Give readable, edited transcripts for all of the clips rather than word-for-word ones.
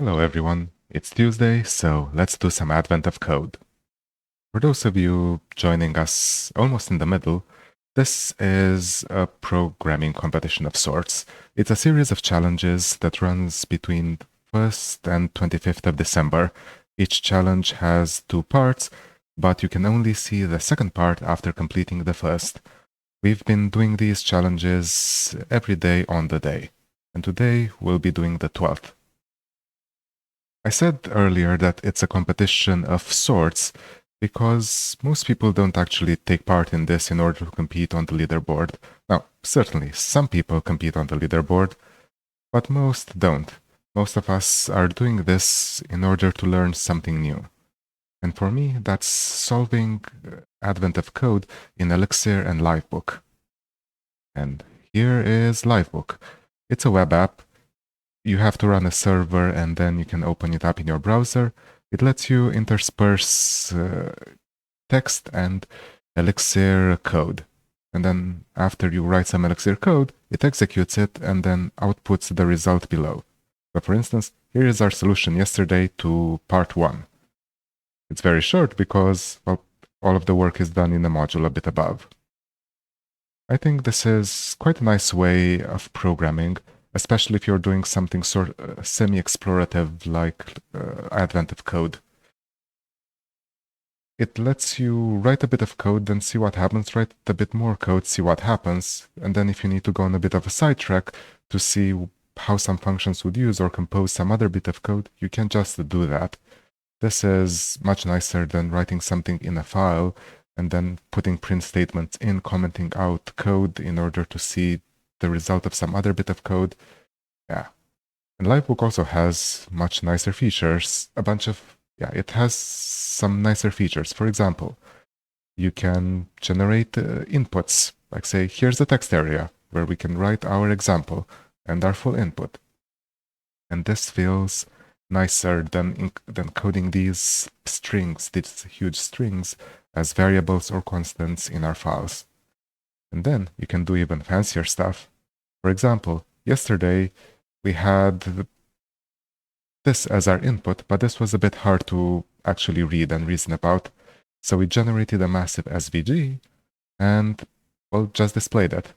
Hello everyone, it's Tuesday, so let's do some Advent of Code. For those of you joining us almost in the middle, this is a programming competition of sorts. It's a series of challenges that runs between 1st and 25th of December. Each challenge has 2 parts, but you can only see the second part after completing the first. We've been doing these challenges every day on the day, and today we'll be doing the 12th. I said earlier that it's a competition of sorts because most people don't actually take part in this in order to compete on the leaderboard. Now, certainly, some people compete on the leaderboard, but most don't. Most of us are doing this in order to learn something new. And for me, that's solving Advent of Code in Elixir and Livebook. And here is Livebook. It's a web app. You have to run a server and then you can open it up in your browser. It lets you intersperse text and Elixir code. And then after you write some Elixir code, it executes it and then outputs the result below. So for instance, here is our solution yesterday to part 1. It's very short because, well, all of the work is done in the module a bit above. I think this is quite a nice way of programming, especially if you're doing something sort of semi-explorative like Advent of Code. It lets you write a bit of code, then see what happens, write a bit more code, see what happens, and then if you need to go on a bit of a sidetrack to see how some functions would use or compose some other bit of code, you can just do that. This is much nicer than writing something in a file and then putting print statements in, commenting out code in order to see the result of some other bit of code. Yeah. And Livebook also has much nicer features. It has some nicer features. For example, you can generate inputs. Like say, here's the text area where we can write our example and our full input. And this feels nicer than coding these strings, these huge strings, as variables or constants in our files. And then you can do even fancier stuff. For example, yesterday we had this as our input, but this was a bit hard to actually read and reason about. So we generated a massive SVG and, well, just displayed it.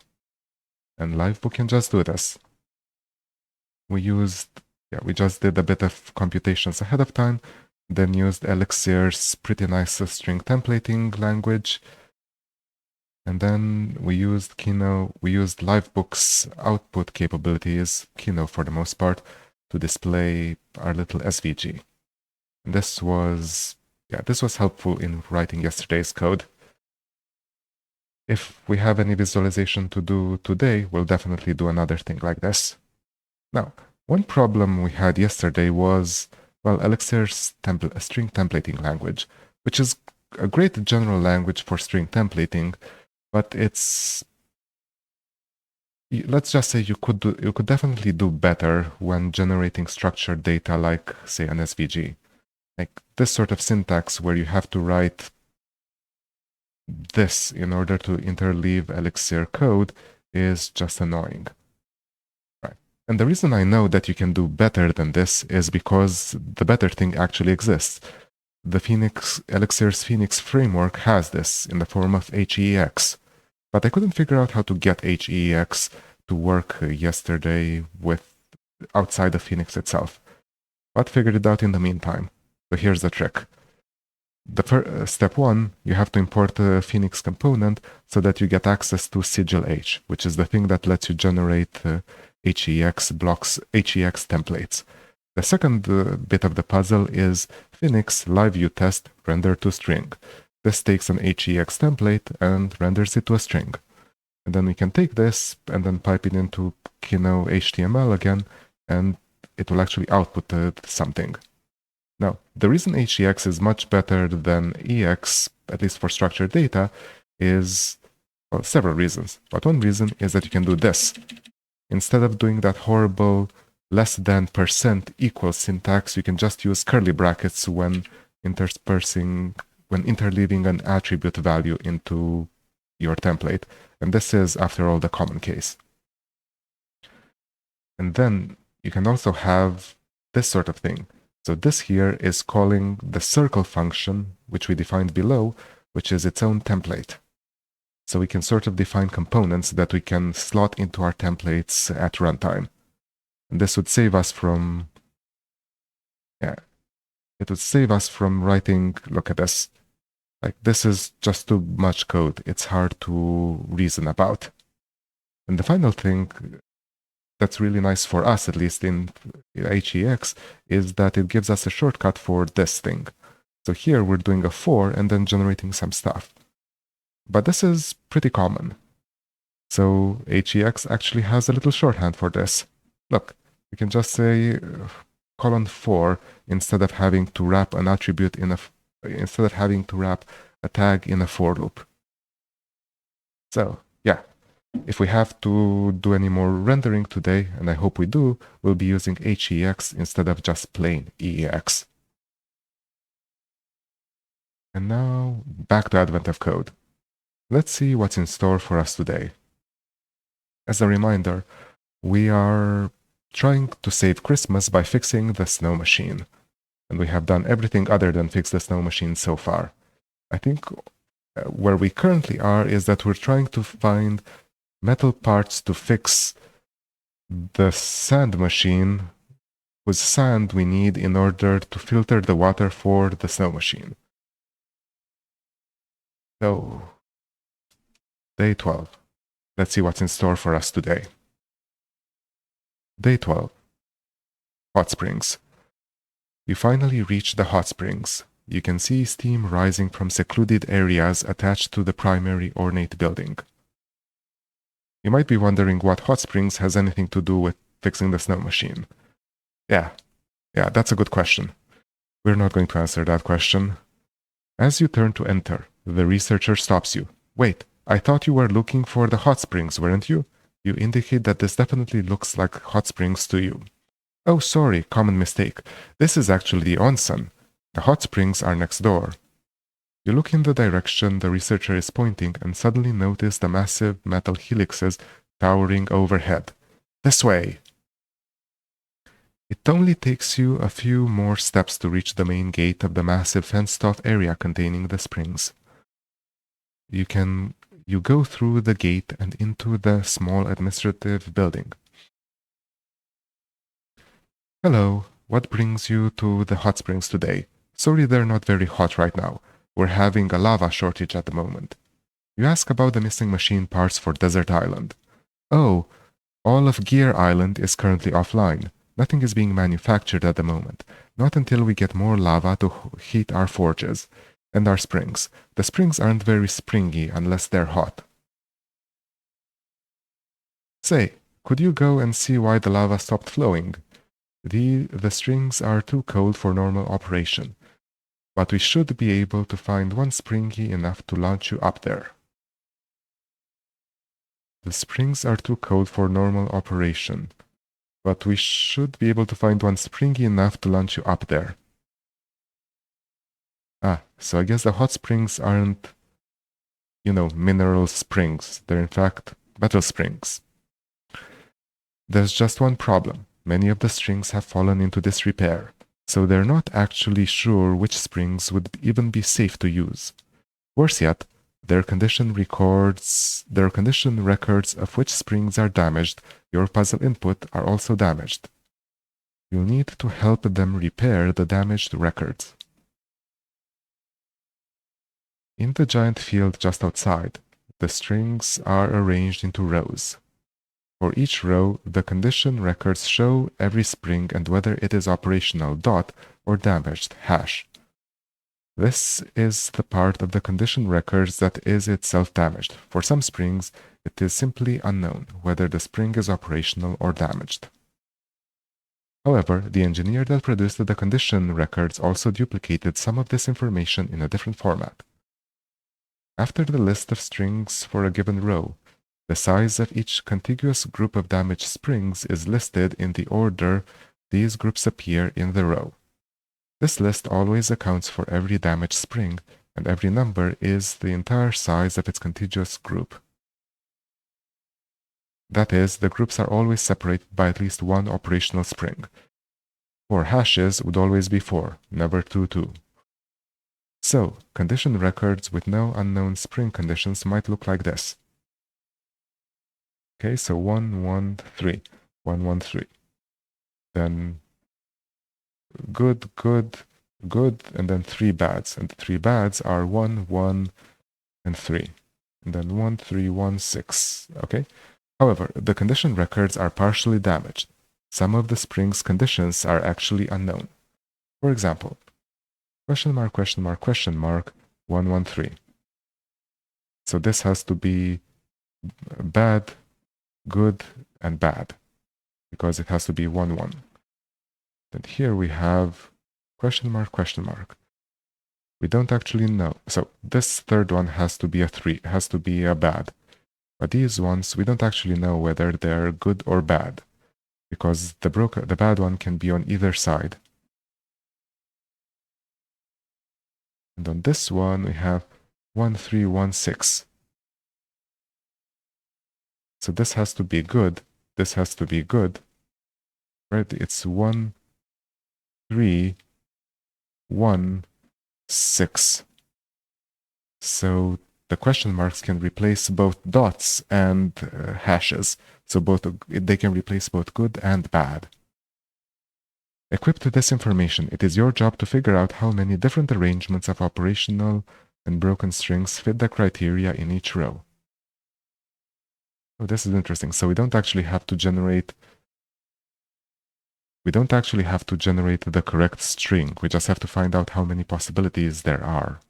And Livebook can just do this. We just did a bit of computations ahead of time, then used Elixir's pretty nice string templating language. And then we used Livebook's output capabilities, Kino for the most part, to display our little SVG. And this was helpful in writing yesterday's code. If we have any visualization to do today, we'll definitely do another thing like this. Now, one problem we had yesterday was, well, Elixir's string templating language, which is a great general language for string templating, but let's just say you could definitely do better when generating structured data like, say, an SVG. Like this sort of syntax where you have to write this in order to interleave Elixir code is just annoying. Right. And the reason I know that you can do better than this is because the better thing actually exists. Elixir's HEEx framework has this in the form of HEEx. But I couldn't figure out how to get HEEx to work yesterday outside of HEEx itself. But figured it out in the meantime. So here's the trick. Step 1, you have to import a HEEx component so that you get access to sigil H, which is the thing that lets you generate HEEx blocks, HEEx templates. The second bit of the puzzle is HEEx live_view_test render to string. This takes an HEEx template and renders it to a string. And then we can take this and then pipe it into Kino HTML again, and it will actually output something. Now, the reason HEEx is much better than EX, at least for structured data, is, well, several reasons. But one reason is that you can do this. Instead of doing that horrible less than %equals syntax, you can just use curly brackets when interleaving an attribute value into your template. And this is, after all, the common case. And then you can also have this sort of thing. So this here is calling the circle function, which we defined below, which is its own template. So we can sort of define components that we can slot into our templates at runtime. And this would save us from, it would save us from writing, look at this. Like, this is just too much code. It's hard to reason about. And the final thing that's really nice for us, at least in HEEx, is that it gives us a shortcut for this thing. So here we're doing a for and then generating some stuff. But this is pretty common. So HEEx actually has a little shorthand for this. Look, we can just say colon for instead of having to wrap an attribute in instead of having to wrap a tag in a for loop. So yeah, if we have to do any more rendering today, and I hope we do, we'll be using HEEx instead of just plain EEX. And now back to Advent of Code. Let's see what's in store for us today. As a reminder, we are trying to save Christmas by fixing the snow machine. And we have done everything other than fix the snow machine so far. I think where we currently are is that we're trying to find metal parts to fix the sand machine with sand we need in order to filter the water for the snow machine. So, day 12. Let's see what's in store for us today. Day 12. Hot springs. You finally reach the hot springs. You can see steam rising from secluded areas attached to the primary ornate building. You might be wondering what hot springs has anything to do with fixing the snow machine. Yeah, that's a good question. We're not going to answer that question. As you turn to enter, the researcher stops you. Wait, I thought you were looking for the hot springs, weren't you? You indicate that this definitely looks like hot springs to you. Oh, sorry, common mistake. This is actually the onsen. The hot springs are next door. You look in the direction the researcher is pointing and suddenly notice the massive metal helixes towering overhead. This way! It only takes you a few more steps to reach the main gate of the massive fenced-off area containing the springs. You go through the gate and into the small administrative building. Hello, what brings you to the hot springs today? Sorry they're not very hot right now. We're having a lava shortage at the moment. You ask about the missing machine parts for Desert Island. Oh, all of Gear Island is currently offline. Nothing is being manufactured at the moment. Not until we get more lava to heat our forges. And our springs. The springs aren't very springy unless they're hot. Say, could you go and see why the lava stopped flowing? The strings are too cold for normal operation, but we should be able to find one springy enough to launch you up there. The springs are too cold for normal operation, but we should be able to find one springy enough to launch you up there. So I guess the hot springs aren't, mineral springs. They're in fact metal springs. There's just one problem. Many of the strings have fallen into disrepair, so they're not actually sure which springs would even be safe to use. Worse yet, their condition records of which springs are damaged, your puzzle input, are also damaged. You'll need to help them repair the damaged records. In the giant field just outside, the strings are arranged into rows. For each row, the condition records show every spring and whether it is operational or damaged #. This is the part of the condition records that is itself damaged. For some springs, it is simply unknown whether the spring is operational or damaged. However, the engineer that produced the condition records also duplicated some of this information in a different format. After the list of strings for a given row, the size of each contiguous group of damaged springs is listed in the order these groups appear in the row. This list always accounts for every damaged spring, and every number is the entire size of its contiguous group. That is, the groups are always separated by at least one operational spring. 4 hashes would always be 4, never 2, 2. So, condition records with no unknown spring conditions might look like this. Okay, so 1, 1, 3, 1, 1, 3. Then good, good, good, and then 3 bads. And the 3 bads are 1, 1, and 3. And then 1, 3, 1, 6. Okay? However, the condition records are partially damaged. Some of the spring's conditions are actually unknown. For example, question mark, question mark, question mark, 1, 1, 3. So this has to be bad, good, and bad, because it has to be 1, 1. Then here we have question mark, question mark. We don't actually know. So this third one has to be a 3, has to be a bad. But these ones, we don't actually know whether they're good or bad, because the bad one can be on either side. And on this one, we have 1, 3, 1, 6. So this has to be good. This has to be good. Right? It's 1, 3, 1, 6. So the question marks can replace both dots and hashes. So they can replace both good and bad. Equipped with this information, it is your job to figure out how many different arrangements of operational and broken strings fit the criteria in each row. Oh, this is interesting. So we don't actually have to generate the correct string. We just have to find out how many possibilities there are.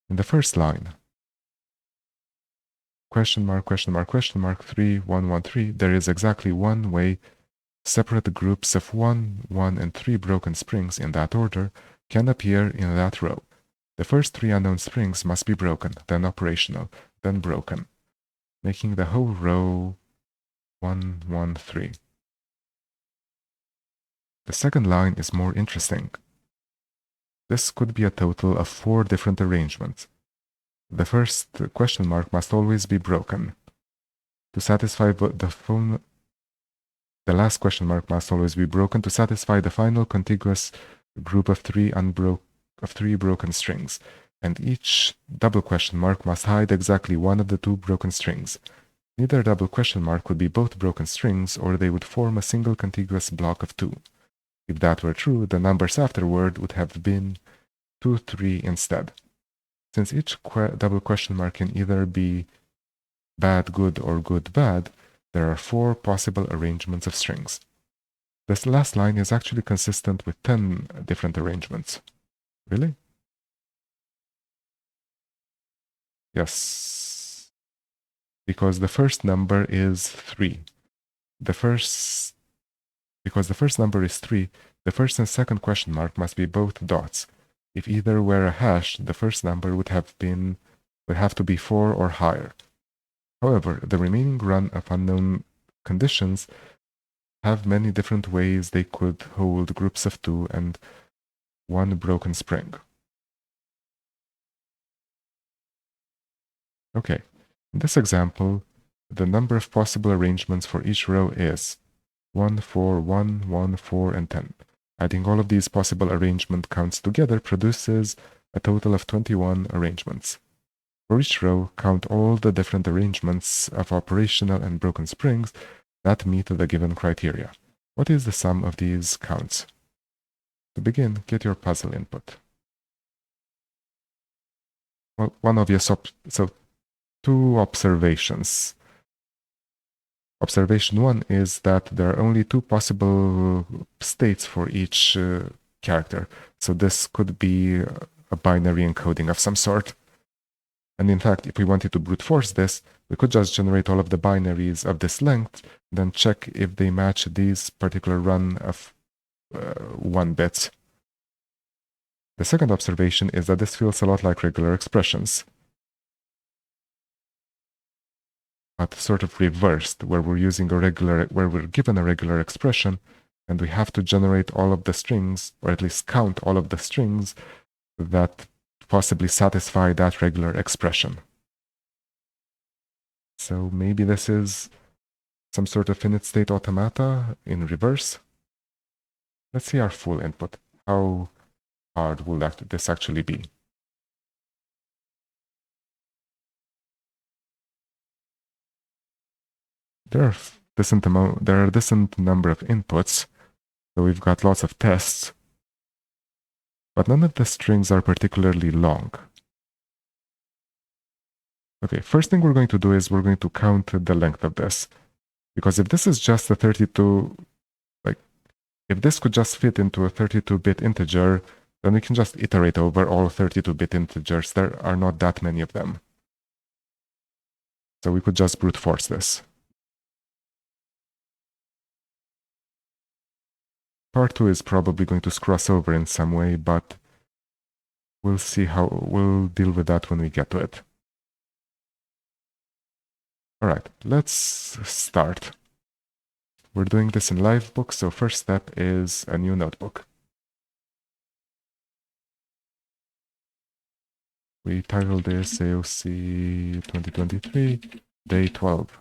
In the first line, question mark, question mark, question mark, 3, 1, 1, 3, there is exactly one way separate groups of 1, 1, and 3 broken springs in that order can appear in that row. The first 3 unknown springs must be broken, then operational, then broken, making the whole row 1, 1, 3. The second line is more interesting. This could be a total of 4 different arrangements. The first question mark must always be broken. To satisfy the last question mark must always be broken to satisfy the final contiguous group of 3 broken strings, and each double question mark must hide exactly one of the 2 broken strings. Neither double question mark could be both broken strings, or they would form a single contiguous block of 2. If that were true, the numbers afterward would have been 2, 3 instead. Since each double question mark can either be bad, good, or good, bad, there are 4 possible arrangements of strings. This last line is actually consistent with 10 different arrangements. Really? Yes. Because the first number is 3. Because the first number is 3, the first and second question mark must be both dots. If either were a hash, the first number would have to be 4 or higher. However, the remaining run of unknown conditions have many different ways they could hold groups of 2 and 1 broken spring. Okay, in this example, the number of possible arrangements for each row is 1, 4, 1, 1, 4, and 10. Adding all of these possible arrangement counts together produces a total of 21 arrangements. For each row, count all the different arrangements of operational and broken springs that meet the given criteria. What is the sum of these counts? To begin, get your puzzle input. Well, one obvious so 2 observations. Observation 1 is that there are only 2 possible states for each character. So this could be a binary encoding of some sort. And in fact, if we wanted to brute force this, we could just generate all of the binaries of this length, then check if they match these particular run of 1 bits. The second observation is that this feels a lot like regular expressions, but sort of reversed, where we're given a regular expression, and we have to generate all of the strings, or at least count all of the strings that possibly satisfy that regular expression. So maybe this is some sort of finite state automata in reverse. Let's see our full input. How hard will this actually be? There are a decent number of inputs, so we've got lots of tests, but none of the strings are particularly long. Okay, first thing we're going to do is we're going to count the length of this. Because if this is just a 32, if this could just fit into a 32-bit integer, then we can just iterate over all 32-bit integers. There are not that many of them. So we could just brute force this. Part 2 is probably going to screw us over in some way, but we'll see how we'll deal with that when we get to it. All right, let's start. We're doing this in Livebook, so first step is a new notebook. We titled this AoC 2023, day 12.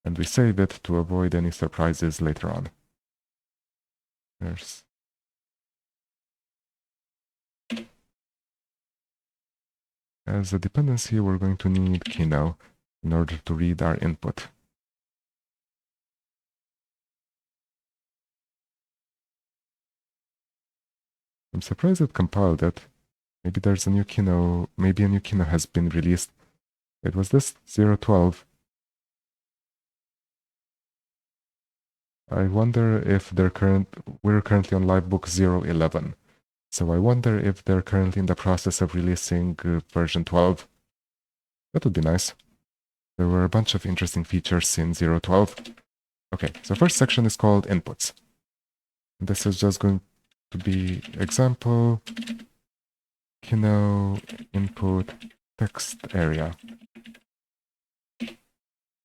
And we save it to avoid any surprises later on. As a dependency, we're going to need Kino in order to read our input. I'm surprised it compiled it. Maybe there's a new Kino, maybe a new Kino has been released. It was this 012. I wonder if we're currently on Livebook 011. So I wonder if they're currently in the process of releasing version 12. That would be nice. There were a bunch of interesting features in 012. Okay, so first section is called inputs. This is just going to be example, Kino input text area.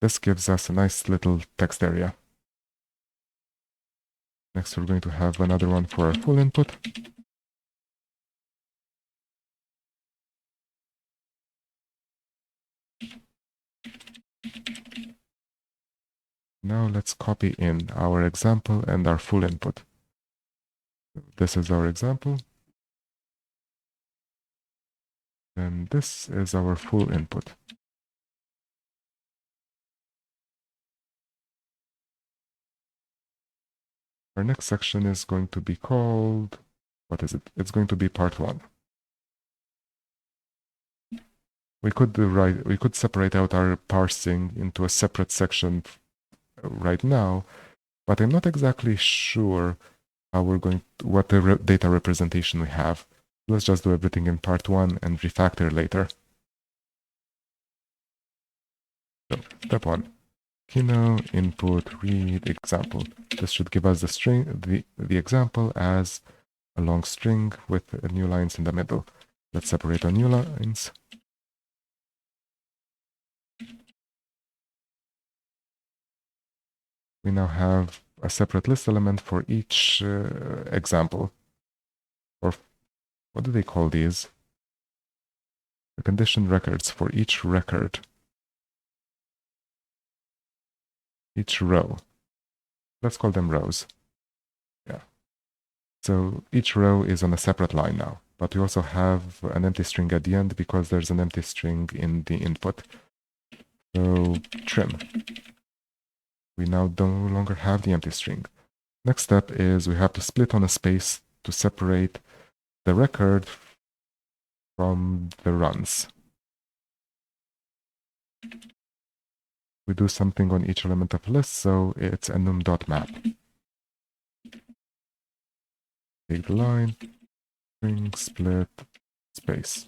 This gives us a nice little text area. Next, we're going to have another one for our full input. Now let's copy in our example and our full input. This is our example. And this is our full input. Our next section is going to be called, what is it? It's going to be part 1. We could separate out our parsing into a separate section right now, but I'm not exactly sure how what the data representation we have. Let's just do everything in part 1 and refactor later. So, step 1. Kino input read example. This should give us the string, the example as a long string with new lines in the middle. Let's separate our new lines. We now have a separate list element for each example. Or what do they call these? The condition records for each record. Each row. Let's call them rows. Yeah. So each row is on a separate line now. But we also have an empty string at the end because there's an empty string in the input. So trim. We now no longer have the empty string. Next step is we have to split on a space to separate the record from the runs. We do something on each element of a list, so it's enum.map. Take the line, string, split, space.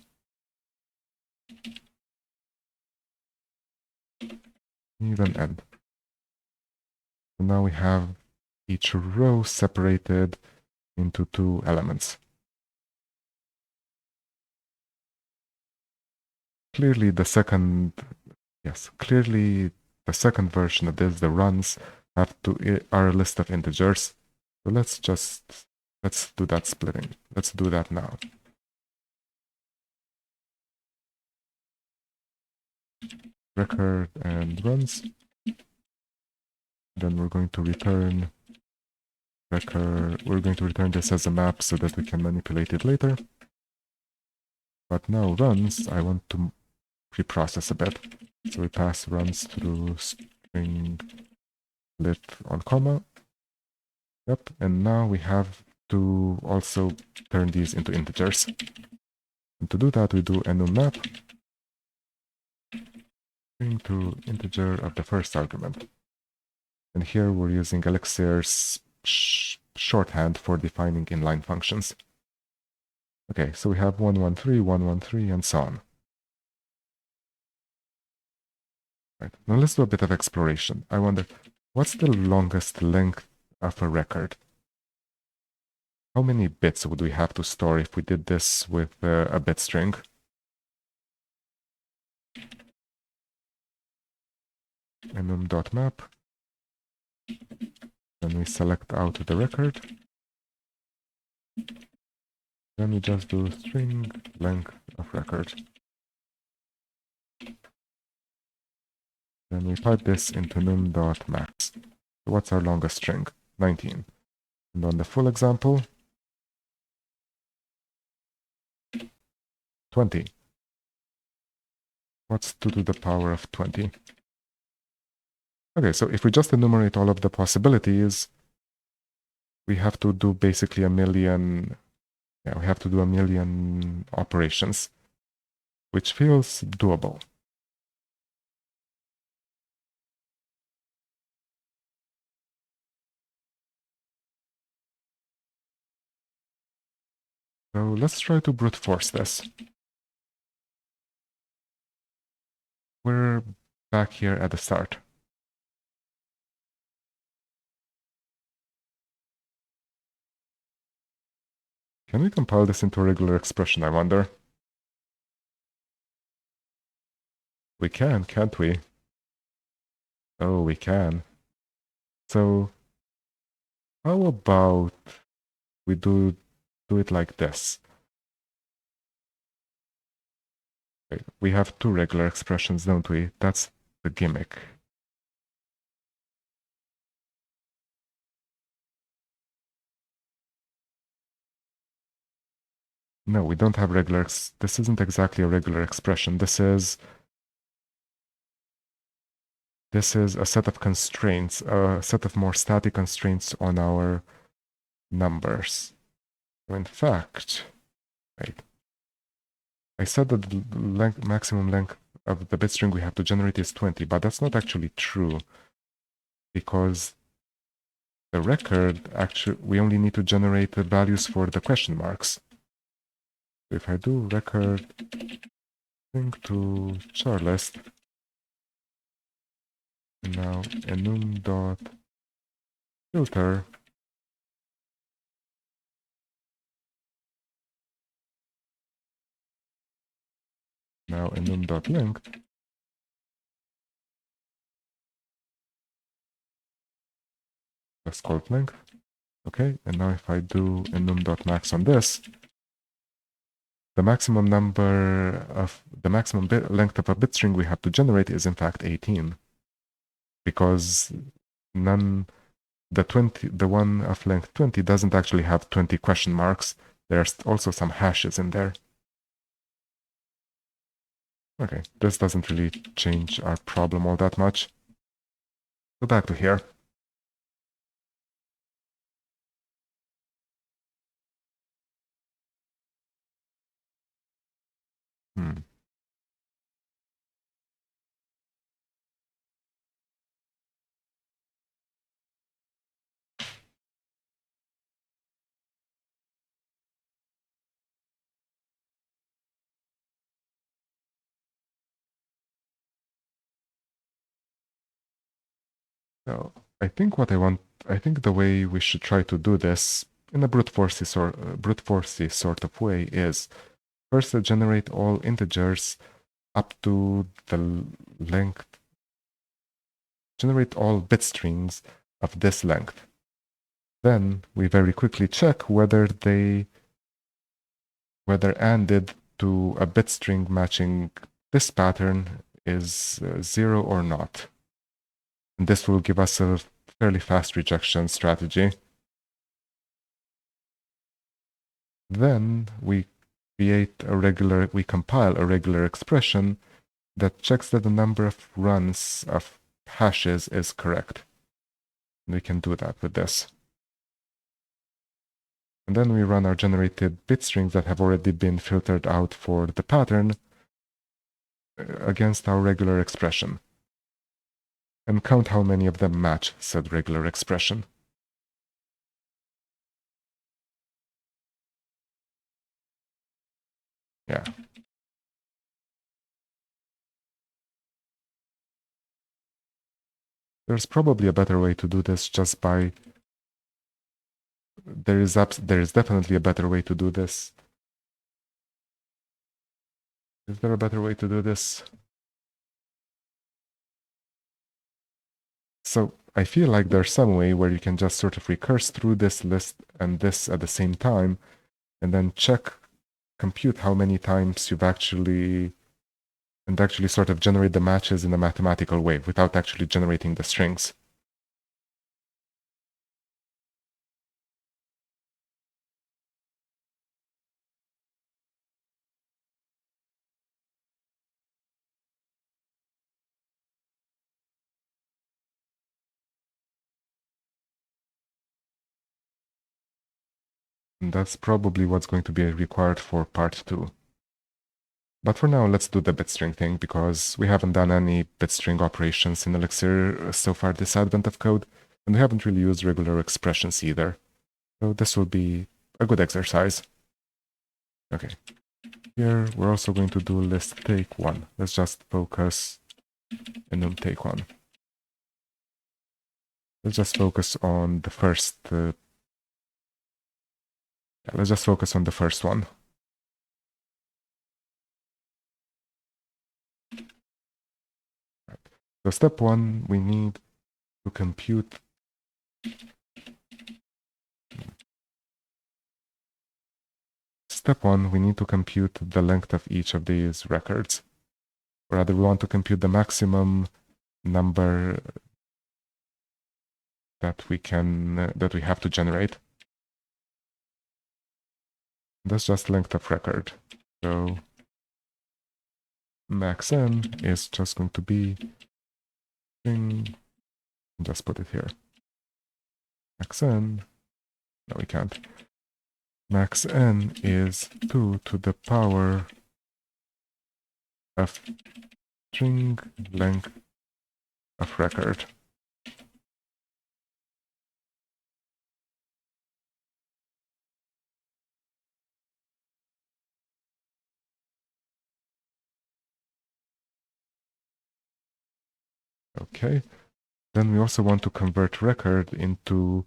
Even end. So now we have each row separated into 2 elements. Clearly the second version of this, the runs, are a list of integers. So let's do that splitting. Let's do that now. Record and runs. Then we're going to return we're going to return this as a map so that we can manipulate it later. But now runs, I want to preprocess a bit. So we pass runs through string lit on comma. Yep, and now we have to also turn these into integers. And to do that, we do enum string to integer of the first argument. And here we're using Elixir's shorthand for defining inline functions. Okay, so we have 113, 113, and so on. Right, now let's do a bit of exploration. I wonder, what's the longest length of a record? How many bits would we have to store if we did this with a bit string? enum.map. Then we select out the record. Then we just do string length of record. Then we pipe this into num.max. So what's our longest string? 19. And on the full example, 20. What's 2 to the power of 20? Okay, so if we just enumerate all of the possibilities, we have to do basically a million operations, which feels doable. So let's try to brute force this. We're back here at the start. Can we compile this into a regular expression, I wonder? We can, can't we? Oh, we can. So how about we do it like this? Okay, we have two regular expressions, don't we? That's the gimmick. No, we don't have regular. This isn't exactly a regular expression. This is a set of constraints, a set of more static constraints on our numbers. So in fact, right, I said that the maximum length of the bit string we have to generate is 20, but that's not actually true, because the record, actually, we only need to generate the values for the question marks. So if I do record string to char list, and now enum.filter, now enum.length, let's call it length. Okay, and now if I do enum.max on this, the maximum length of a bit string we have to generate is in fact 18, because the one of length 20 doesn't actually have 20 question marks. There's also some hashes in there. Okay, this doesn't really change our problem all that much. Go back to here. So I think the way we should try to do this in a brute forcey sort of way is first to generate all integers up to the length, generate all bit strings of this length. Then we very quickly check whether ANDed to a bit string matching this pattern is 0 or not. And this will give us a fairly fast rejection strategy. Then we compile a regular expression that checks that the number of runs of hashes is correct. And we can do that with this. And then we run our generated bit strings that have already been filtered out for the pattern against our regular expression. And count how many of them match said regular expression. Yeah. There's probably a better way to do this just by... There is definitely a better way to do this. Is there a better way to do this? So I feel like there's some way where you can just sort of recurse through this list and this at the same time, and then compute how many times you've actually sort of generate the matches in a mathematical way without actually generating the strings. And that's probably what's going to be required for part 2. But for now, let's do the bitstring thing, because we haven't done any bitstring operations in Elixir so far this advent of code, and we haven't really used regular expressions either. So this will be a good exercise. Okay. Here, we're also going to do list take 1. Let's just focus enum take 1. Let's just focus on the first... let's just focus on the first one. So step 1, we need to compute... Step 1, we need to compute the length of each of these records. Or rather, we want to compute the maximum number that we have to generate. That's just length of record. So max n is just going to be string. Just put it here. Max n. No, we can't. Max n is 2 to the power of string length of record. Okay. Then we also want to convert record into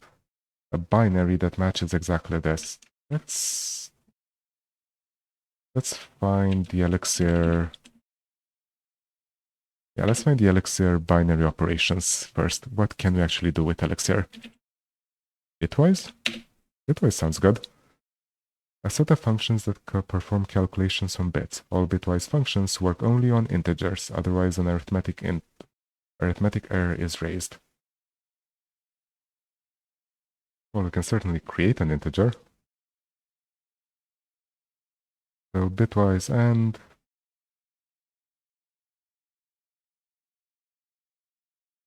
a binary that matches exactly this. Let's find the Elixir. Yeah, let's find the Elixir binary operations first. What can we actually do with Elixir? Bitwise? Bitwise sounds good. A set of functions that perform calculations on bits. All bitwise functions work only on integers, otherwise an arithmetic error is raised. Well, we can certainly create an integer. So bitwise and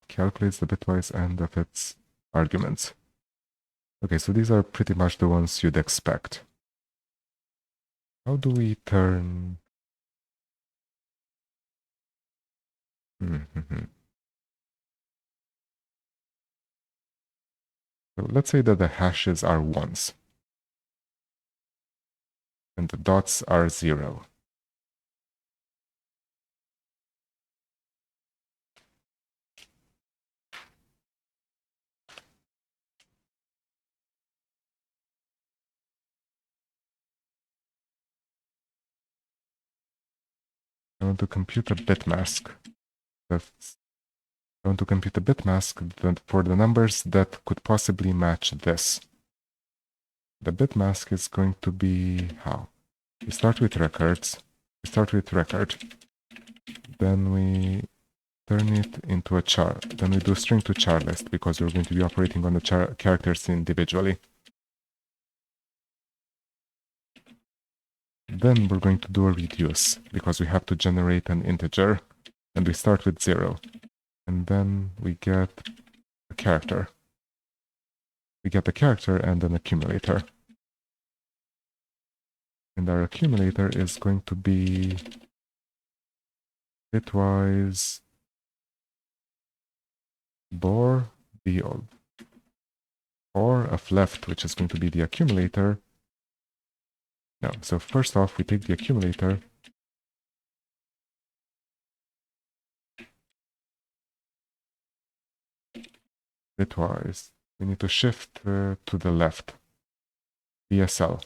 calculates the bitwise end of its arguments. Okay, so these are pretty much the ones you'd expect. How do we turn... So let's say that the hashes are ones and the dots are 0. I want to compute a bit mask. I want to compute a bit mask for the numbers that could possibly match this. The bit mask is going to be how? We start with records. We start with record. Then we turn it into a char. Then we do string to char list because we're going to be operating on the characters individually. Then we're going to do a reduce, because we have to generate an integer, and we start with 0. And then we get a character. We get a character and an accumulator. And our accumulator is going to be bitwise bor deal. Or of left, which is going to be the accumulator. No, so first off, we take the accumulator. Bitwise. We need to shift to the left. BSL.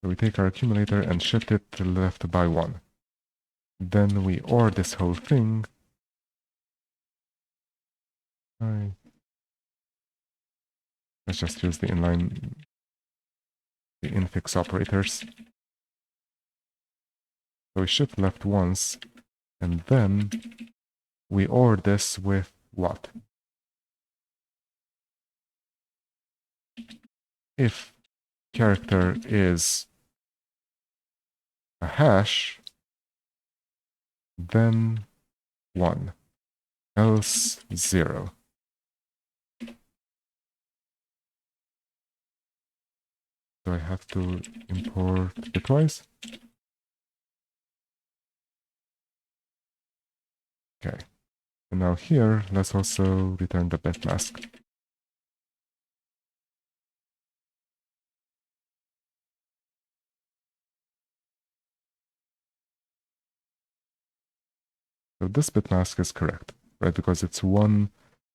So we take our accumulator and shift it to the left by 1. Then we OR this whole thing. Let's just use the inline, the infix operators. So we shift left once, and then we OR this with what? If character is a hash, then 1, else 0. So I have to import bitwise. Okay. And now here, let's also return the bit mask. So this bit mask is correct, right? Because it's 1,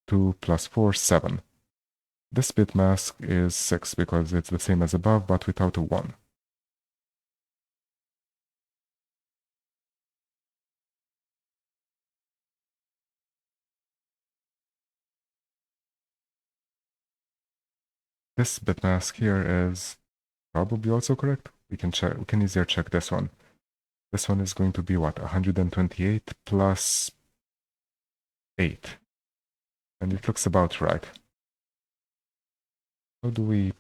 2 plus 4, 7. This bit mask is 6 because it's the same as above, but without a 1. This bit mask here is probably also correct. We can check. We can easier check this one. This one is going to be what? 128 plus 8. And it looks about right. How do we...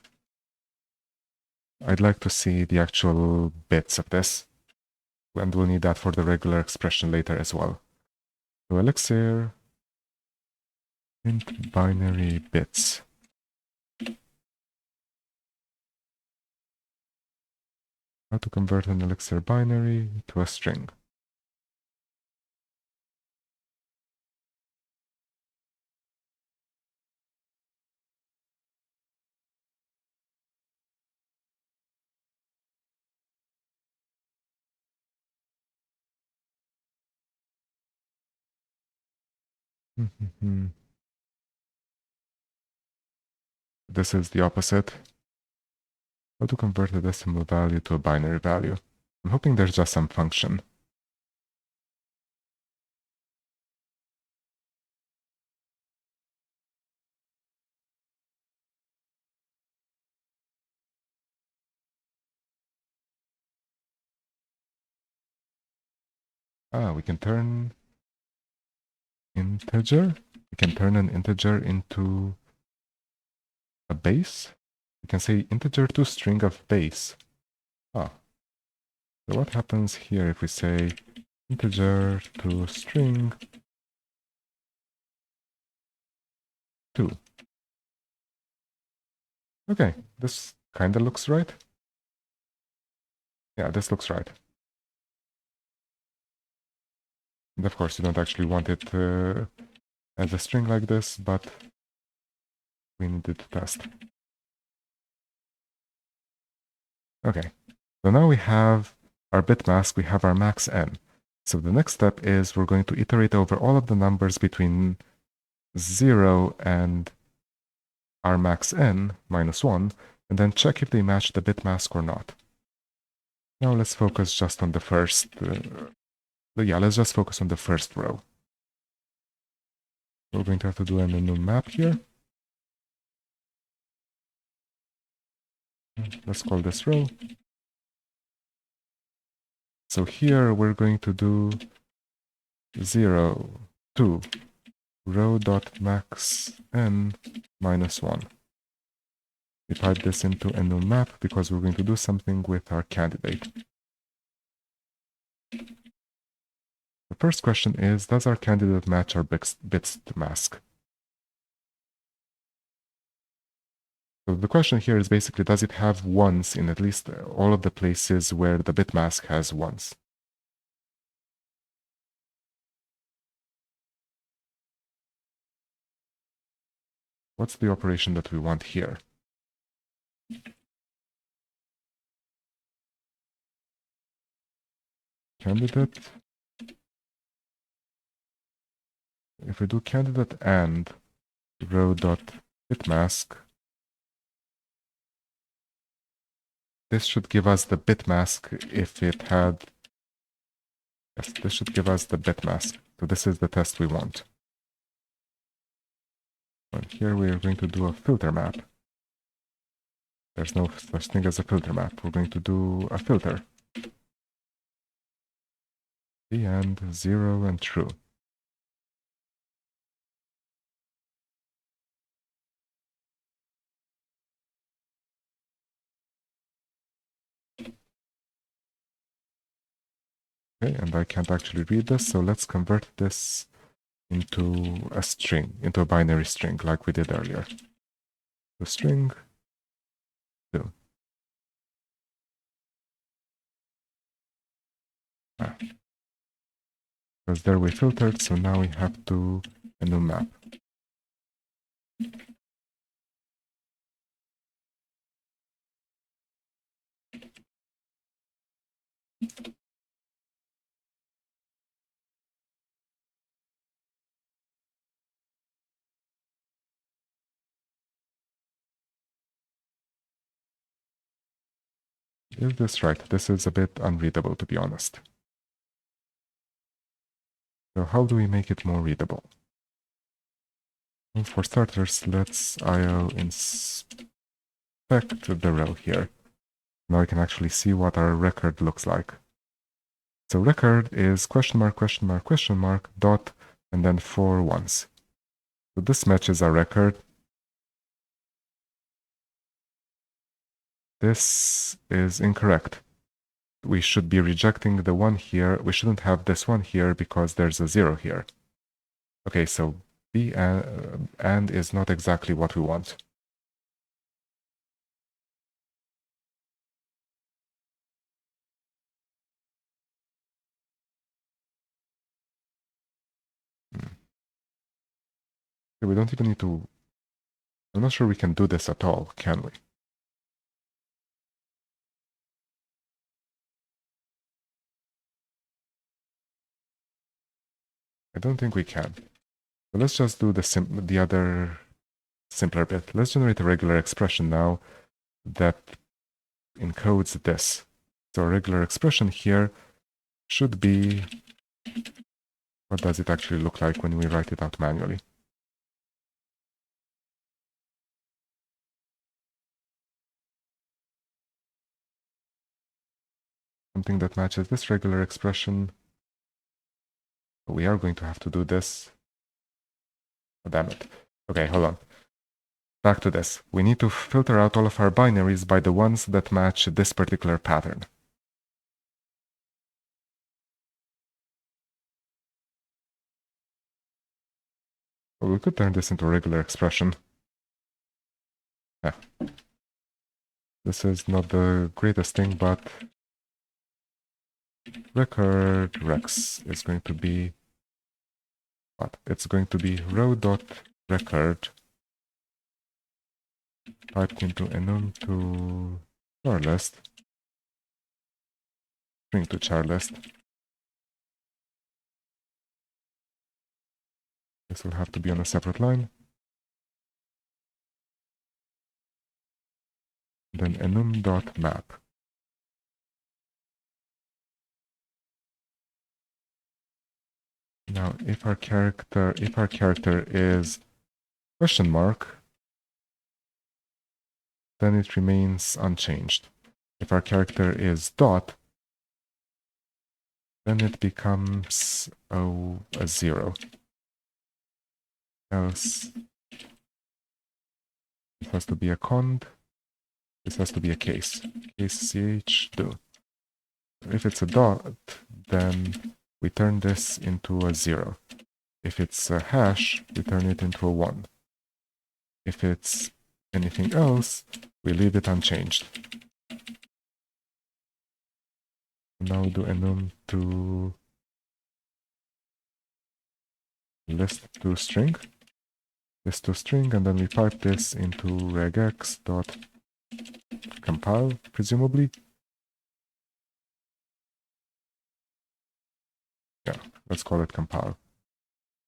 I'd like to see the actual bits of this. And we'll need that for the regular expression later as well. So Elixir int binary bits. How to convert an Elixir binary to a string. This is the opposite. How to convert a decimal value to a binary value. I'm hoping there's just some function. We can turn integer. We can turn an integer into a base. We can say integer to string of base. So what happens here if we say integer to string 2? Okay, this kind of looks right. Yeah, this looks right. And of course, you don't actually want it as a string like this, but we needed to test. Okay, so now we have our bit mask, we have our max n. So the next step is we're going to iterate over all of the numbers between 0 and our max n minus 1, and then check if they match the bit mask or not. Now let's focus just on the first. Let's just focus on the first row. We're going to have to do a new map here. Let's call this row. So here we're going to do 0, 2, row.max n minus 1. We type this into a new map because we're going to do something with our candidate. The first question is, does our candidate match our bits mask? So the question here is basically, does it have ones in at least all of the places where the bit mask has ones? What's the operation that we want here? Candidate. If we do candidate and row.bitmask, this should give us the bitmask if it had... Yes, this should give us the bitmask. So this is the test we want. And here we are going to do a filter map. There's no such thing as a filter map. We're going to do a filter. The end, 0 and true. Okay, and I can't actually read this, so let's convert this into a string, into a binary string, like we did earlier. The string 2. Because there we filtered, so now we have to a new map. Is this right? This is a bit unreadable, to be honest. So how do we make it more readable? Well, for starters, let's IO inspect the row here. Now we can actually see what our record looks like. So record is question mark, question mark, question mark, dot, and then 4 ones. So this matches our record. This is incorrect. We should be rejecting the 1 here. We shouldn't have this 1 here because there's a 0 here. Okay, so B and is not exactly what we want. We don't even need to... I'm not sure we can do this at all, can we? I don't think we can. So let's just do the other simpler bit. Let's generate a regular expression now that encodes this. So a regular expression here should be... What does it actually look like when we write it out manually? Something that matches this regular expression. We are going to have to do this. Oh, damn it. Okay, hold on. Back to this. We need to filter out all of our binaries by the ones that match this particular pattern. Well, we could turn this into a regular expression. Yeah. This is not the greatest thing, but record rex is going to be what? It's going to be row.record typed into enum to char list, string to char list. This will have to be on a separate line. Then enum.map. Now, if our character is question mark, then it remains unchanged. If our character is dot, then it becomes a 0. Else it has to be a cond. This has to be a case. Case ch do. If it's a dot, then we turn this into a 0. If it's a hash, we turn it into a 1. If it's anything else, we leave it unchanged. Now we do enum to list to string. List to string, and then we pipe this into regex dot compile, presumably. Yeah, let's call it compile.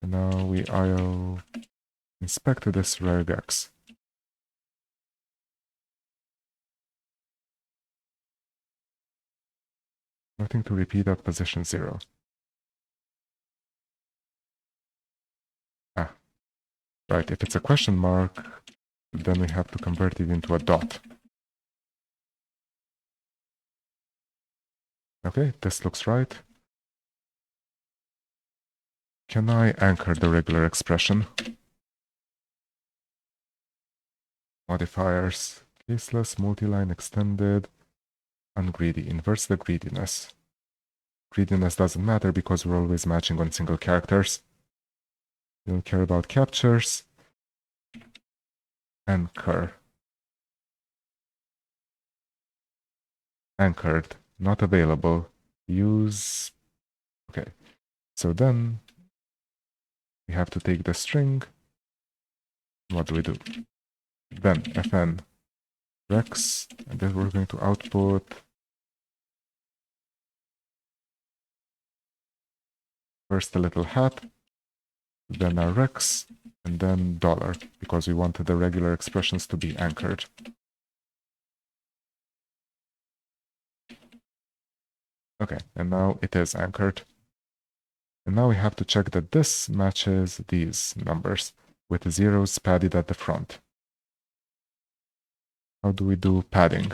And now we IO inspect this regex. Nothing to repeat at position 0. Ah, right, if it's a question mark, then we have to convert it into a dot. Okay, this looks right. Can I anchor the regular expression? Modifiers, caseless, multiline, extended, ungreedy. Inverse the greediness. Greediness doesn't matter because we're always matching on single characters. We don't care about captures. Anchor. Anchored. Not available. Use. Okay. So then we have to take the string. What do we do? Then fn rex, and then we're going to output first a little hat, then a rex, and then dollar, because we wanted the regular expressions to be anchored. Okay, and now it is anchored. And now we have to check that this matches these numbers with zeros padded at the front. How do we do padding?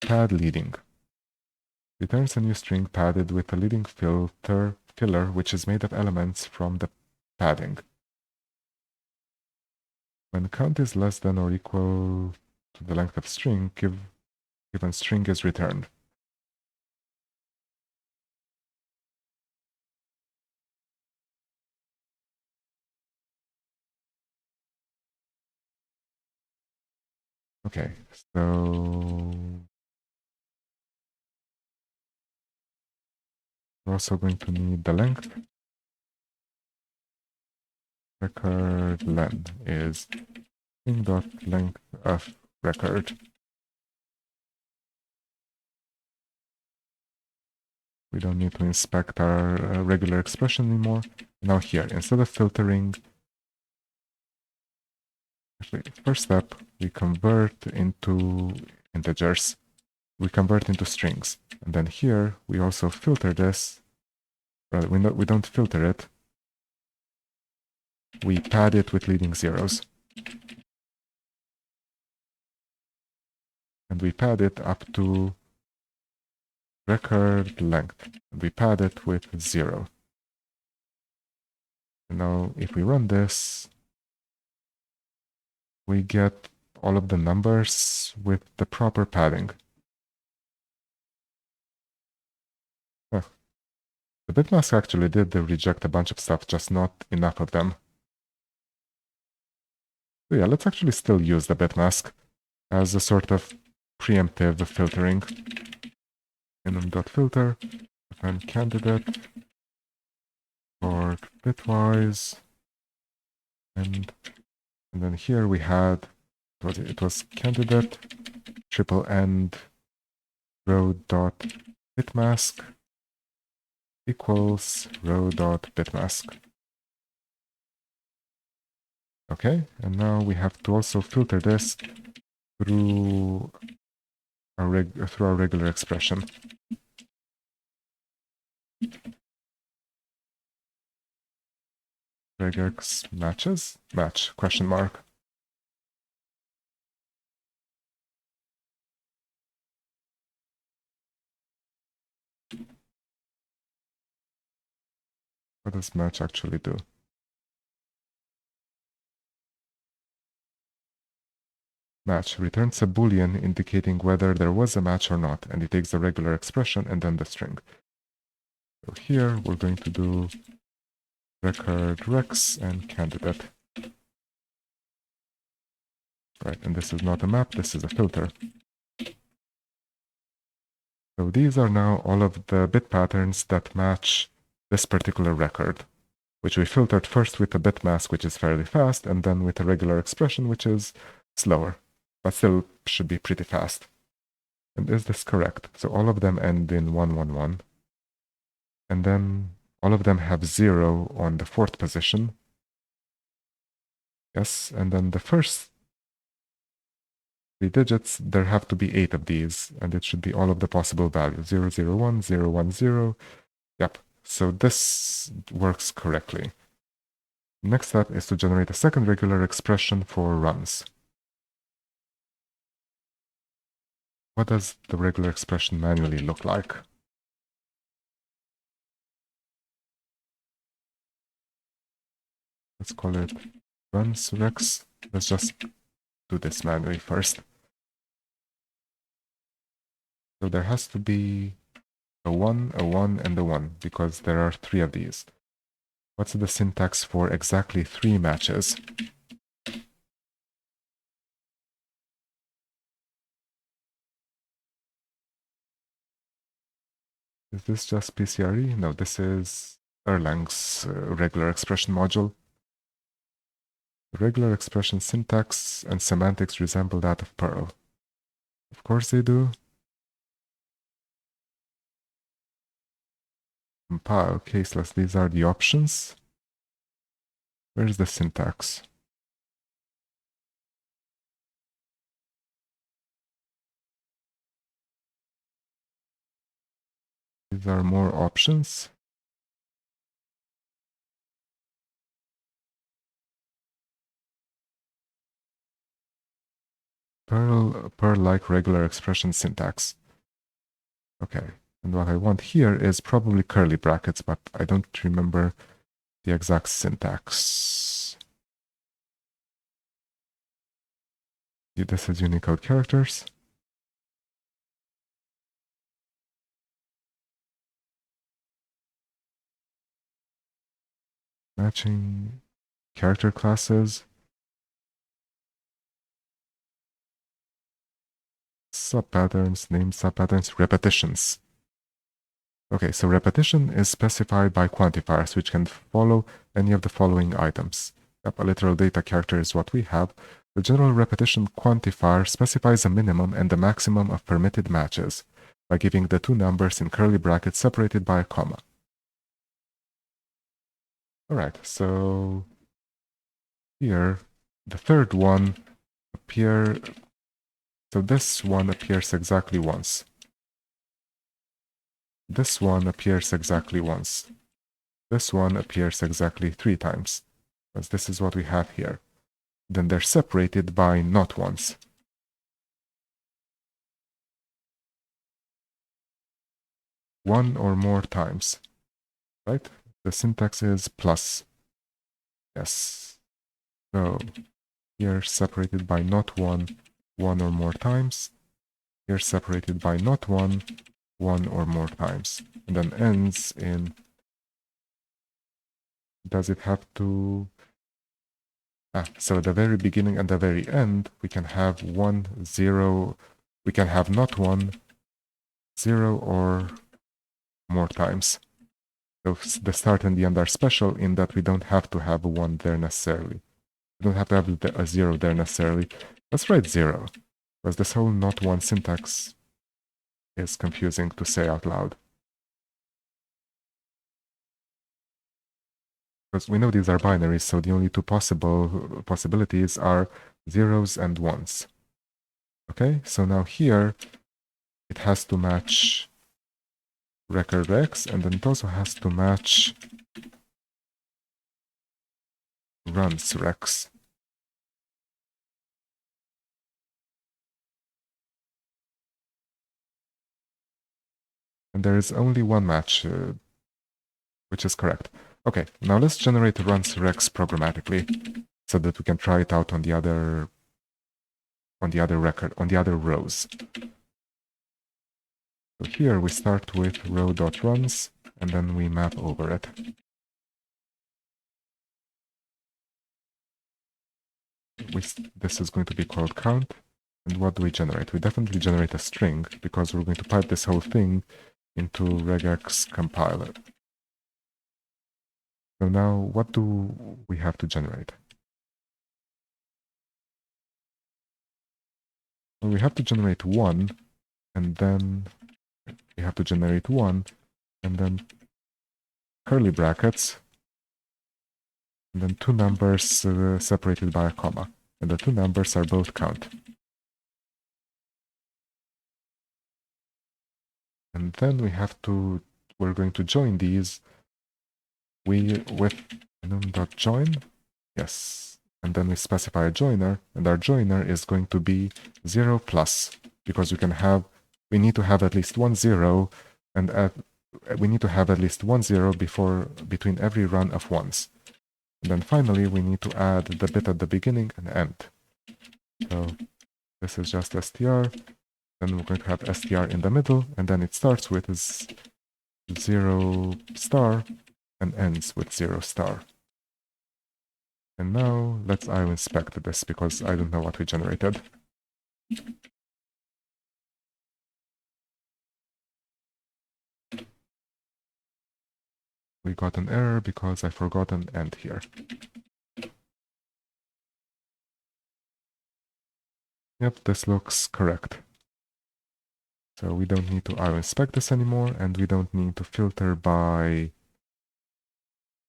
Pad leading. Returns a new string padded with a leading filler which is made of elements from the padding. When count is less than or equal to the length of string, given string is returned. Okay, so we're also going to need the length. Record len is string.length of record. We don't need to inspect our regular expression anymore. Now here, instead of filtering, actually, first step, we convert into integers. We convert into strings. And then here, we also filter this. Rather, we don't filter it. We pad it with leading zeros. And we pad it up to record length. And we pad it with 0. And now if we run this, we get all of the numbers with the proper padding. Huh. The bitmask actually did reject a bunch of stuff, just not enough of them. So yeah, let's actually still use the bitmask as a sort of preemptive filtering. Enum.filter, define candidate, sort bitwise, and then here we had, it was candidate triple end row dot bitmask equals row dot bitmask. Okay, and now we have to also filter this through our regular expression. Regex matches? Match, question mark. What does match actually do? Match returns a boolean indicating whether there was a match or not, and it takes the regular expression and then the string. So here we're going to do record rex and candidate. Right, and this is not a map, this is a filter. So these are now all of the bit patterns that match this particular record, which we filtered first with a bit mask, which is fairly fast, and then with a regular expression, which is slower, but still should be pretty fast. And is this correct? So all of them end in 111. And then all of them have 0 on the 4th position. Yes, and then the first 3 digits, there have to be 8 of these, and it should be all of the possible values. 001, 010. Yep, so this works correctly. Next step is to generate a second regular expression for runs. What does the regular expression manually look like? Let's call it runs rex. Let's just do this manually first. So there has to be a 1, a 1, and a 1, because there are 3 of these. What's the syntax for exactly 3 matches? Is this just PCRE? No, this is Erlang's regular expression module. The regular expression syntax and semantics resemble that of Perl. Of course they do. Compile, caseless, these are the options. Where's the syntax? These are more options. Perl-like regular expression syntax. Okay, and what I want here is probably curly brackets, but I don't remember the exact syntax. This is Unicode characters. Matching character classes. Subpatterns, name subpatterns, repetitions. Okay, so repetition is specified by quantifiers, which can follow any of the following items. Yep, a literal data character is what we have. The general repetition quantifier specifies a minimum and a maximum of permitted matches by giving the 2 numbers in curly brackets separated by a comma. All right, so here, the third one so this one appears exactly once. This one appears exactly once. This one appears exactly 3 times, because this is what we have here. Then they're separated by not once. One or more times, right? The syntax is plus. Yes. So here separated by not one or more times. Here separated by not one or more times. And then ends in, does it have to... so at the very beginning and the very end, we can have 1, 0, we can have not 1, 0, or more times. So the start and the end are special in that we don't have to have a 1 there necessarily. We don't have to have a 0 there necessarily. Let's write 0, because this whole not 1 syntax is confusing to say out loud. Because we know these are binaries, so the only 2 possibilities are 0s and 1s. Okay, so now here it has to match record X, and then it also has to match runs Rex. And there is only one match, which is correct. Okay, now let's generate runs rex programmatically so that we can try it out on the other record, on the other rows. So here we start with row.runs and then we map over it. This is going to be called count. And what do we generate? We definitely generate a string because we're going to pipe this whole thing into regex compiler. So now what do we have to generate? Well, we have to generate 1, and then we have to generate 1, and then curly brackets, and then 2 numbers separated by a comma. And the 2 numbers are both count. And then we're going to join these with enum.join. Yes. And then we specify a joiner, and our joiner is going to be 0 plus, because we need to have at least 1 0, and we need to have at least 1 0 between every run of ones. And then finally, we need to add the bit at the beginning and end. So this is just str. Then we're going to have str in the middle, and then it starts with 0 star and ends with 0 star. And now let's inspect this because I don't know what we generated. We got an error because I forgot an end here. Yep, this looks correct. So we don't need to inspect this anymore, and we don't need to filter by...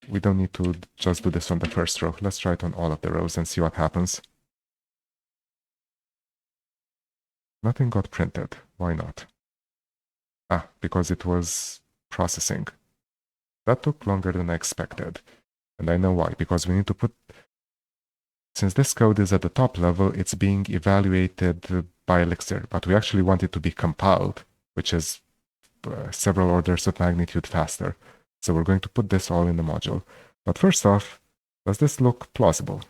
We don't need to just do this on the first row. Let's try it on all of the rows and see what happens. Nothing got printed. Why not? Ah, because it was processing. That took longer than I expected. And I know why. Because we need to put... Since this code is at the top level, it's being evaluated by Elixir. But we actually want it to be compiled, which is several orders of magnitude faster. So we're going to put this all in the module. But first off, does this look plausible?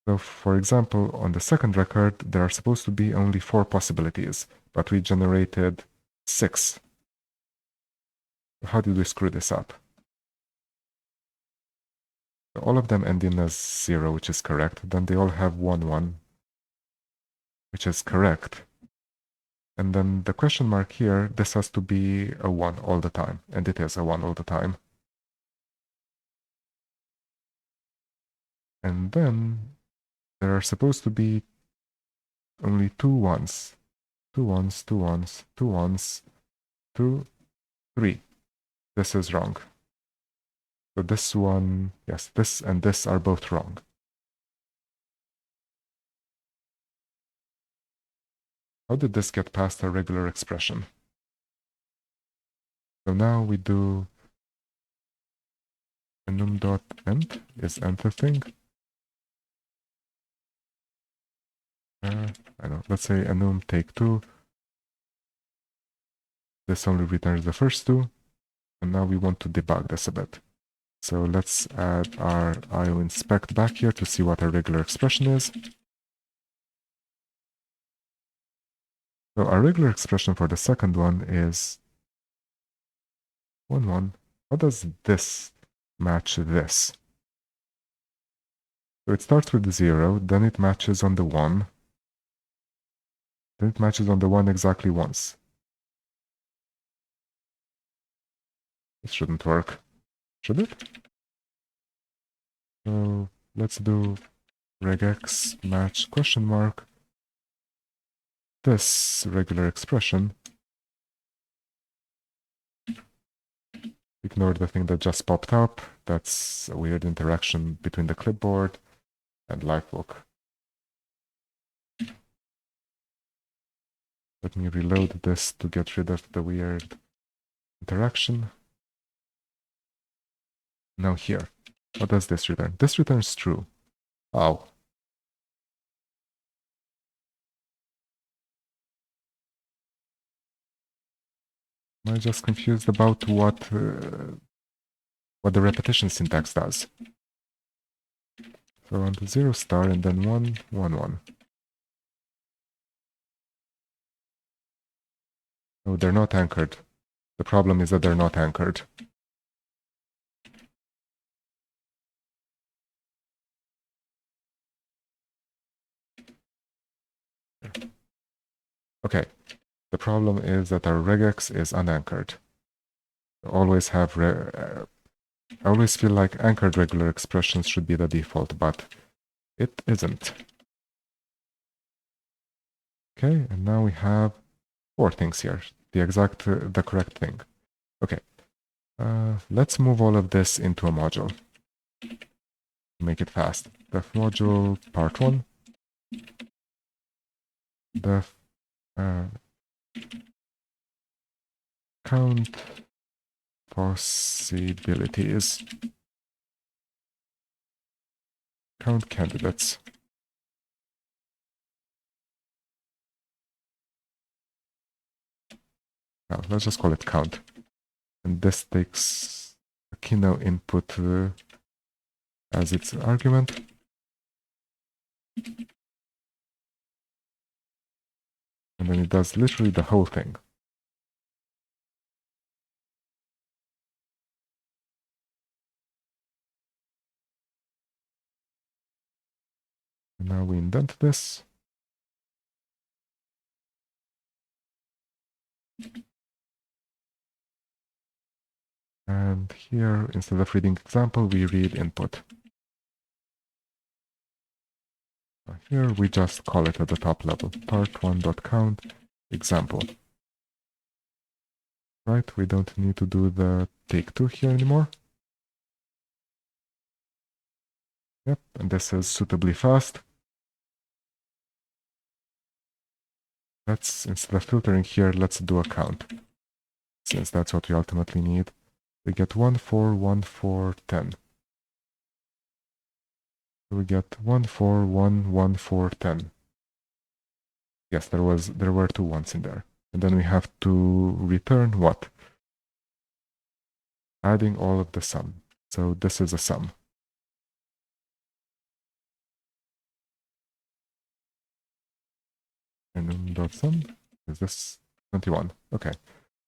So for example, on the second record, there are supposed to be only 4 possibilities, but we generated 6. How did we screw this up? All of them end in a 0, which is correct. Then they all have 1, 1, which is correct. And then the question mark here, this has to be a 1 all the time, and it is a 1 all the time. And then there are supposed to be only 2 1s. 2 1s, 2 1s, 2 1s, 2, 3. This is wrong. So this one, yes, this and this are both wrong. How did this get past a regular expression? So now we do enum.end is end the thing. I don't know, let's say enum take 2. This only returns the first 2. And now we want to debug this a bit. So let's add our IOInspect back here to see what our regular expression is. So our regular expression for the second one is 1, 1. How does this match this? So it starts with 0, then it matches on the 1, then it matches on the 1 exactly once. This shouldn't work. Should it? So let's do regex match question mark. This regular expression. Ignore the thing that just popped up. That's a weird interaction between the clipboard and Livebook. Let me reload this to get rid of the weird interaction. Now here, what does this return? This returns true. Oh. Am I just confused about what what the repetition syntax does. So on the 0 star and then 1, 1, 1. No, they're not anchored. The problem is that they're not anchored. Okay, the problem is that our regex is unanchored. I always have I always feel like anchored regular expressions should be the default, but it isn't. Okay, and now we have 4 things here, the correct thing. Okay, let's move all of this into a module. Make it fast. Def module part 1. Def count possibilities. Count candidates. Now, let's just call it count. And this takes a keynote input as its argument. And then it does literally the whole thing. And now we indent this. And here, instead of reading example, we read input. Here we just call it at the top level, part1.count example. Right, we don't need to do the take 2 here anymore. Yep, and this is suitably fast. Let's, instead of filtering here, let's do a count. Since that's what we ultimately need. We get 1, 4, 1, 4, 10. We get 1, 4, 1, 1, 4, 10. Yes, there were 2 ones in there. And then we have to return what? Adding all of the sum. So this is a sum. And dot sum is this 21. Okay.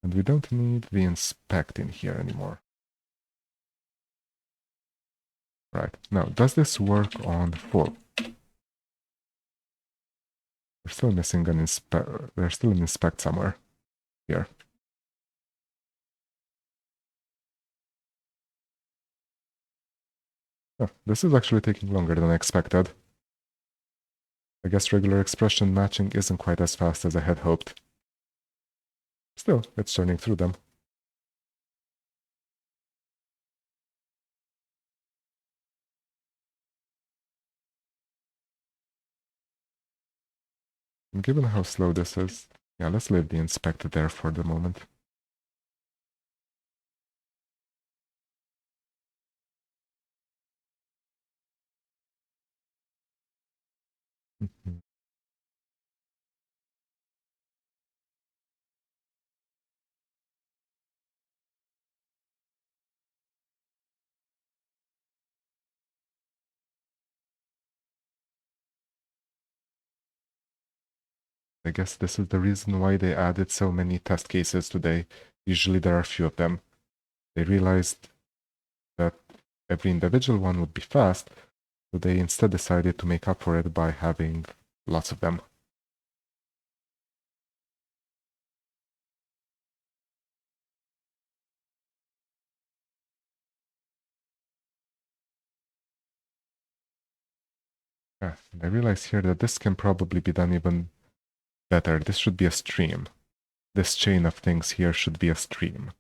And we don't need the inspect in here anymore. Right. Now, does this work on full? We're still missing an inspect. There's still an inspect somewhere here. Oh, this is actually taking longer than I expected. I guess regular expression matching isn't quite as fast as I had hoped. Still, it's churning through them. And given how slow this is, yeah, let's leave the inspect there for the moment. I guess this is the reason why they added so many test cases today. Usually there are few of them. They realized that every individual one would be fast, so they instead decided to make up for it by having lots of them. Yeah, and I realize here that this can probably be done even better. This should be a stream. This chain of things here should be a stream,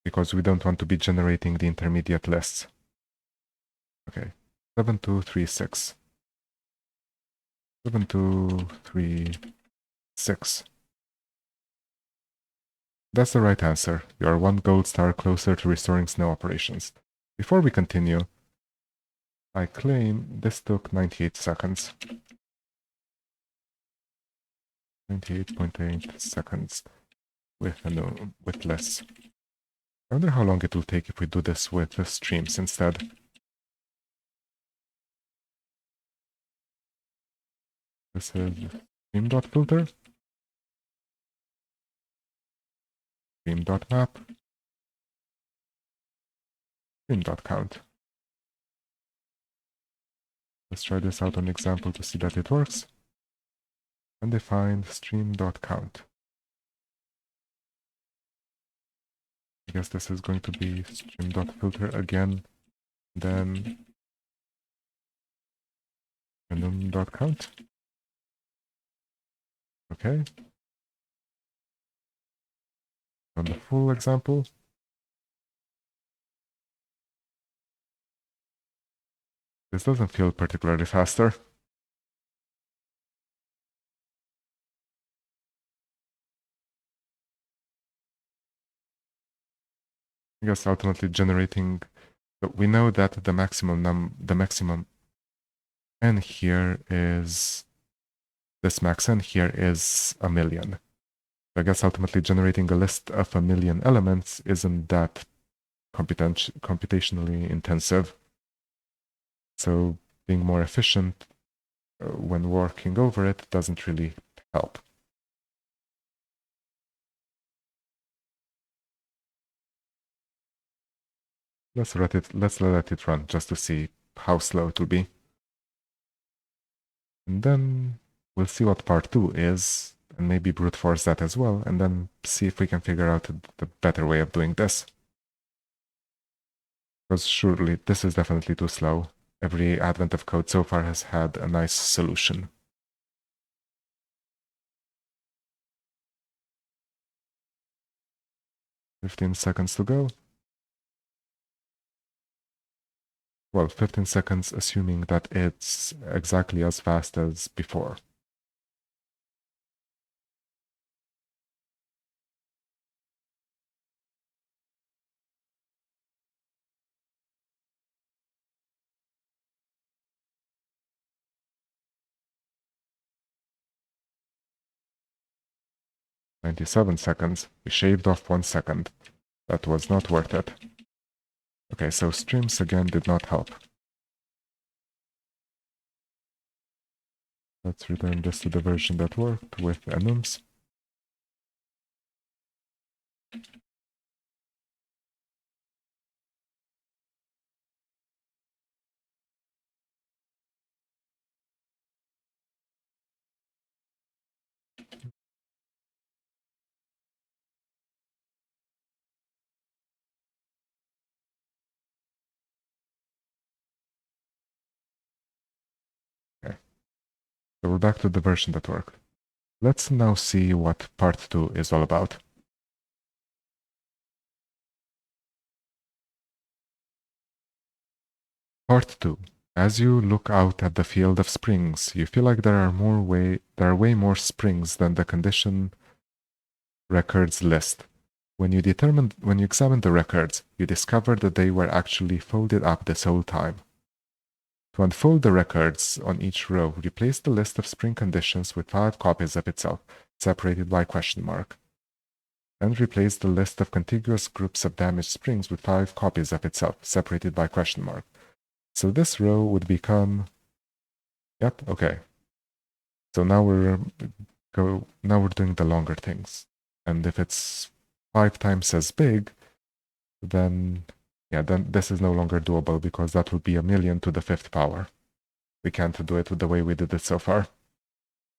because we don't want to be generating the intermediate lists. Okay, 7, 2, 3, 6. 7, 2, 3, 6. That's the right answer. You are 1 gold star closer to restoring snow operations. Before we continue, I claim this took 98 seconds. 98.8 seconds with less. I wonder how long it will take if we do this with the streams instead. This is stream.filter, stream.map, stream.count. Let's try this out on example to see that it works. And define stream.count. I guess this is going to be stream.filter again, then enum.count. Okay. On the full example, this doesn't feel particularly faster. I guess ultimately generating, but we know that the maximum n here is, this max n here is 1,000,000. I guess ultimately generating a list of 1,000,000 elements isn't that computationally intensive. So being more efficient when working over it doesn't really help. Let's let it run just to see how slow it will be. And then we'll see what part 2 is, and maybe brute force that as well, and then see if we can figure out the better way of doing this. Because surely this is definitely too slow. Every advent of code so far has had a nice solution. "15 seconds to go." Well, 15 seconds assuming that it's exactly as fast as before. "97 seconds. We shaved off 1 second. That was not worth it." Okay, so streams again did not help. Let's return this to the version that worked with enums. Okay, so we're back to the version that worked. Let's now see what part 2 is all about. Part 2. As you look out at the field of springs, you feel like there are way more springs than the condition records list. When you examine the records, you discover that they were actually folded up this whole time. To unfold the records on each row, replace the list of spring conditions with 5 copies of itself, separated by question mark. And replace the list of contiguous groups of damaged springs with 5 copies of itself, separated by question mark. So this row would become, yep, okay. So now we're doing the longer things. And if it's 5 times as big, then this is no longer doable, because that would be 1,000,000 to the 5th power. We can't do it the way we did it so far.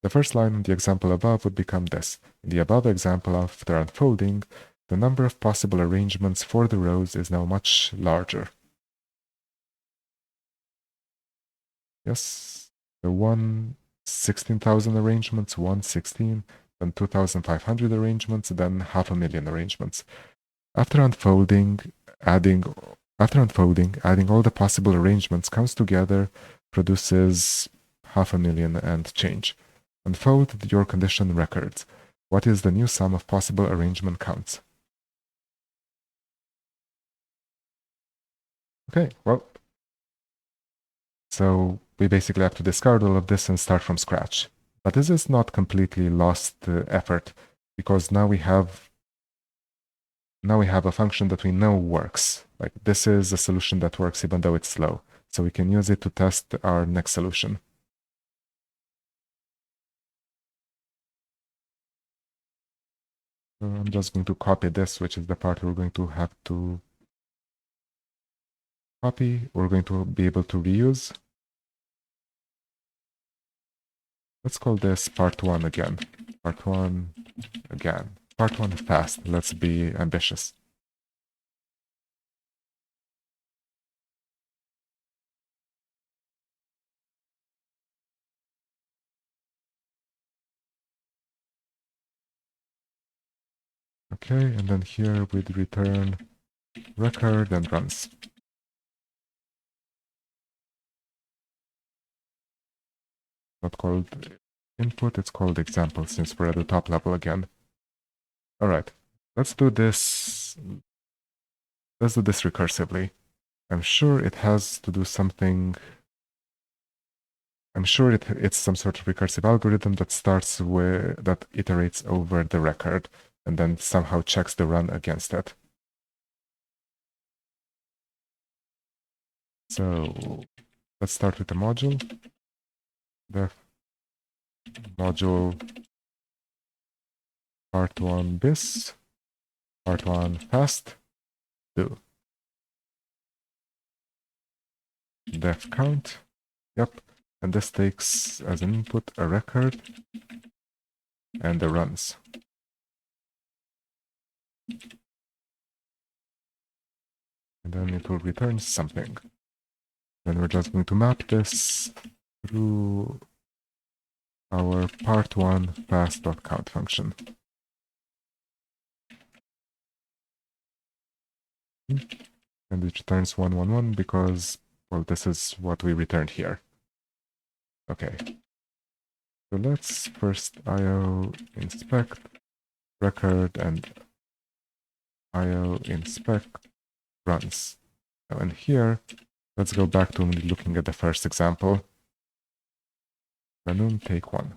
The first line in the example above would become this. In the above example, after unfolding, the number of possible arrangements for the rows is now much larger. Yes, the 16,000 arrangements, 116, then 2,500 arrangements, then 500,000 arrangements. After unfolding, adding all the possible arrangements comes together, produces 500,000 and change. Unfold your condition records. What is the new sum of possible arrangement counts? Okay, well, so we basically have to discard all of this and start from scratch. But this is not completely lost effort, because now we have Now we have a function that we know works. Like this is a solution that works even though it's slow. So we can use it to test our next solution. So I'm just going to copy this, which is the part we're going to have to copy. We're going to be able to reuse. Let's call this part 1 again. Part 1 again. Part 1 fast. Let's be ambitious. Okay, and then here we'd return record and runs. Not called input, it's called example since we're at the top level again. All right, let's do this. Let's do this recursively. I'm sure it has to do something. I'm sure it's some sort of recursive algorithm that starts with that iterates over the record and then somehow checks the run against it. So let's start with the module. Def module part 1 bis, part 1 fast, do. Def count, yep. And this takes as an input a record and the runs. And then it will return something. Then we're just going to map this through our part1 fast.count function. And it returns 111 because, well, this is what we returned here. Okay. So let's first IO inspect record and IO inspect runs. And here, let's go back to looking at the first example. Enum take 1.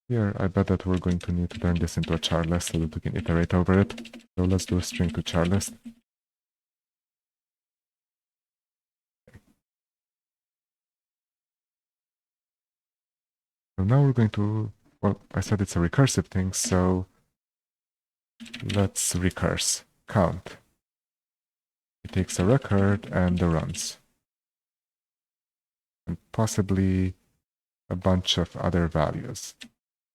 Here, I bet that we're going to need to turn this into a char list so that we can iterate over it. So let's do a string to char list. So now we're going to, well, I said it's a recursive thing, so let's recurse. Count. It takes a record and the runs. And possibly a bunch of other values.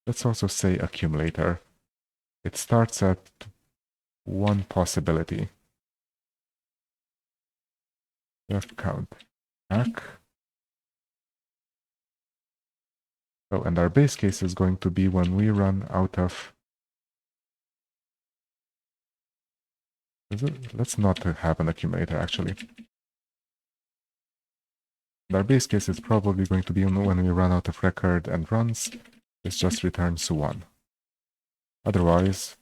Let's also say accumulator. It starts at one possibility. Def count. Back. Oh, and our base case is going to be when we run out of. Let's not have an accumulator actually. And our base case is probably going to be when we run out of record and runs. This just returns 1. Otherwise,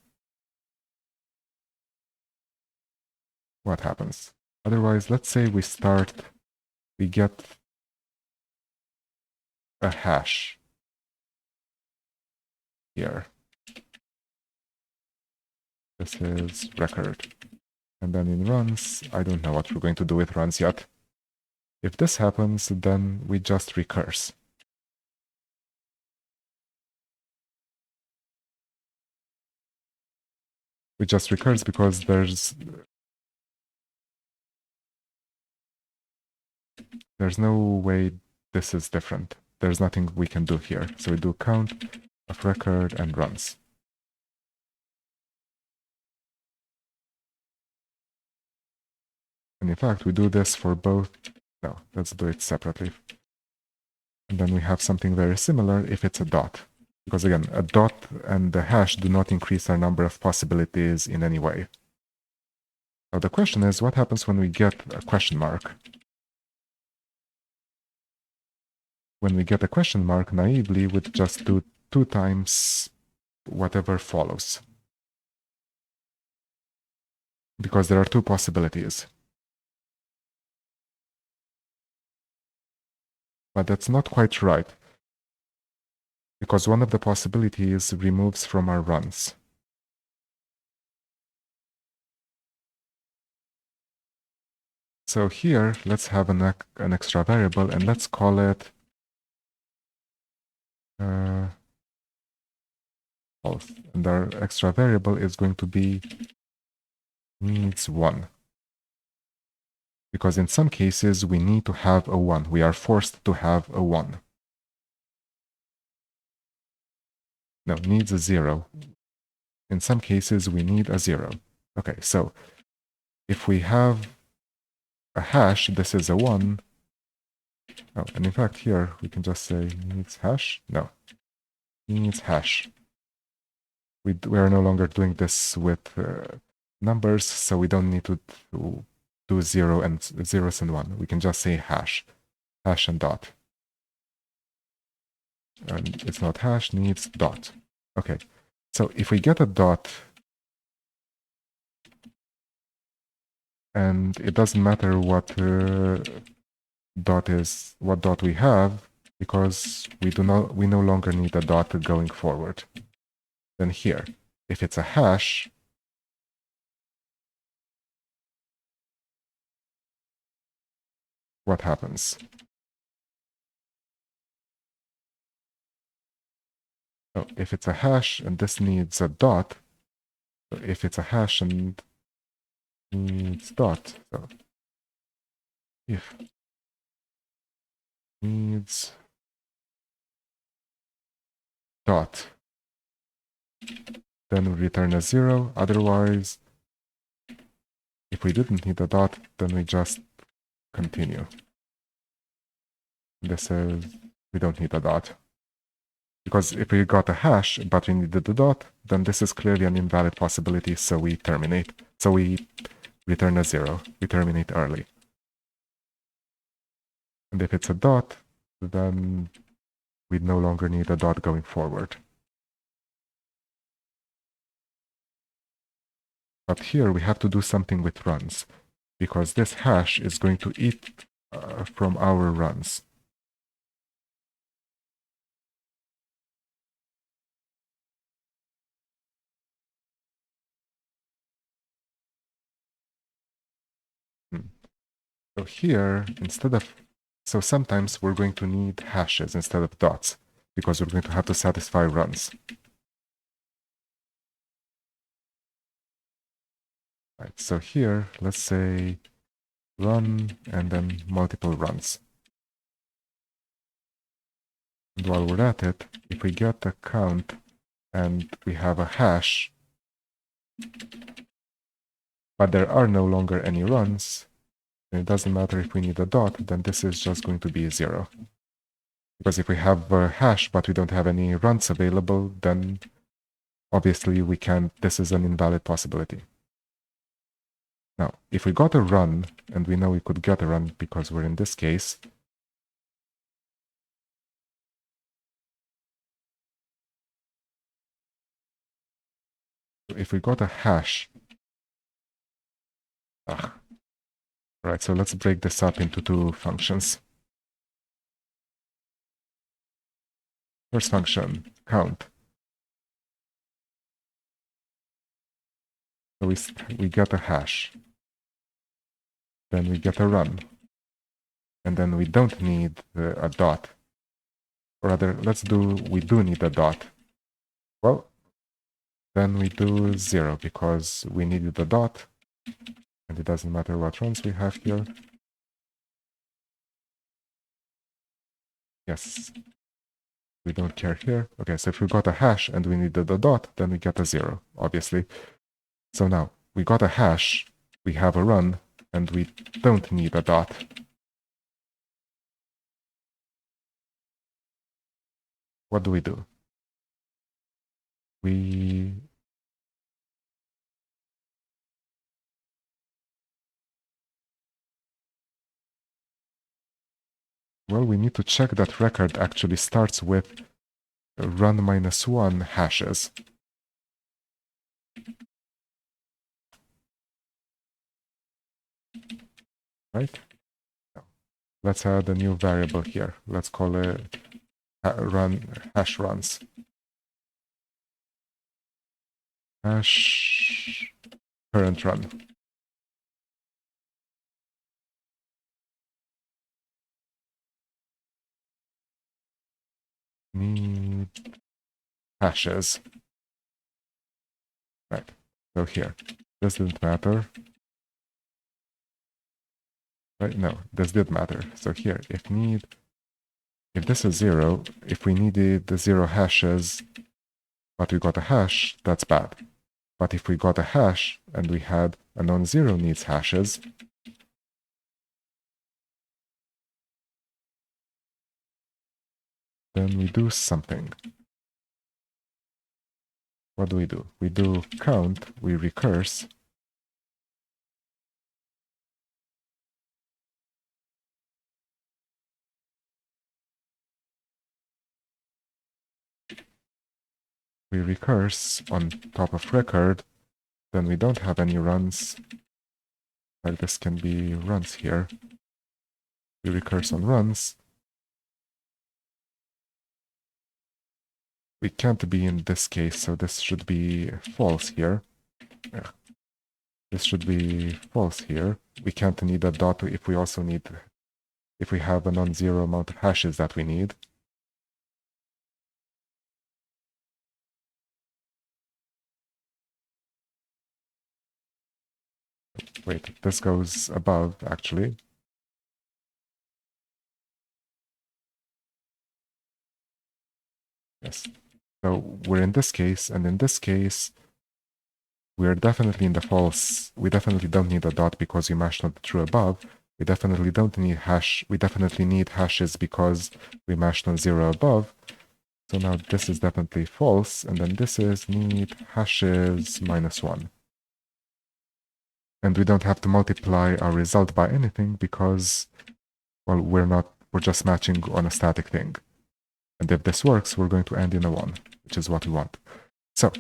what happens? Otherwise, let's say we get a hash here. This is record. And then in runs, I don't know what we're going to do with runs yet. If this happens, then we just recurse. We just recurse because there's no way this is different. There's nothing we can do here. So we do count of record and runs. And in fact, we do this for both. No, let's do it separately. And then we have something very similar if it's a dot. Because again, a dot and the hash do not increase our number of possibilities in any way. Now the question is, what happens when we get a question mark? When we get a question mark, naively, we'd just do 2 times whatever follows. Because there are 2 possibilities. But that's not quite right, because one of the possibilities removes from our runs. So here, let's have an extra variable, and let's call it false. And our extra variable is going to be needs 1. Because in some cases, we need to have a 1. We are forced to have a 1. No, needs a 0. In some cases, we need a 0. Okay, so if we have a hash, this is a 1. Oh, and in fact, here we can just say needs hash. No, needs hash. We are no longer doing this with numbers, so we don't need to do zeros and 1. We can just say hash and dot. And it's not hash, needs dot. Okay, so if we get a dot, and it doesn't matter what dot we have, because we no longer need a dot going forward. Then here, if it's a hash, what happens? So if it's a hash and this needs a dot, so if it's a hash and needs dot, so if needs dot, then we return a 0. Otherwise, if we didn't need a dot, then we just continue. This is, we don't need a dot. Because if we got a hash, but we needed a dot, then this is clearly an invalid possibility, so we terminate. So we return a 0. We terminate early. And if it's a dot, then we no longer need a dot going forward. But here we have to do something with runs, because this hash is going to eat from our runs. So here, so sometimes we're going to need hashes instead of dots, because we're going to have to satisfy runs. Right, so here, let's say run and then multiple runs. And while we're at it, if we get a count and we have a hash, but there are no longer any runs, and it doesn't matter if we need a dot, then this is just going to be 0. Because if we have a hash but we don't have any runs available, then obviously we can't, this is an invalid possibility. Now, if we got a run, and we know we could get a run because we're in this case, if we got a hash, right, so let's break this up into 2 functions. First function, count. So we get a hash. Then we get a run. And then we don't need a dot. Or rather, we do need a dot. Well, then we do 0 because we needed a dot. And it doesn't matter what runs we have here. Yes. We don't care here. Okay, so if we got a hash and we needed a dot, then we get a 0, obviously. So now, we got a hash, we have a run, and we don't need a dot. What do? Well, we need to check that record actually starts with run -1 hashes. Right? Let's add a new variable here. Let's call it hash runs. Hash current run. Need hashes. Right. So here, this didn't matter. Right? No, this did matter. So here, if this is 0, if we needed the 0 hashes, but we got a hash, that's bad. But if we got a hash and we had a non-zero needs hashes, then we do something. What do? We do count, we recurse. We recurse on top of record, then we don't have any runs. Like this can be runs here. We recurse on runs. We can't be in this case, so this should be false here. Yeah. This should be false here. We can't need a dot if we also need, if we have a non-zero amount of hashes that we need. Wait, this goes above, actually. Yes. So we're in this case, and in this case, we're definitely in the false. We definitely don't need a dot because we mashed on the true above. We definitely don't need hash. We definitely need hashes because we mashed on 0 above. So now this is definitely false, and then this is need hashes -1. And we don't have to multiply our result by anything because, well, we're just matching on a static thing. And if this works, we're going to end in a 1, which is what we want. So,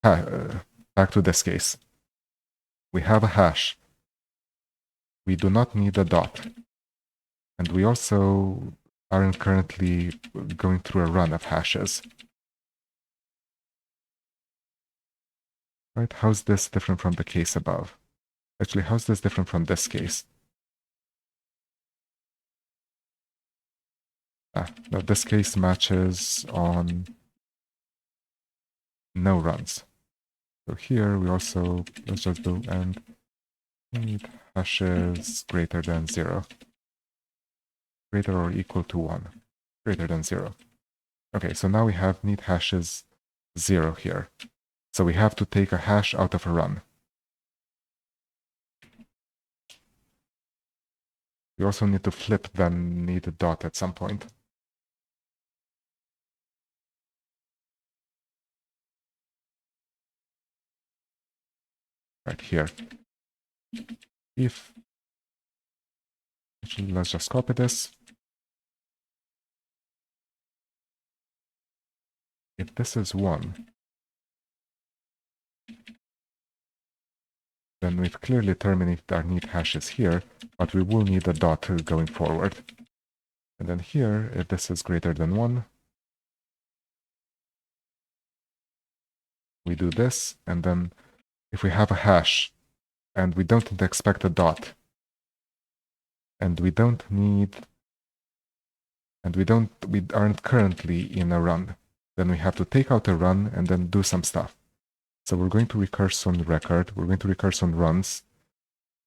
back to this case. We have a hash. We do not need a dot. And we also aren't currently going through a run of hashes. Right? How's this different from the case above? Actually, how's this different from this case? No, this case matches on no runs. So here we also, let's just do and need hashes greater than 0. Greater or equal to 1. Greater than 0. Okay, so now we have need hashes 0 here. So we have to take a hash out of a run. We also need to flip the need dot at some point. Right here. If, actually, let's just copy this. If this is 1, then we've clearly terminated our need hashes here, but we will need a dot going forward. And then here, if this is greater than 1, we do this, and then if we have a hash, and we don't expect a dot, and we aren't currently in a run, then we have to take out a run and then do some stuff. So we're going to recurse on record, we're going to recurse on runs.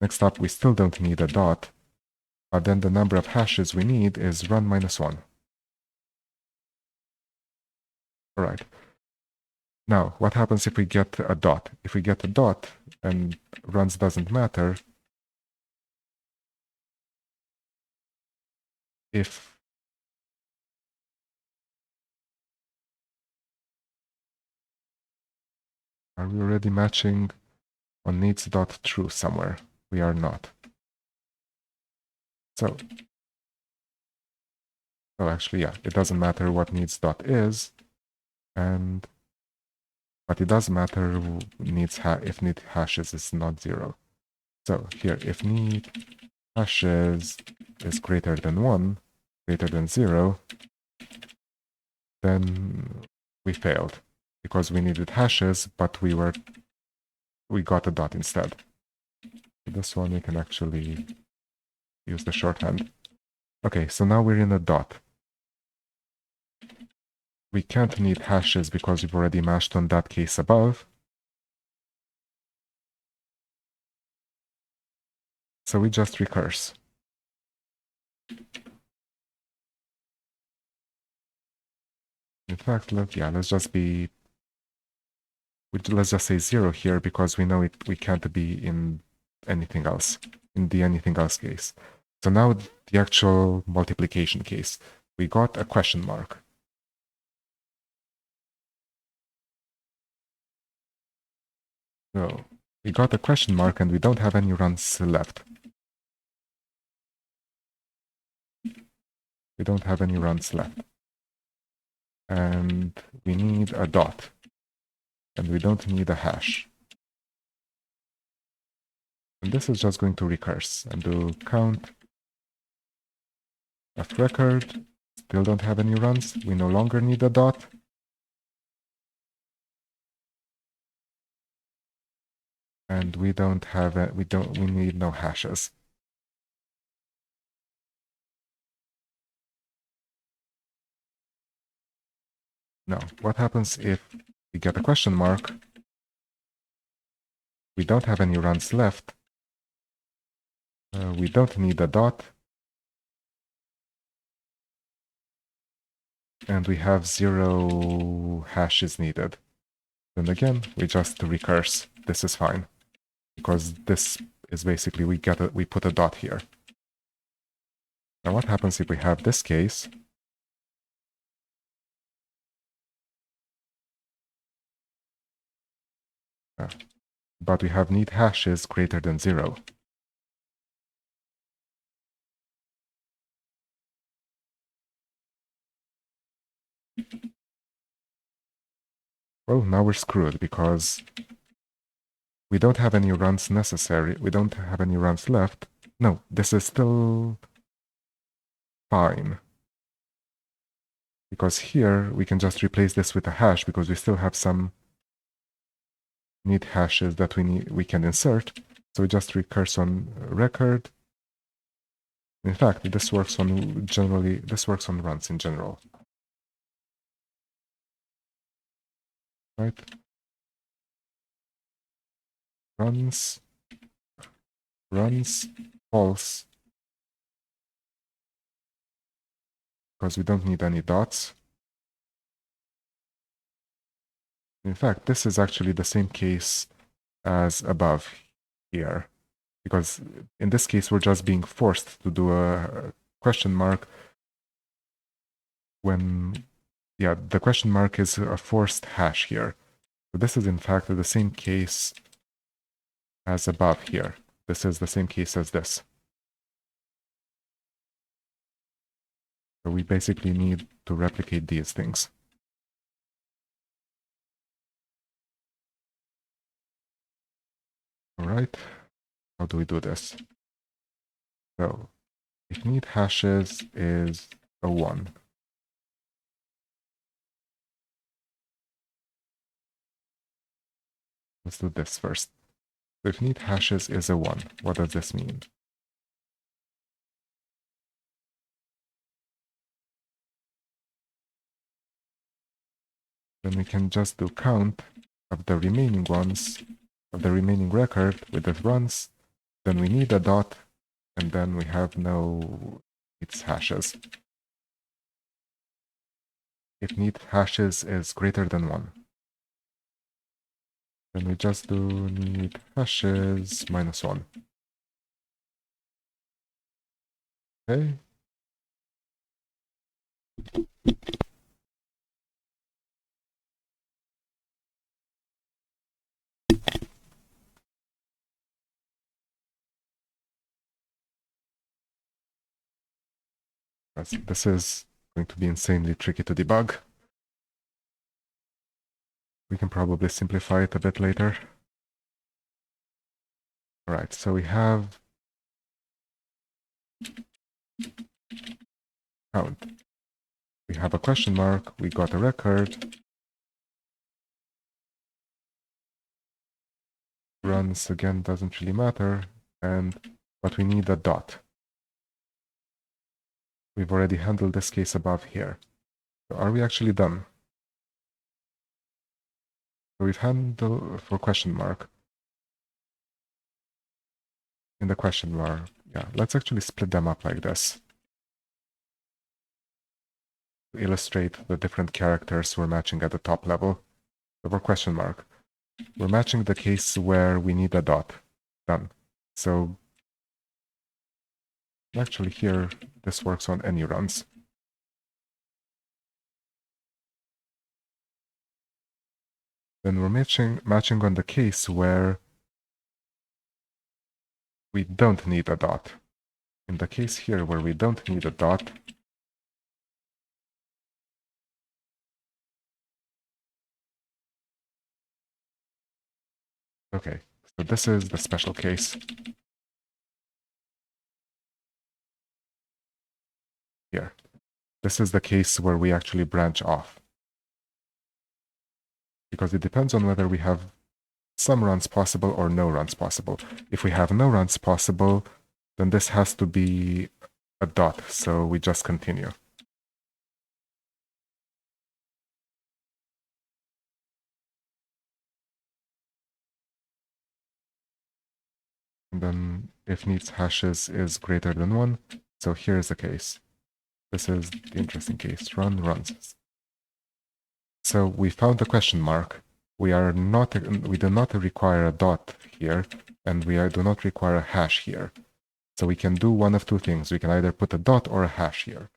Next up, we still don't need a dot, but then the number of hashes we need is run -1. All right. Now, what happens if we get a dot? If we get a dot and runs doesn't matter, if are we already matching on needs.true somewhere? We are not. So actually, yeah, it doesn't matter what needs dot is, but it does matter if need hashes is not 0. So here, if need hashes is greater than 1, greater than 0, then we failed because we needed hashes, but we got a dot instead. This one we can actually use the shorthand. Okay, so now we're in a dot. We can't need hashes because we've already mashed on that case above. So we just recurse. In fact, let's just say 0 here because we know we can't be in anything else, in the anything else case. So now the actual multiplication case. We got a question mark. So we got a question mark and we don't have any runs left. We don't have any runs left. And we need a dot. And we don't need a hash. And this is just going to recurse and do count left record. Still don't have any runs. We no longer need a dot. And we need no hashes. Now, what happens if we get a question mark? We don't have any runs left. We don't need a dot. And we have 0 hashes needed. Then again, we just recurse. This is fine. Because this is basically, we put a dot here. Now what happens if we have this case? But we have need hashes greater than 0. Well, now we're screwed because we don't have any runs necessary. We don't have any runs left. No, this is still fine. Because here we can just replace this with a hash because we still have some need hashes that we can insert. So we just recurse on record. In fact, this works on runs in general. Right? Runs, false. Because we don't need any dots. In fact, this is actually the same case as above here. Because in this case, we're just being forced to do a question mark when, yeah, the question mark is a forced hash here. So this is in fact the same case as above here. This is the same case as this. So we basically need to replicate these things. All right, how do we do this? So if need hashes is a 1. Let's do this first. So if need hashes is a 1, what does this mean? Then we can just do count of the remaining ones, of the remaining record with the runs. Then we need a dot, and then we have no needs hashes. If need hashes is greater than 1. Then we just do need hashes minus 1. Okay. This is going to be insanely tricky to debug. We can probably simplify it a bit later. All right, so we have count. We have a question mark, we got a record. Runs again doesn't really matter, but we need a dot. We've already handled this case above here. So are we actually done? So we've handled for question mark. In the question mark, yeah, let's actually split them up like this. To illustrate the different characters we're matching at the top level. So for question mark, we're matching the case where we need a dot. Done. So actually here, this works on any runs. Then we're matching on the case where we don't need a dot. In the case here where we don't need a dot, okay, so this is the special case. Here. This is the case where we actually branch off. Because it depends on whether we have some runs possible or no runs possible. If we have no runs possible, then this has to be a dot, so we just continue. And then if needs hashes is greater than 1, so here's the case. This is the interesting case, runs. So we found the question mark. We do not require a dot here, and we do not require a hash here. So we can do one of two things. We can either put a dot or a hash here.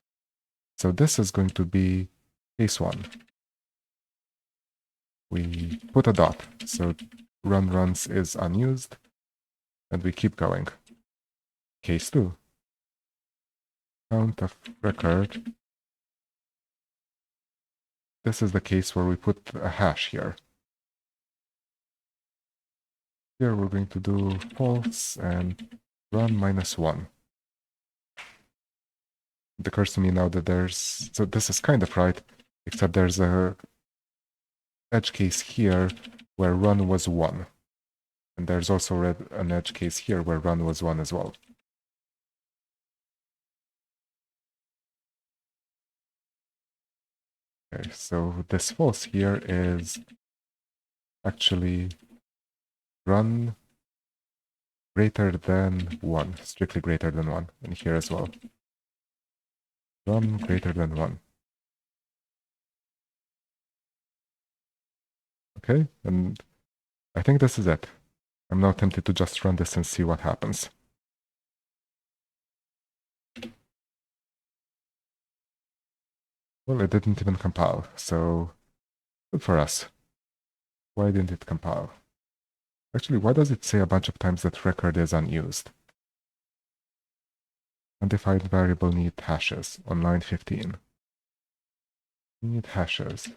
So this is going to be case 1. We put a dot, so runs is unused, and we keep going. Case 2. Count of record. This is the case where we put a hash here. Here we're going to do false and run -1. It occurs to me now that so this is kind of right, except there's a edge case here where run was 1. And there's also an edge case here where run was 1 as well. Okay, so this false here is actually run greater than 1, strictly greater than 1, and here as well. Run greater than 1. Okay, and I think this is it. I'm now tempted to just run this and see what happens. Well, it didn't even compile, so good for us. Why didn't it compile? Actually, why does it say a bunch of times that record is unused? Undefined variable need hashes on line 15. Need hashes.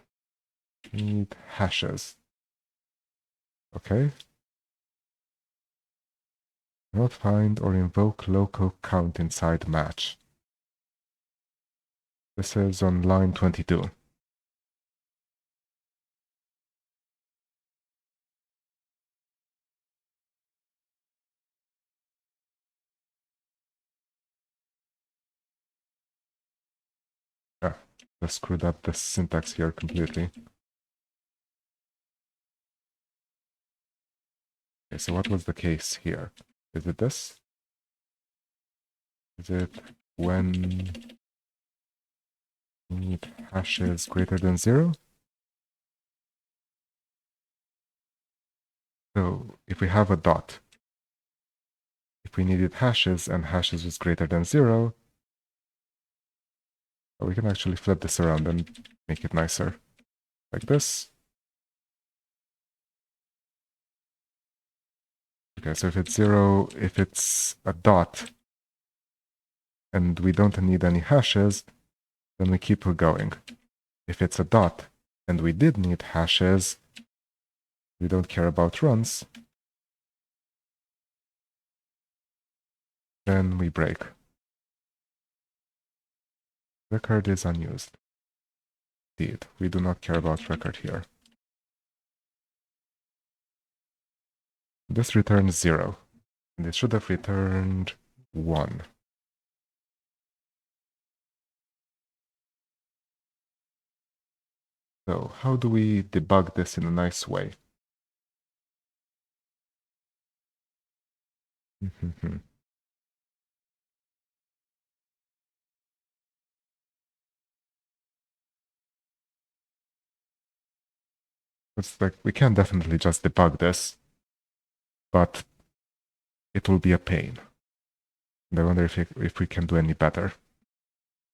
Need hashes. Okay. Not find or invoke local count inside match. This is on line 22. Ah, I screwed up the syntax here completely. Okay, so what was the case here? Is it this? Is it when need hashes greater than 0? So if we have a dot, if we needed hashes and hashes was greater than 0, we can actually flip this around and make it nicer. Like this. Okay, so if it's 0, if it's a dot, and we don't need any hashes, then we keep going. If it's a dot, and we did need hashes, we don't care about runs, then we break. Record is unused. Indeed, we do not care about record here. This returns 0, and it should have returned 1. So how do we debug this in a nice way? It's like we can definitely just debug this, but it will be a pain. And I wonder if we can do any better.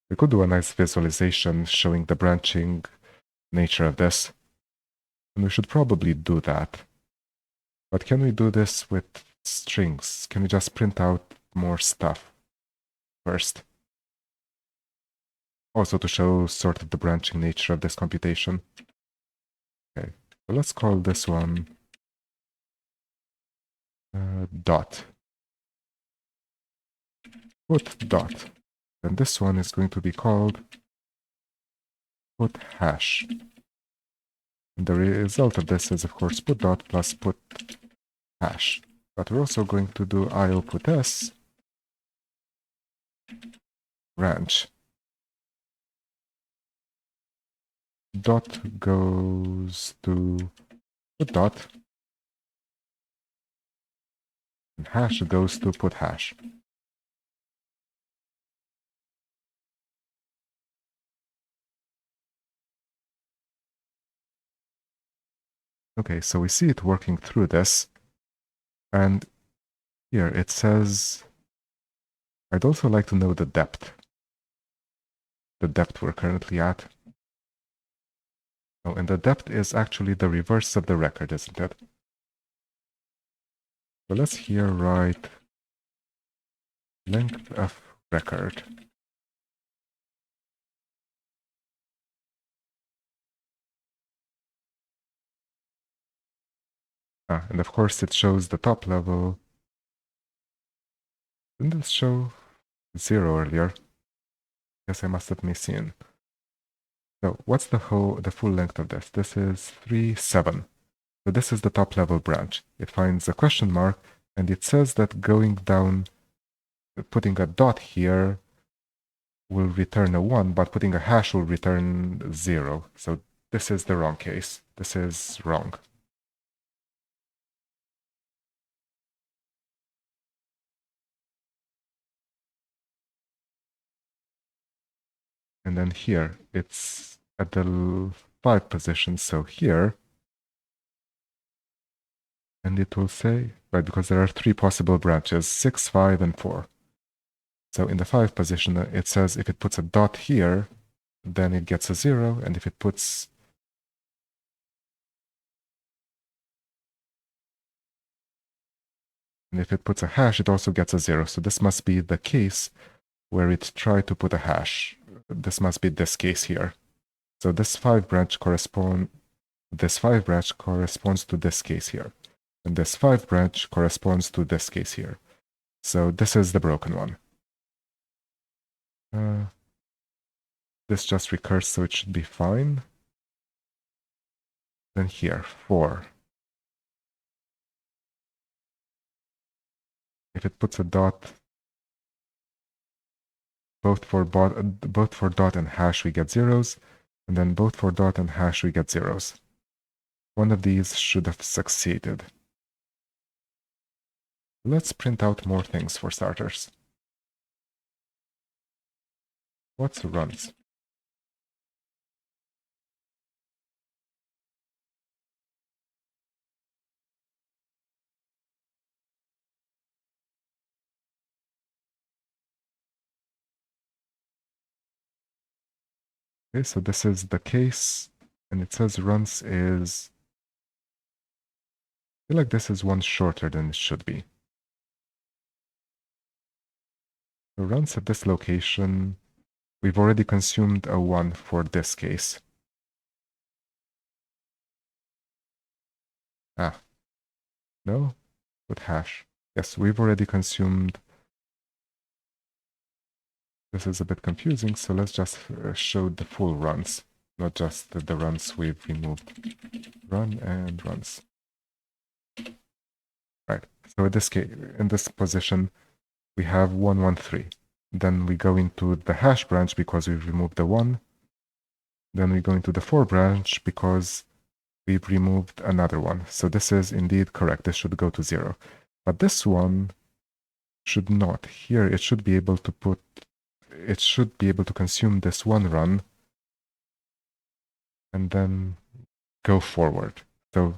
We could do a nice visualization showing the branching nature of this, and we should probably do that. But can we do this with strings? Can we just print out more stuff first? Also to show sort of the branching nature of this computation. Okay, so let's call this one dot. Put dot. And this one is going to be called put hash. And the result of this is, of course, put dot plus put hash. But we're also going to do io put s branch. Dot goes to put dot, and hash goes to put hash. Okay, so we see it working through this, and here it says, I'd also like to know the depth we're currently at. Oh, and the depth is actually the reverse of the record, isn't it? So let's here write length of record. And of course it shows the top level. Didn't this show 0 earlier? Yes, I must have missed. So what's the full length of this? This is 3.7. So this is the top level branch. It finds a question mark, and it says that going down, putting a dot here will return a 1, but putting a hash will return 0. So this is the wrong case. This is wrong. And then here, it's at the 5 position, so here, and it will say, right, because there are 3 possible branches, 6, 5, and 4. So in the 5 position, it says if it puts a dot here, then it gets a 0, and if it puts a hash, it also gets a 0. So this must be the case where it tried to put a hash. This must be this case here. So this 5 branch corresponds to this case here. And this 5 branch corresponds to this case here. So this is the broken one. This just recurs, so it should be fine. Then here, 4. If it puts a dot, both for dot and hash we get zeros, and then both for dot and hash we get zeros. One of these should have succeeded. Let's print out more things for starters. What's runs? Okay, so this is the case, and it says runs is... I feel like this is one shorter than it should be. So runs at this location, we've already consumed a 1 for this case. No? With hash. Yes, we've already consumed This is a bit confusing, so let's just show the full runs, not just the runs we've removed. Run and runs. Right, so in this case, in this position, we have 113. Then we go into the hash branch because we've removed the 1. Then we go into the for branch because we've removed another 1. So this is indeed correct. This should go to 0. But this one should not. Here it should be able to put, it should be able to consume this 1 run and then go forward. So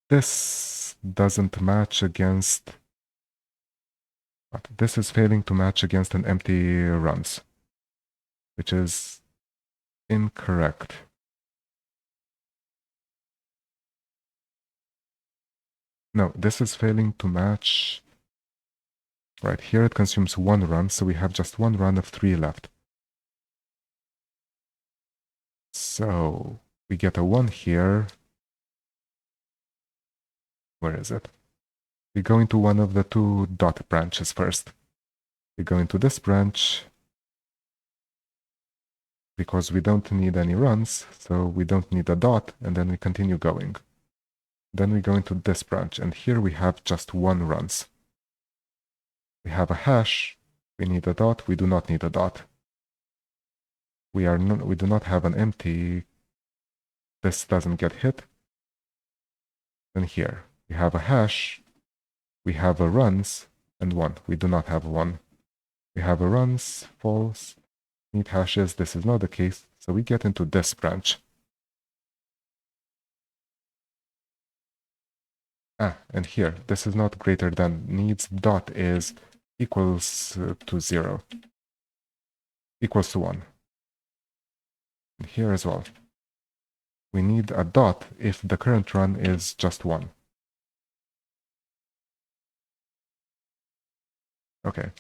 this doesn't match against, this is failing to match against an empty runs, which is incorrect. No, this is failing to match. Right, here it consumes 1 run, so we have just 1 run of 3 left. So we get a 1 here. Where is it? We go into one of the 2 dot branches first. We go into this branch because we don't need any runs, so we don't need a dot, and then we continue going. Then we go into this branch, and here we have just 1 runs. We have a hash, we need a dot, we do not need a dot. We do not have an empty, this doesn't get hit. Then here, we have a hash, we have a runs, and 1. We do not have 1. We have a runs, false, need hashes, this is not the case, so we get into this branch. And here, this is not greater than, needs dot is equals to 0, equals to 1. And here as well. We need a dot if the current run is just 1. Okay,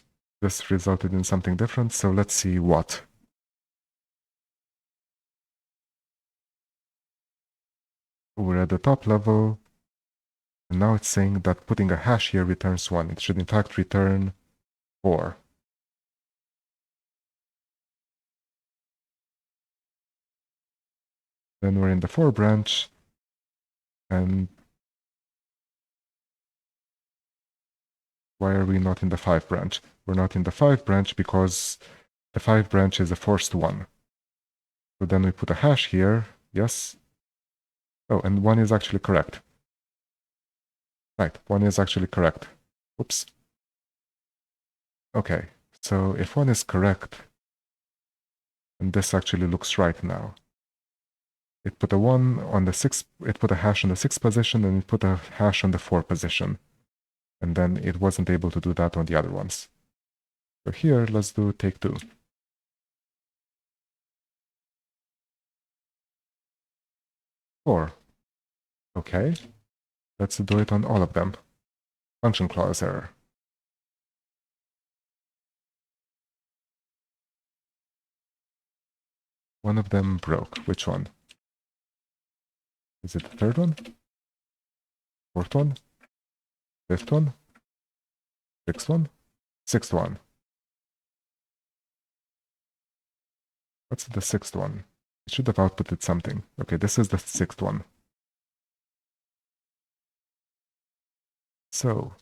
this resulted in something different, so let's see what. We're at the top level, and now it's saying that putting a hash here returns 1. It should in fact return 4. Then we're in the for branch, and why are we not in the 5 branch? We're not in the 5 branch because the 5 branch is a forced 1. So then we put a hash here, yes. Oh, and 1 is actually correct. Right, 1 is actually correct. Oops. Okay, so if 1 is correct, and this actually looks right now. It put a 1 on the 6, it put a hash on the 6th position, and it put a hash on the 4th position. And then it wasn't able to do that on the other ones. So here, let's do take 2. Four. Okay, let's do it on all of them. Function clause error. One of them broke. Which one? Is it the 3rd one? 4th one? 5th one? 6th one? 6th one. What's the 6th one? It should have outputted something. Okay, this is the 6th one. So,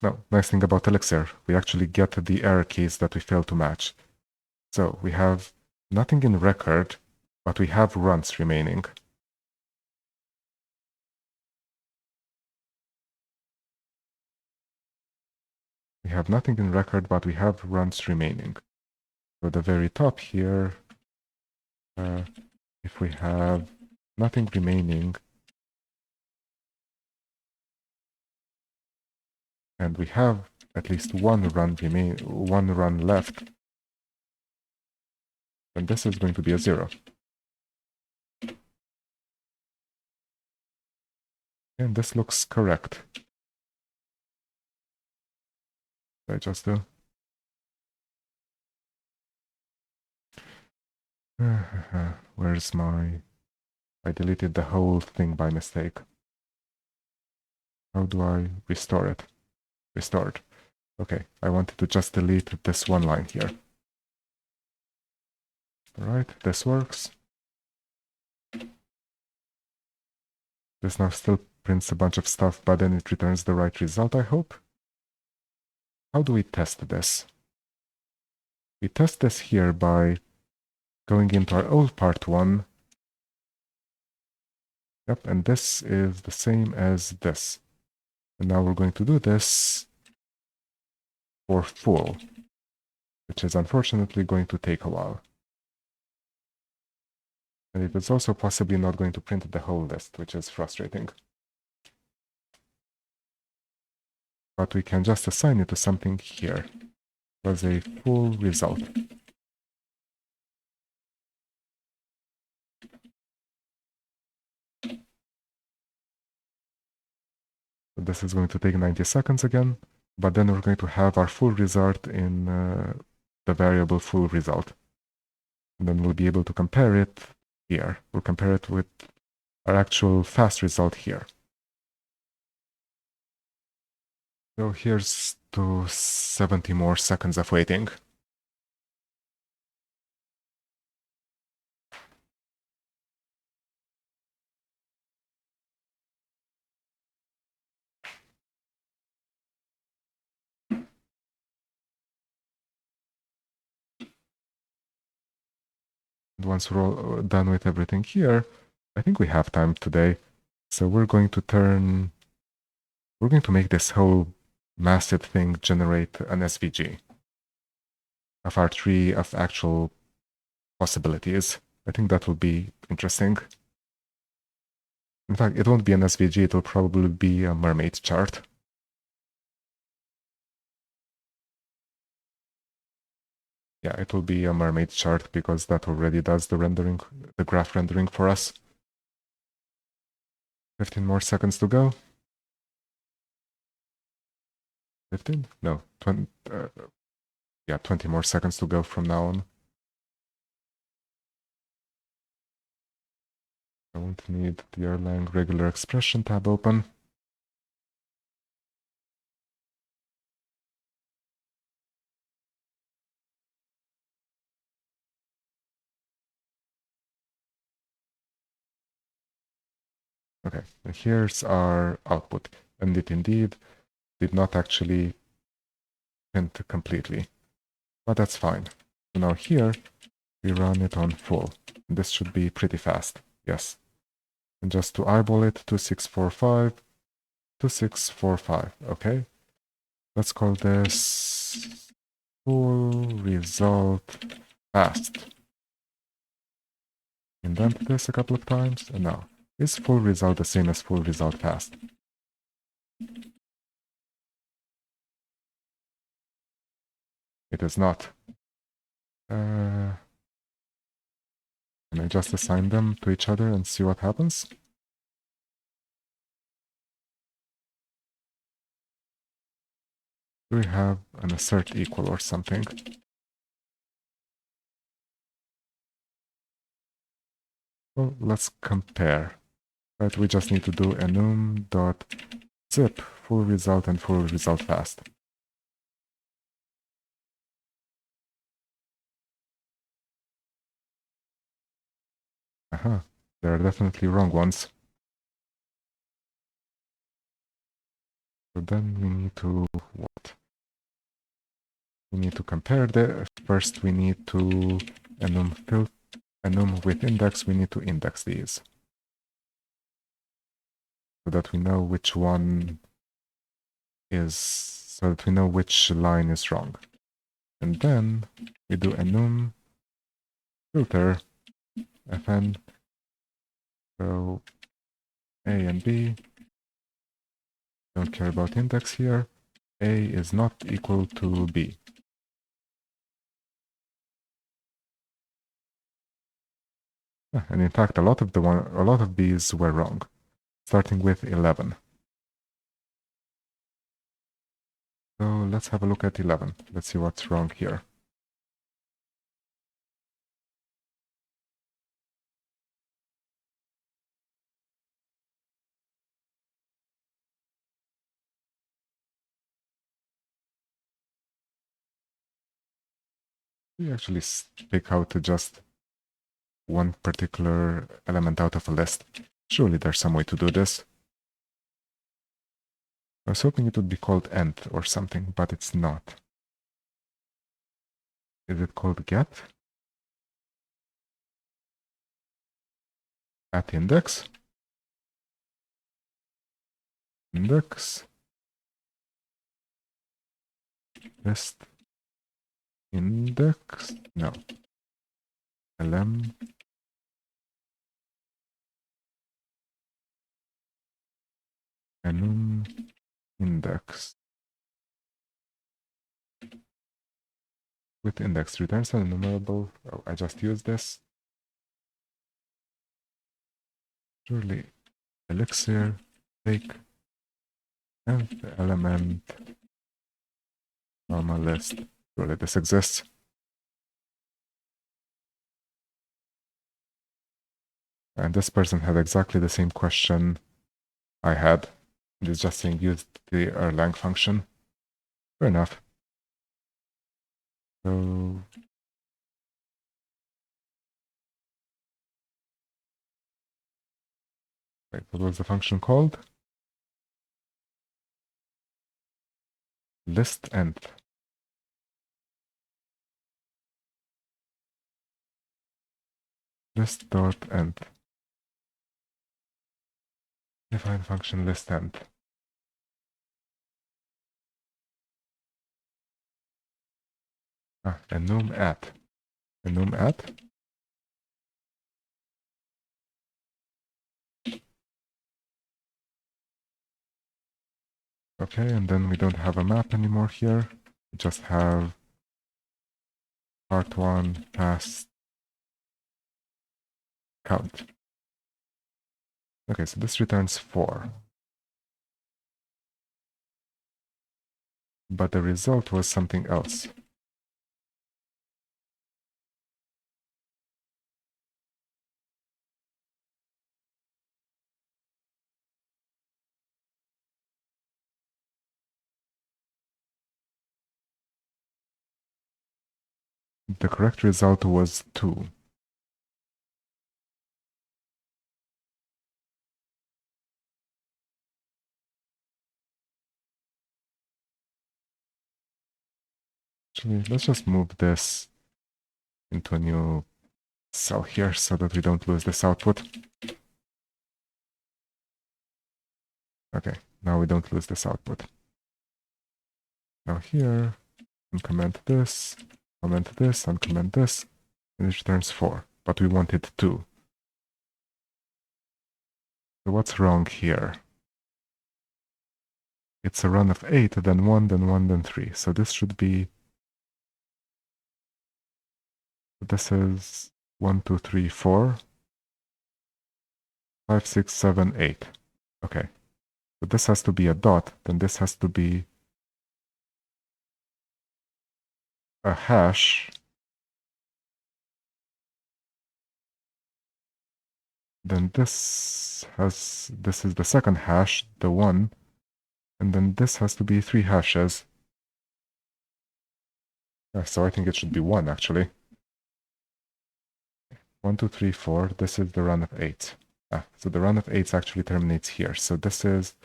no, nice thing about Elixir, we actually get the error keys that we failed to match. So we have nothing in record, but we have runs remaining. We have nothing in record, but we have runs remaining. So at the very top here, if we have nothing remaining, and we have at least one run left, then this is going to be a 0. And this looks correct. I just do. Where's my... I deleted the whole thing by mistake. How do I restore it? Restored. Okay, I wanted to just delete this one line here. All right, this works. This now still prints a bunch of stuff, but then it returns the right result, I hope. How do we test this? We test this here by going into our old part 1. Yep, and this is the same as this. And now we're going to do this for full, which is unfortunately going to take a while. And it is also possibly not going to print the whole list, which is frustrating. But we can just assign it to something here as a full result. So this is going to take 90 seconds again, but then we're going to have our full result in the variable full result. And then we'll be able to compare it here. We'll compare it with our actual fast result here. So here's to 70 more seconds of waiting. And once we're all done with everything here, I think we have time today. So we're going to make this whole massive thing generate an SVG of our tree of actual possibilities. I think that will be interesting. In fact, it won't be an SVG, it will probably be a mermaid chart. Yeah, it will be a mermaid chart because that already does the rendering, the graph rendering for us. 15 more seconds to go. 15? No, 20. Yeah, 20 more seconds to go from now on. I won't need the Erlang regular expression tab open. Okay, and here's our output. And it indeed did not actually print completely. But that's fine. So now here, we run it on full. This should be pretty fast. Yes. And just to eyeball it, 2645, 2645. Okay. Let's call this full result fast. Indent this a couple of times. And now, is full result the same as full result fast? It is not. Can I just assign them to each other and see what happens? Do we have an assert equal or something? Well, let's compare. Right, we just need to do enum.zip full result and full result fast. There are definitely wrong ones. So then we need to what? We need to compare the first. We need to enum with index. We need to index these so that we know which one is, so that we know which line is wrong. And then we do enum filter fn. So A and B. Don't care about index here. A is not equal to B. And in fact, a lot of these were wrong, starting with 11. So let's have a look at 11. Let's see what's wrong here. We actually pick out just one particular element out of a list. Surely there's some way to do this. I was hoping it would be called end or something, but it's not. Is it called get? At index? Index? List? Index? No. lm enum index. With index returns an enumerable. Oh, I just used this. Surely Elixir take nth element normal list. Surely this exists. And this person had exactly the same question I had. It's just saying use the Erlang function. Fair enough. So wait, what was the function called? List nth. List dot nth. Define function list nth. Enum at. Enum at. Okay, and then we don't have a map anymore here. We just have part1 past count. Okay, so this returns 4. But the result was something else. The correct result was 2. Actually, let's just move this into a new cell here so that we don't lose this output. Okay, now we don't lose this output. Now here, uncomment this, comment this, uncomment this, and it returns 4, but we wanted 2. So what's wrong here? It's a run of 8, then 1, then 1, then 3. So this should be... This is 1, 2, 3, 4, 5, 6, 7, 8. Okay. So this has to be a dot, then this has to be a hash. Then this is the second hash, the 1, and then this has to be 3 hashes. So I think it should be 1 actually. 1, 2, 3, 4. This is the run of 8. So the run of 8 actually terminates here. So this is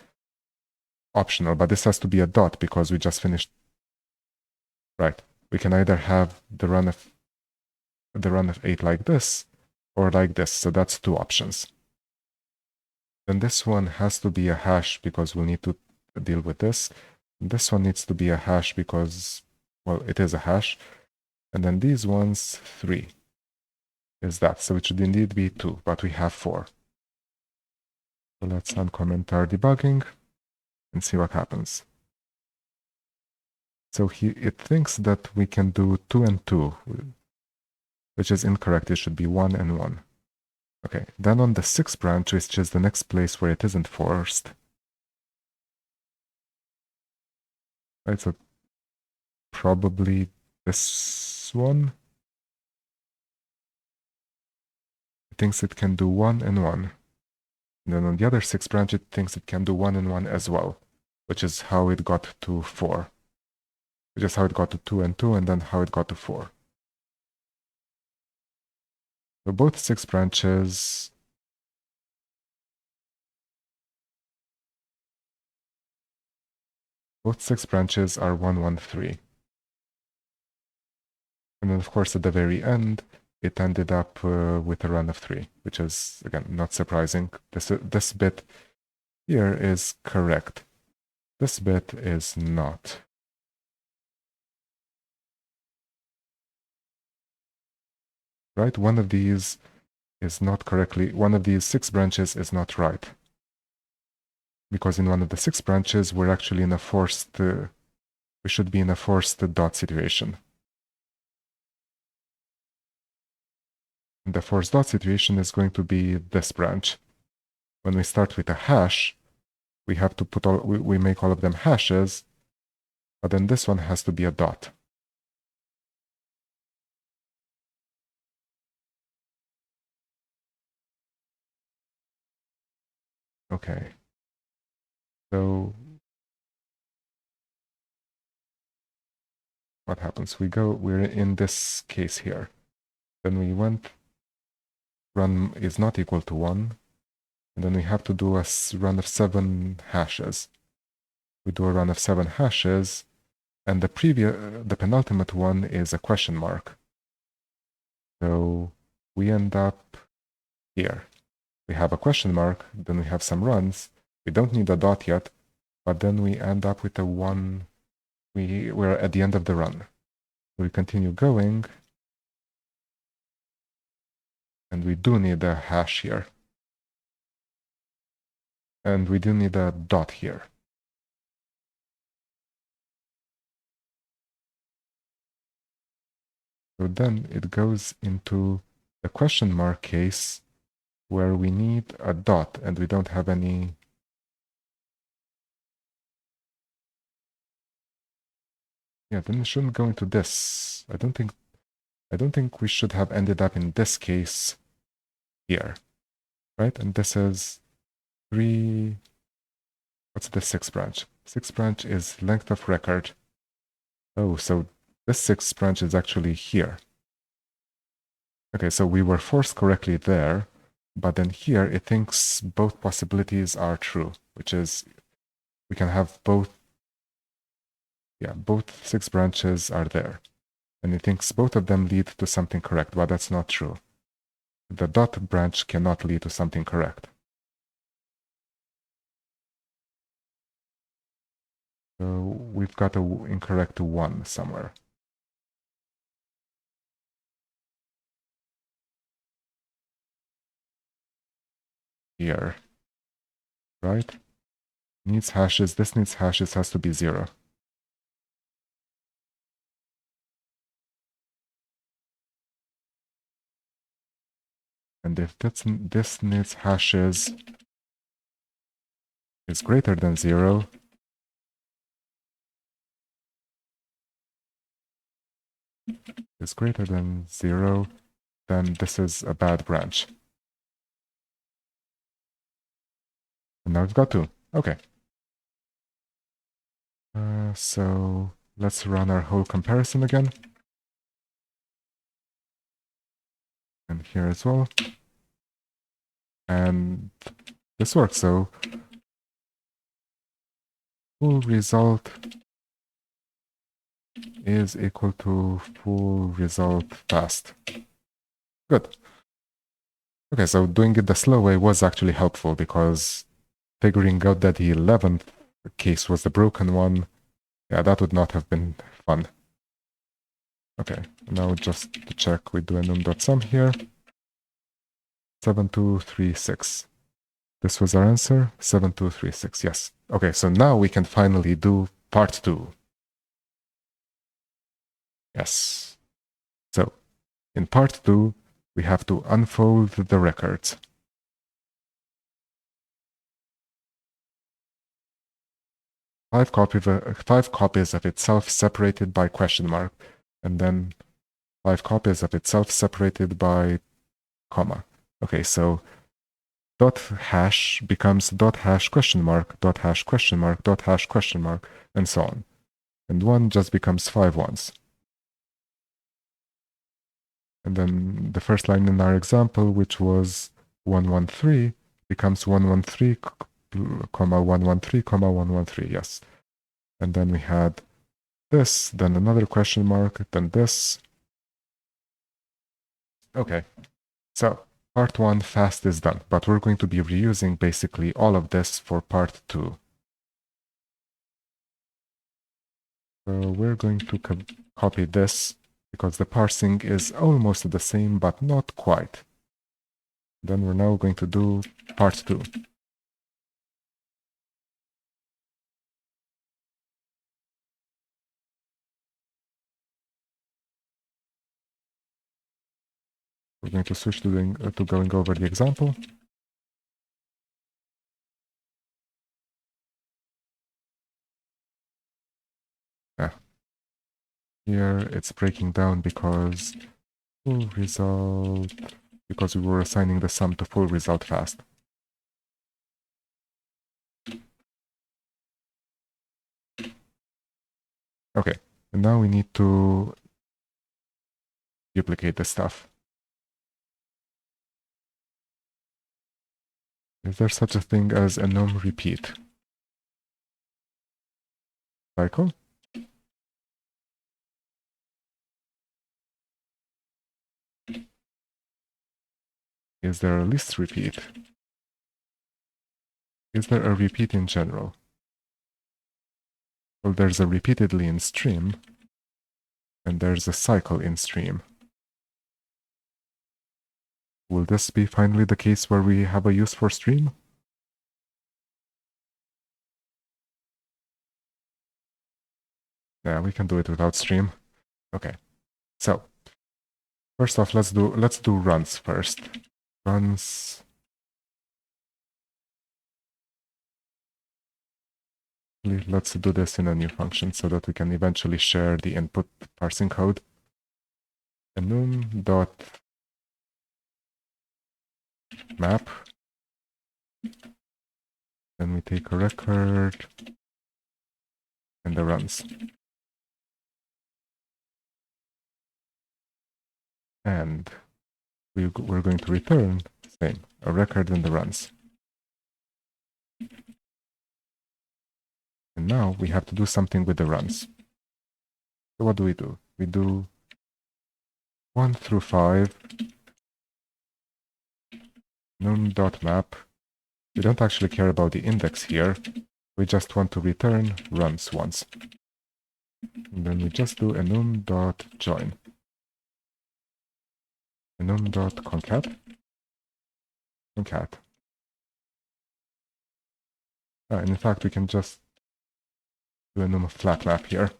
optional, but this has to be a dot because we just finished. Right. We can either have the run of 8 like this or like this. So that's 2 options. Then this one has to be a hash because we'll need to deal with this. This one needs to be a hash because, well, it is a hash. And then these ones, 3 is that. So it should indeed be 2, but we have 4. So let's uncomment our debugging and see what happens. So it thinks that we can do 2 and 2, which is incorrect. It should be 1 and 1. Okay, then on the 6th branch, which is the next place where it isn't forced. Right, so probably this one. It thinks it can do 1 and 1. And then on the other 6th branch, it thinks it can do 1 and 1 as well, which is how it got to 4. Which is how it got to 2 and 2, and then how it got to 4. So both 6 branches are 1, 1, 3. And then, of course, at the very end, it ended up with a run of 3, which is, again, not surprising. This bit here is correct. This bit is not. Right? One of these is not correctly, one of these 6 branches is not right. Because in one of the 6 branches, we're actually in a forced, we should be in a forced dot situation. And the forced dot situation is going to be this branch. When we start with a hash, we have to put all, we make all of them hashes, but then this one has to be a dot. Okay. So what happens? We're in this case here. Then we went, run is not equal to 1, and then we have to do a run of 7 hashes. We do a run of 7 hashes, and the penultimate one is a question mark. So we end up here. We have a question mark, then we have some runs. We don't need a dot yet, but then we end up with a 1. We're at the end of the run. We continue going, and we do need a hash here. And we do need a dot here. So then it goes into the question mark case where we need a dot and we don't have any. Yeah, then it shouldn't go into this. I don't think we should have ended up in this case here. Right? And this is 3. What's the 6th branch? 6th branch is length of record. Oh, so this 6th branch is actually here. Okay, so we were forced correctly there, but then here it thinks both possibilities are true, which is we can have both. Yeah, both 6 branches are there. And it thinks both of them lead to something correct, but that's not true. The dot branch cannot lead to something correct. So we've got an incorrect 1 somewhere. Here. Right? Needs hashes. This needs hashes, has to be 0. And if this needs hashes is greater than 0, then this is a bad branch. And now we've got 2. Okay. So let's run our whole comparison again. And here as well. And this works. So full result is equal to full result fast. Good. Okay, so doing it the slow way was actually helpful because figuring out that the 11th case was the broken one, yeah, that would not have been fun. Okay, now just to check, we do enum.sum here. 7236. This was our answer, 7236, yes. Okay, so now we can finally do part 2. Yes. So, in part 2, we have to unfold the records. Five copies of itself separated by question mark, and then 5 copies of itself separated by comma. Okay, so dot hash becomes dot hash question mark, dot hash question mark, dot hash question mark, and so on. And 1 just becomes 5 ones. And then the first line in our example, which was 113, becomes 113, comma 113, comma 113, yes. And then we had this, then another question mark, then this. Okay, so part 1 fast is done, but we're going to be reusing basically all of this for part 2. So we're going to copy this because the parsing is almost the same, but not quite. Then we're now going to do part 2. We're going to switch to going over the example. Yeah. Here it's breaking down because full result, because we were assigning the sum to full result fast. Okay, and now we need to duplicate this stuff. Is there such a thing as enum repeat? Cycle? Is there a list repeat? Is there a repeat in general? Well, there's a repeatedly in stream, and there's a cycle in stream. Will this be finally the case where we have a use for stream? Yeah, we can do it without stream. Okay. So, first off, let's do runs first. Runs. Let's do this in a new function so that we can eventually share the input parsing code. Enum dot map. Then we take a record and the runs. And we're going to return same, a record and the runs. And now we have to do something with the runs. So what do? We do 1 through 5 num.map. We don't actually care about the index here. We just want to return runs once. And then we just do enum.join. Enum.concat. Concat. And in fact, we can just do enum flat map here.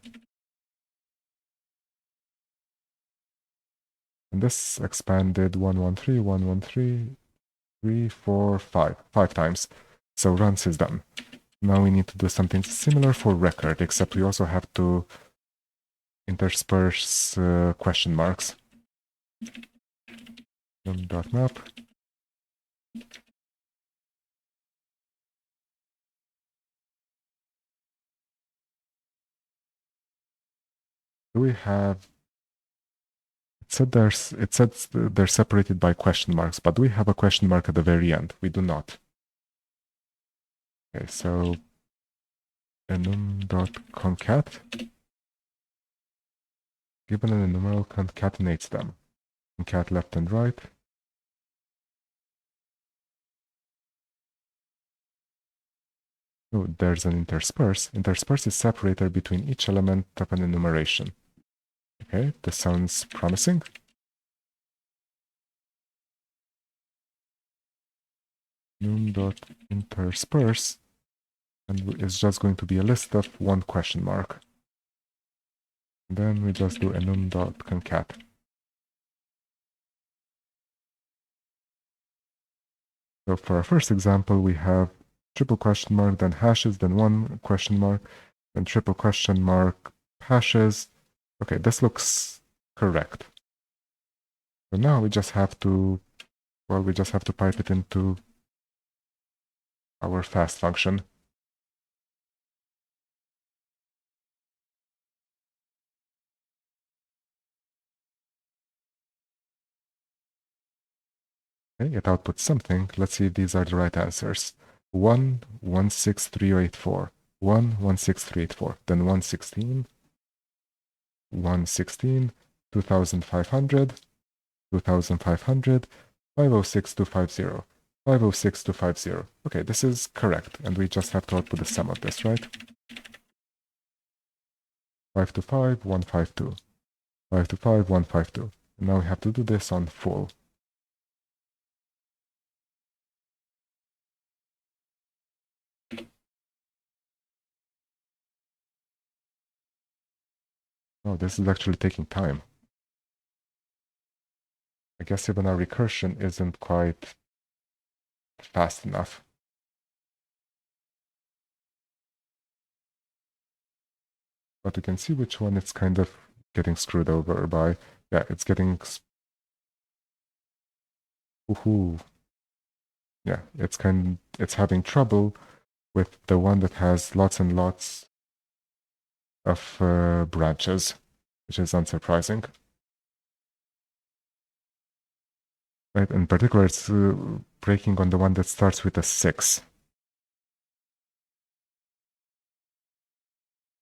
And this expanded 113, 113, 3, 4, 5. 5 times. So runs is done. Now we need to do something similar for record, except we also have to intersperse question marks. Num.map. Do we have... It said they're separated by question marks, but do we have a question mark at the very end? We do not. Okay, so enum.concat. Given an enumeral, concatenates them. Concat left and right. Oh, there's an intersperse. Intersperse is separator between each element of an enumeration. Okay, this sounds promising. Num.intersperse, and it's just going to be a list of one question mark. And then we just do enum.concat. So for our first example, we have triple question mark, then hashes, then one question mark, then triple question mark, hashes. Okay, this looks correct. So now we just have to, well, we just have to pipe it into our fast function. Okay, it outputs something. Let's see if these are the right answers. 1, 16384. 1, 16384. Then 116, 116, 2500, 2500, 506250. 506250. Okay, this is correct. And we just have to output the sum of this, right? 525, 152. 525, 152. And now we have to do this on full. Oh, this is actually taking time. I guess even our recursion isn't quite fast enough. But you can see which one it's kind of getting screwed over by. Yeah, it's getting... Woohoo! Yeah, it's having trouble with the one that has lots and lots of branches, which is unsurprising. Right, in particular, it's breaking on the one that starts with a 6.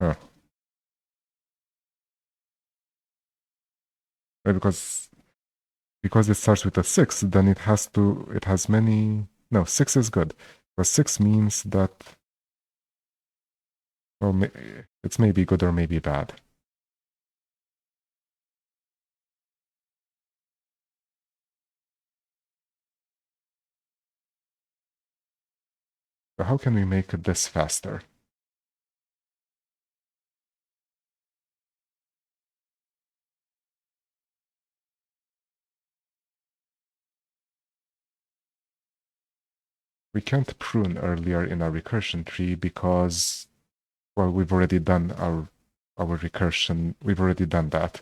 Oh. Right, because it starts with a 6, then it has many... No, 6 is good. Because 6 means that... Well, it's maybe good or maybe bad. So how can we make this faster? We can't prune earlier in our recursion tree because, well, we've already done our recursion. We've already done that.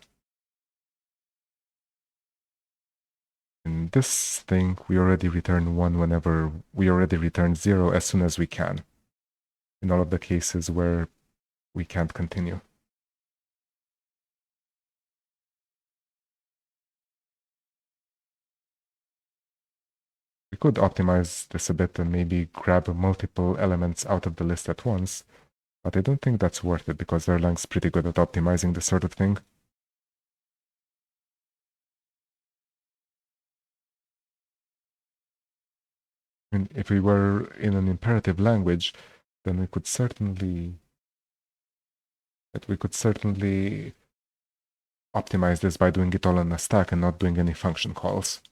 In this thing, we already return 1 whenever we already return 0 as soon as we can. In all of the cases where we can't continue. We could optimize this a bit and maybe grab multiple elements out of the list at once, but I don't think that's worth it because Erlang's pretty good at optimizing this sort of thing. I mean, if we were in an imperative language, then we could certainly optimize this by doing it all on a stack and not doing any function calls.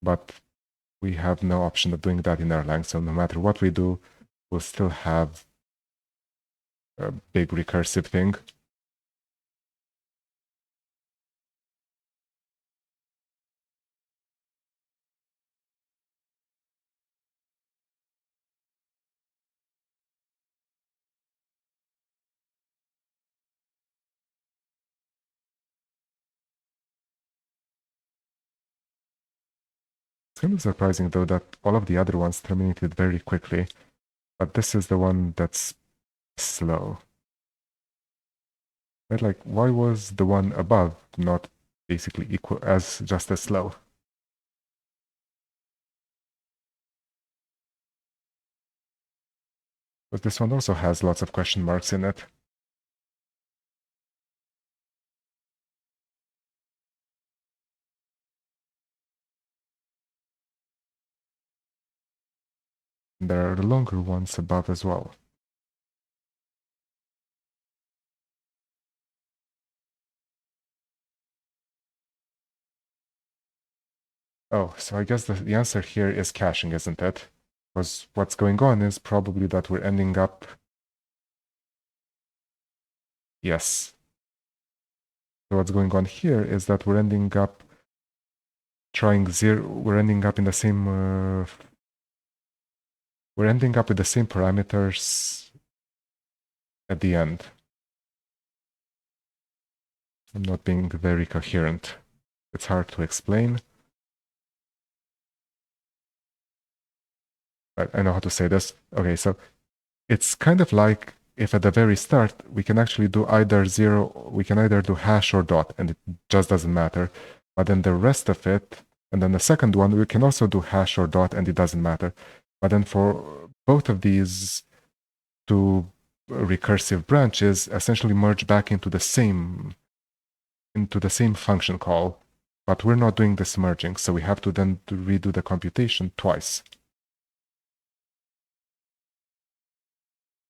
But we have no option of doing that in Erlang, so no matter what we do, we'll still have a big recursive thing. It's kind of surprising, though, that all of the other ones terminated very quickly, but this is the one that's slow. Right? Like, why was the one above not basically equal as just as slow? But this one also has lots of question marks in it. There are longer ones above as well. Oh, so I guess the answer here is caching, isn't it? Because what's going on is probably that we're ending up... Yes. So what's going on here is that we're ending up trying zero... We're ending up in the same... We're ending up with the same parameters at the end. I'm not being very coherent. It's hard to explain. I know how to say this. Okay, so it's kind of like if at the very start we can actually do either zero, we can either do hash or dot, and it just doesn't matter. But then the rest of it, And then the second one, we can also do hash or dot, and it doesn't matter. But then for both of these two recursive branches, essentially merge back into the same function call. But we're not doing this merging, so we have to then redo the computation twice.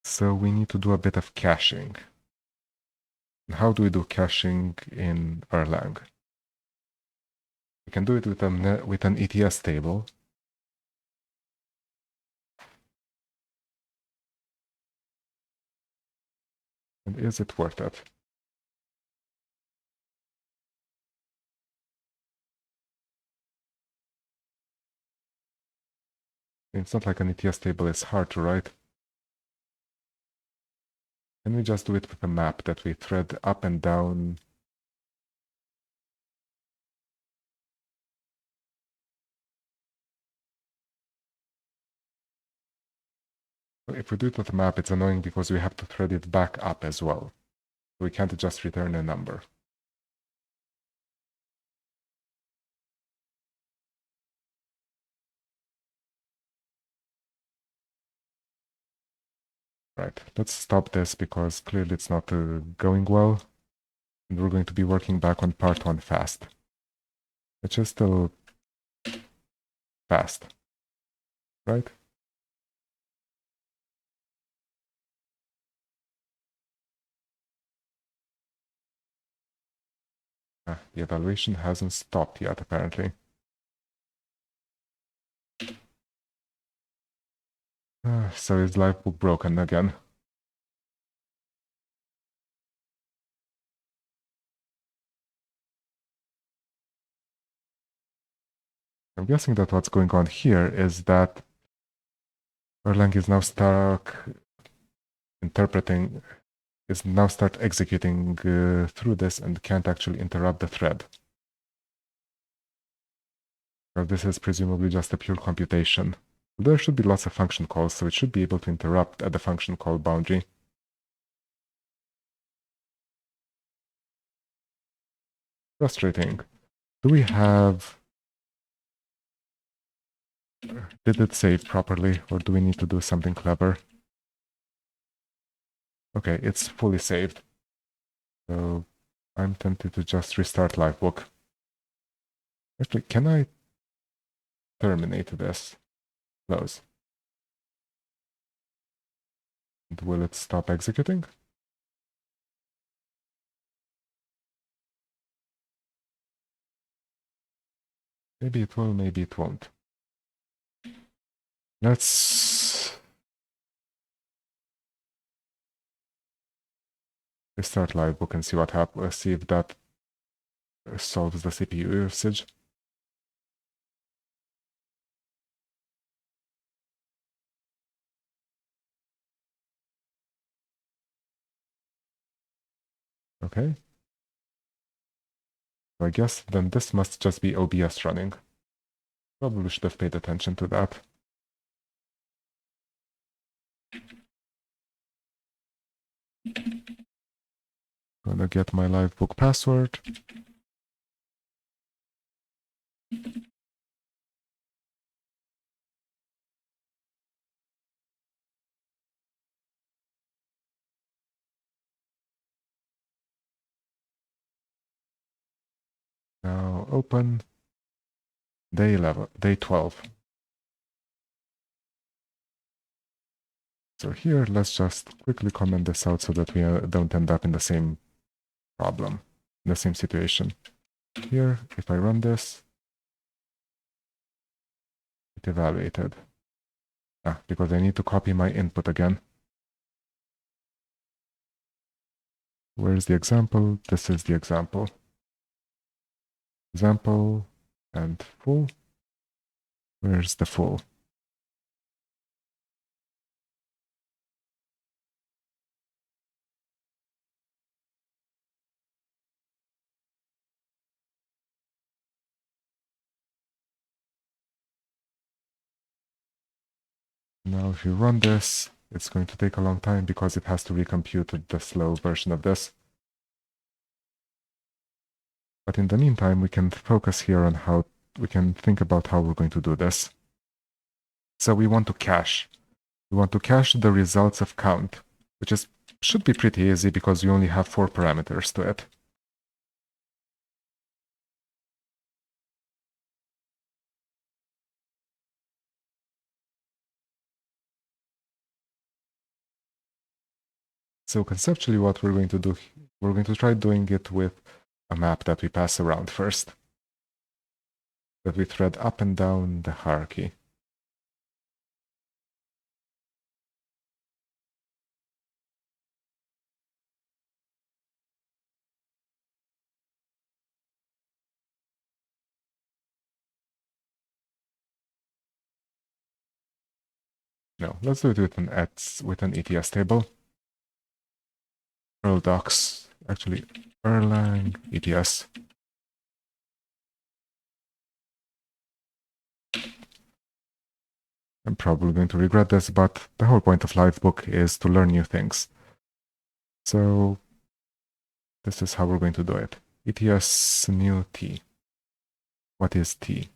So we need to do a bit of caching. How do we do caching in Erlang? We can do it with an ETS table. And is it worth it? It's not like an ETS table is hard to write. Can we just do it with a map that we thread up and down? If we do it with a map, it's annoying because we have to thread it back up as well. We can't just return a number. Right, let's stop this because clearly it's not going well. And we're going to be working back on part 1 fast. Which is still fast, right? The evaluation hasn't stopped yet, apparently. So is Livebook broken again? I'm guessing that what's going on here is that Erlang is now start executing through this and can't actually interrupt the thread. So this is presumably just a pure computation. There should be lots of function calls, so it should be able to interrupt at the function call boundary. Frustrating. Do we have... Did it save properly, or do we need to do something clever? Okay, it's fully saved. So I'm tempted to just restart Livebook. Actually, can I terminate this? Close. And will it stop executing? Maybe it will, maybe it won't. Let's restart Livebook and see what happens. See if that solves the CPU usage. Okay. So I guess then this must just be OBS running. Probably should have paid attention to that. Gonna get my Livebook password. Now open day 12. So here, let's just quickly comment this out so that we don't end up in the same problem, in the same situation. Here, if I run this, it evaluated. Because I need to copy my input again. Where's the example? This is the example. Example and full. Where's the full? Now if you run this, it's going to take a long time because it has to recompute the slow version of this. But in the meantime, we can focus here on how we can think about how we're going to do this. So we want to cache. We want to cache the results of count, which should be pretty easy because we only have 4 parameters to it. So conceptually what we're going to do, we're going to try doing it with a map that we pass around first, that we thread up and down the hierarchy. No, let's do it with an ETS table. Erl docs, actually Erlang ETS. I'm probably going to regret this, but the whole point of Livebook is to learn new things. So this is how we're going to do it. ETS new T. What is T?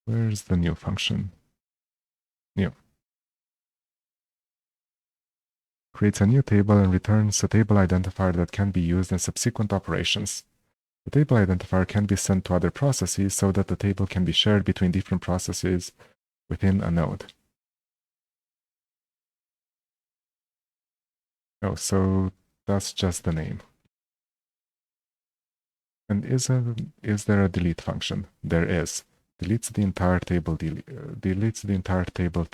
Where's the new function? New. Creates a new table and returns a table identifier that can be used in subsequent operations. The table identifier can be sent to other processes so that the table can be shared between different processes within a node. Oh, so that's just the name. And is there a delete function? There is. Deletes the entire table. Deletes the entire table.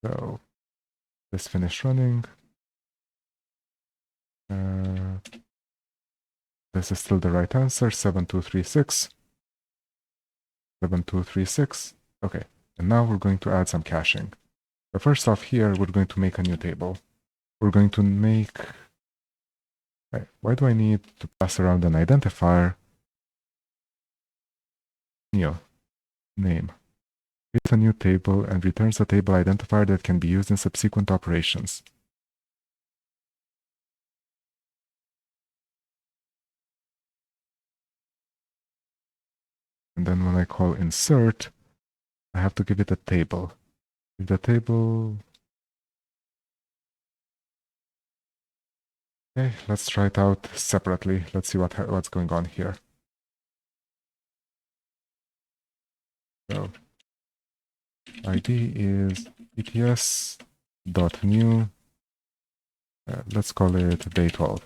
So let's finish running. This is still the right answer. 7236. 7236. Okay. And now we're going to add some caching. So first off here, we're going to make a new table. We're going to make... Why do I need to pass around an identifier? New name. Creates a new table and returns a table identifier that can be used in subsequent operations. And then when I call insert, I have to give it a table. If the table... Okay, let's try it out separately. Let's see what's going on here. So ID is ets.new. Let's call it day 12.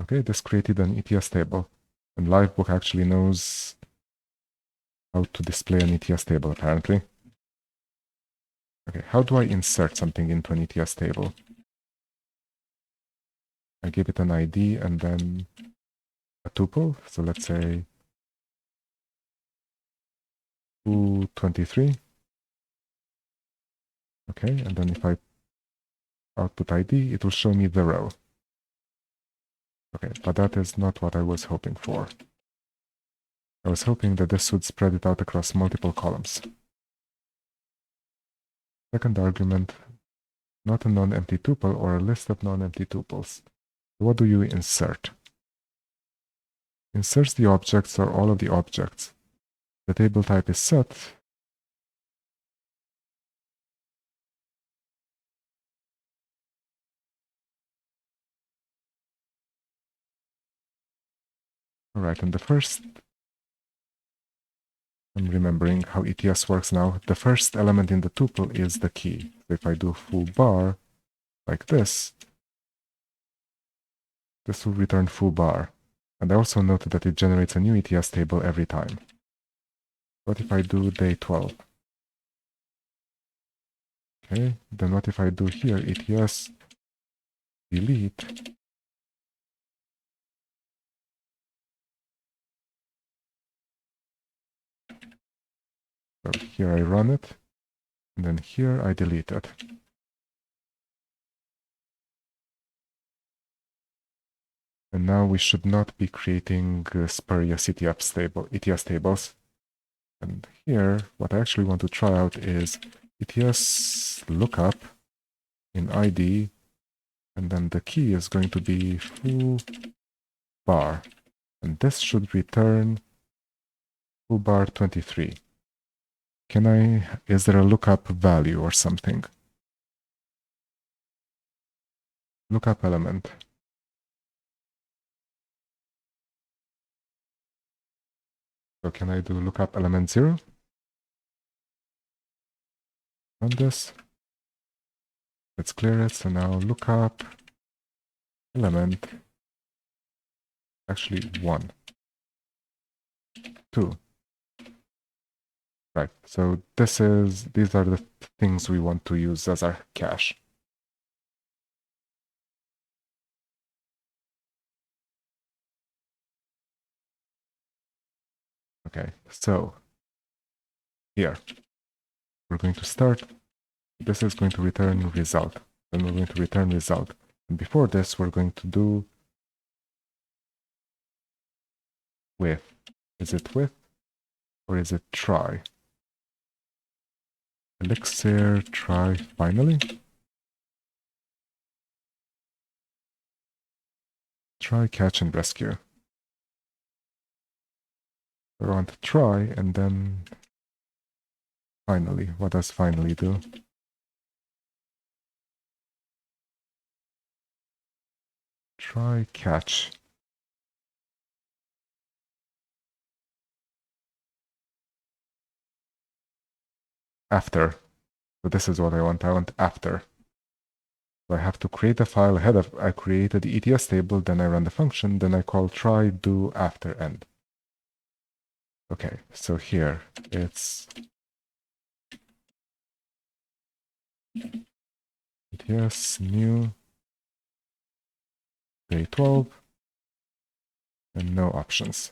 Okay, this created an ETS table. And Livebook actually knows how to display an ETS table, apparently. Okay, how do I insert something into an ETS table? I give it an ID and then a tuple. So let's say 223. Okay, and then if I output ID, it will show me the row. Okay, but that is not what I was hoping for. I was hoping that this would spread it out across multiple columns. Second argument, not a non-empty tuple or a list of non-empty tuples. What do you insert? Inserts the objects or all of the objects. The table type is set. All right, and the first, I'm remembering how ETS works now. The first element in the tuple is the key. So if I do foo bar like this will return foo bar. And I also noted that it generates a new ETS table every time. What if I do day 12? Okay, then what if I do here ETS delete? So here I run it, and then here I delete it. And now we should not be creating spurious ETS tables. And here, what I actually want to try out is ETS lookup in ID, and then the key is going to be foo bar. And this should return foo bar 23. Is there a lookup value or something? Lookup element. So can I do lookup element 0? Run this. Let's clear it. So now lookup element, actually 1, 2. Right, so these are the things we want to use as our cache. Okay, so here, we're going to start. This is going to return result. Then we're going to return result. And before this, we're going to do with. Is it with or is it try? Elixir try finally. Try, catch, and rescue. We want to try and then finally. What does finally do? Try, catch. After. So this is what I want. I want after. So I have to create a file ahead of. I created the ETS table, then I run the function, then I call try do after end. Okay, so here it's ETS new day 12 and no options.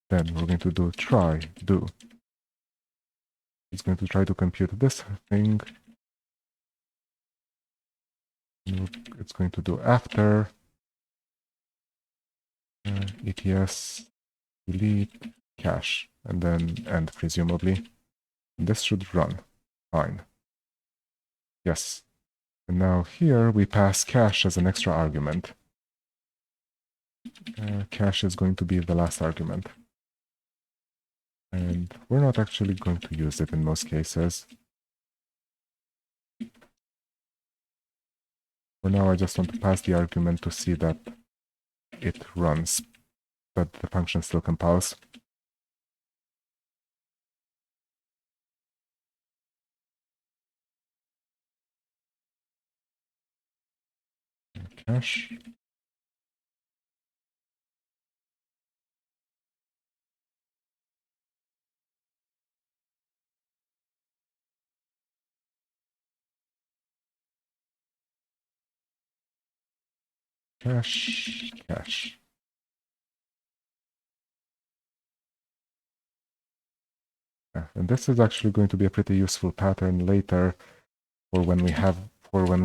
Then we're going to do try do. It's going to try to compute this thing. It's going to do after ETS delete cache and then end presumably. And this should run fine. Yes. And now here we pass cache as an extra argument. Cache is going to be the last argument. And we're not actually going to use it in most cases. For now, I just want to pass the argument to see that it runs, that the function still compiles. Cache. Cache. Cache. And this is actually going to be a pretty useful pattern later for when we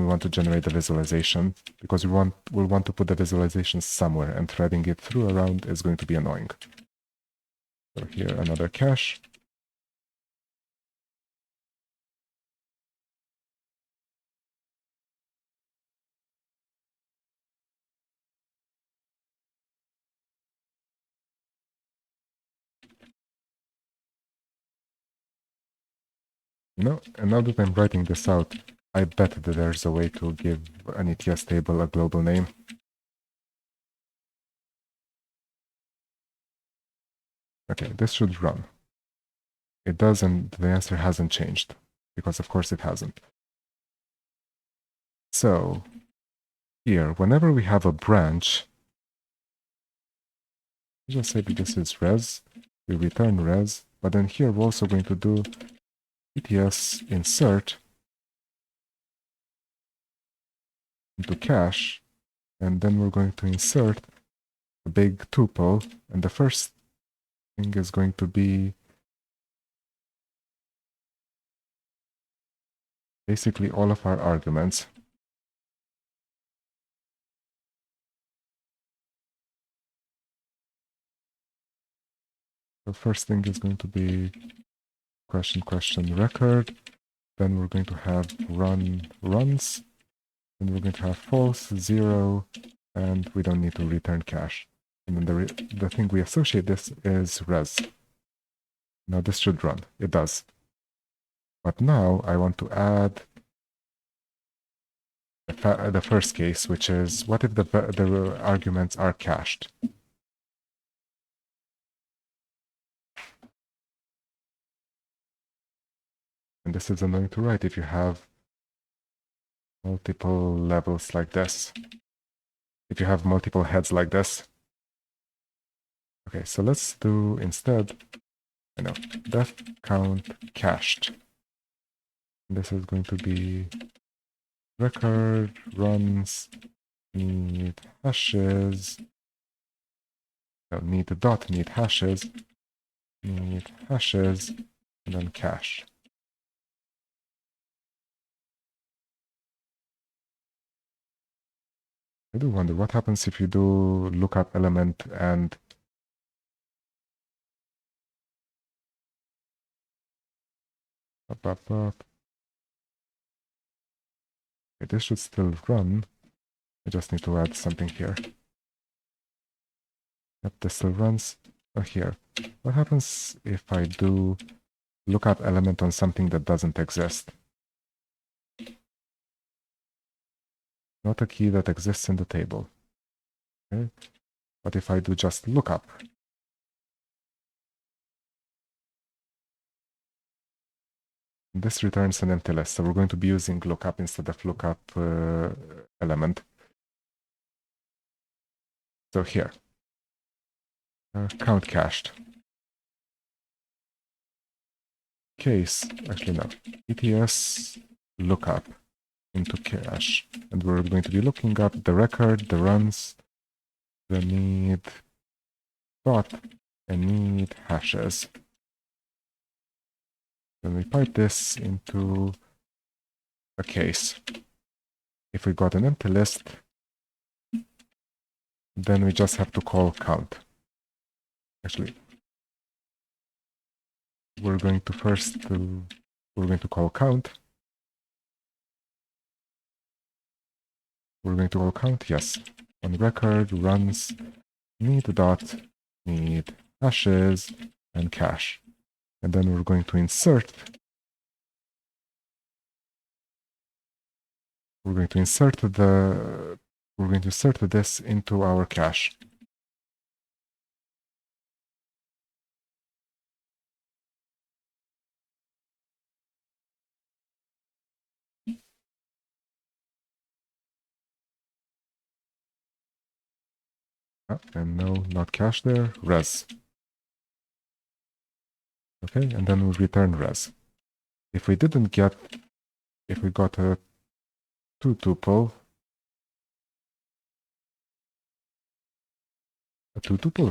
want to generate the visualization, because we'll want to put the visualization somewhere, and threading it through around is going to be annoying. So here another cache. And now that I'm writing this out, I bet that there's a way to give an ETS table a global name. Okay, this should run. It does, and the answer hasn't changed, because of course it hasn't. So, here, whenever we have a branch, just say that this is res, we return res, but then here we're also going to do ETS insert into cache, and then we're going to insert a big tuple, and the first thing is going to be basically all of our arguments. The first thing is going to be question record. Then we're going to have runs. Then we're going to have false, 0, and we don't need to return cache. And then the thing we associate this is res. Now this should run. It does. But now I want to add the first case, which is what if the arguments are cached? And this is annoying to write if you have multiple levels like this. If you have multiple heads like this. Okay, so let's do instead, def count cached. This is going to be record runs need hashes. No, need hashes, and then cache. I do wonder what happens if you do lookup element and Okay, this should still run. I just need to add something here. Yep, this still runs. Oh, here. What happens if I do lookup element on something that doesn't exist? Not a key that exists in the table. Okay. But if I do just lookup, this returns an empty list. So we're going to be using lookup instead of lookup element. So here, count cached. Case, actually no, ETS lookup into cache. And we're going to be looking up the record, the runs, the need dot, and need hashes. Then we pipe this into a case. If we got an empty list, then we just have to call count. Actually, we're going to call count. We're going to call count, yes. On record runs need dot need hashes and cache. And then we're going to insert this into our cache. And no, not cache there, res. Okay, and then we return res. If we got a two-tuple,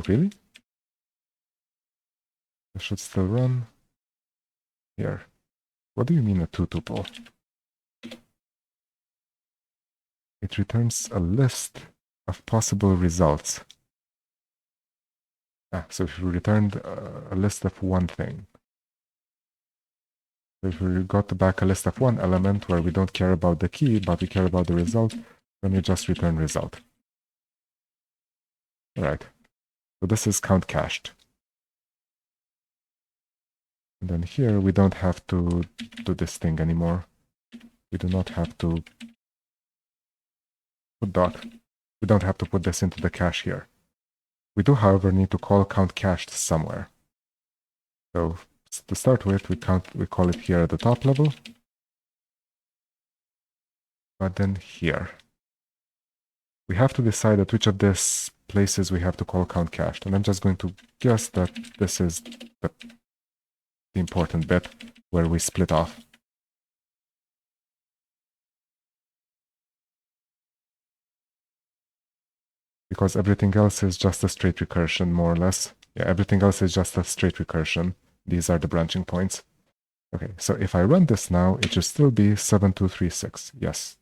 really? It should still run. Here. What do you mean a two-tuple? It returns a list of possible results. So if we returned a list of one thing. If we got back a list of one element where we don't care about the key, but we care about the result, then we just return result. All right. So this is count cached. And then here we don't have to do this thing anymore. We do not have to put dot. We don't have to put this into the cache here. We do, however, need to call count cached somewhere. So to start with, we call it here at the top level. But then here. We have to decide at which of these places we have to call count cached. And I'm just going to guess that this is the important bit where we split off. Because everything else is just a straight recursion, more or less. Yeah, everything else is just a straight recursion. These are the branching points. Okay, so if I run this now, it should still be 7236. Yes.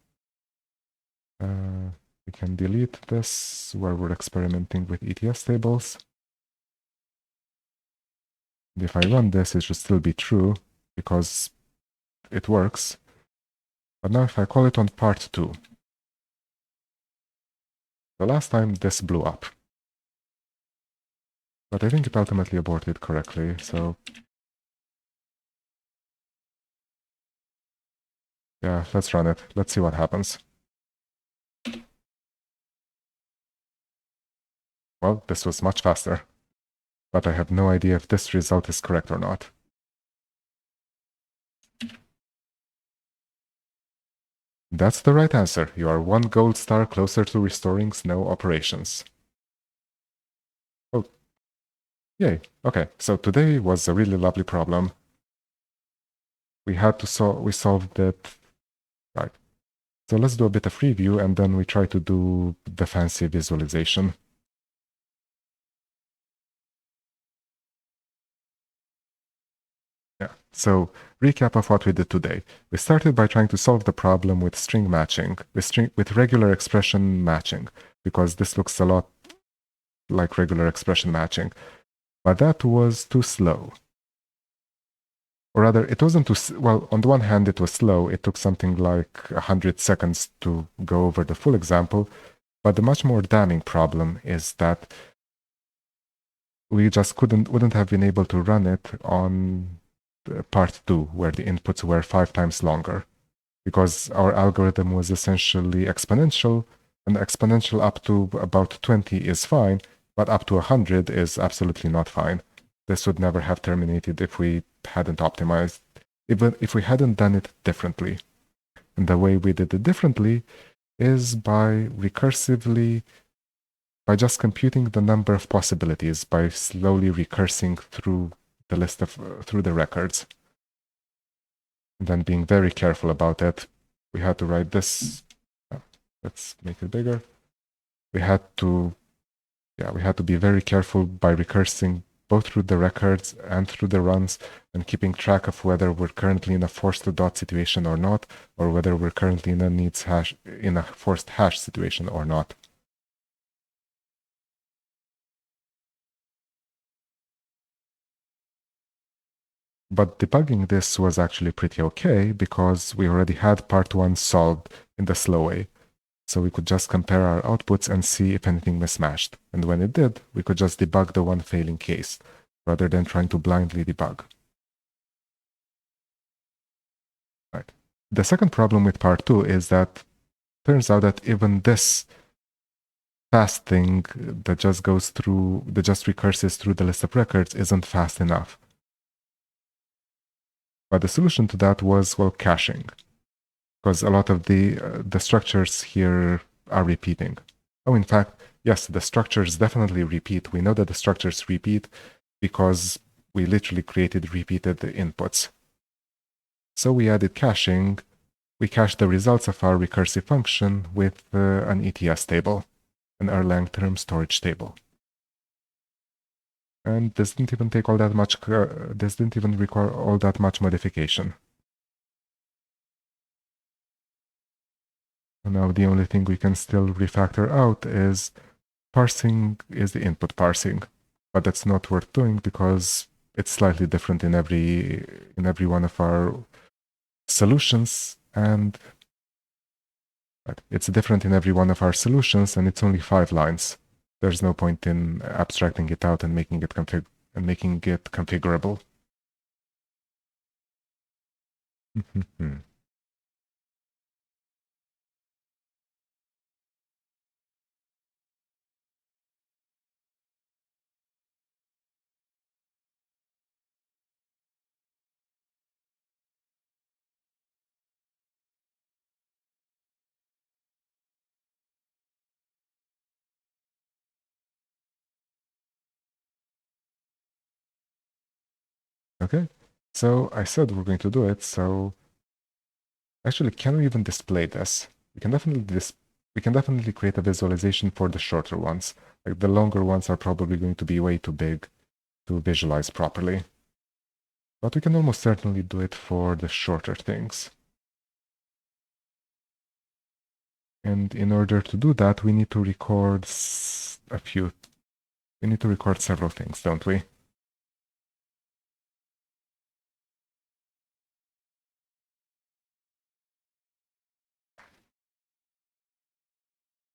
We can delete this where we're experimenting with ETS tables. And if I run this, it should still be true because it works. But now if I call it on part 2, the last time this blew up. But I think it ultimately aborted correctly, so yeah, let's run it. Let's see what happens. Well, this was much faster, but I have no idea if this result is correct or not. That's the right answer. You are 1 gold star closer to restoring snow operations. Oh, yay. Okay, so today was a really lovely problem. We solved it. Right. So let's do a bit of review and then we try to do the fancy visualization. Yeah. So recap of what we did today. We started by trying to solve the problem with string matching, with regular expression matching, because this looks a lot like regular expression matching. But that was too slow. Or rather, it wasn't too, well, on the one hand, it was slow. It took something like 100 seconds to go over the full example. But the much more damning problem is that we just wouldn't have been able to run it on part 2, where the inputs were 5 times longer, because our algorithm was essentially exponential, and exponential up to about 20 is fine, but up to 100 is absolutely not fine. This would never have terminated if we hadn't optimized, even if we hadn't done it differently. And the way we did it differently is by just computing the number of possibilities, by slowly recursing through the list of through the records. And then being very careful about it. We had to write this. Let's make it bigger. We had to be very careful by recursing both through the records and through the runs, and keeping track of whether we're currently in a forced dot situation or not, or whether we're currently in a forced hash situation or not. But debugging this was actually pretty okay because we already had part 1 solved in the slow way. So we could just compare our outputs and see if anything mismatched. And when it did, we could just debug the one failing case, rather than trying to blindly debug. Right. The second problem with part 2 is that turns out that even this fast thing that just recurses through the list of records isn't fast enough. But the solution to that was, well, caching, because a lot of the structures here are repeating. Oh, in fact, yes, the structures definitely repeat. We know that the structures repeat because we literally created repeated inputs. So we added caching. We cached the results of our recursive function with an ETS table, an Erlang term storage table. And this didn't even take all that much, this didn't even require all that much modification. And now the only thing we can still refactor out is the input parsing. But that's not worth doing because it's slightly different in every one of our solutions, and it's different in every one of our solutions, and it's only 5 lines. There's no point in abstracting it out and making it configurable. Okay, so I said we're going to do it, so actually, can we even display this? We can definitely create a visualization for the shorter ones. Like the longer ones are probably going to be way too big to visualize properly. But we can almost certainly do it for the shorter things. And in order to do that, we need to record several things, don't we?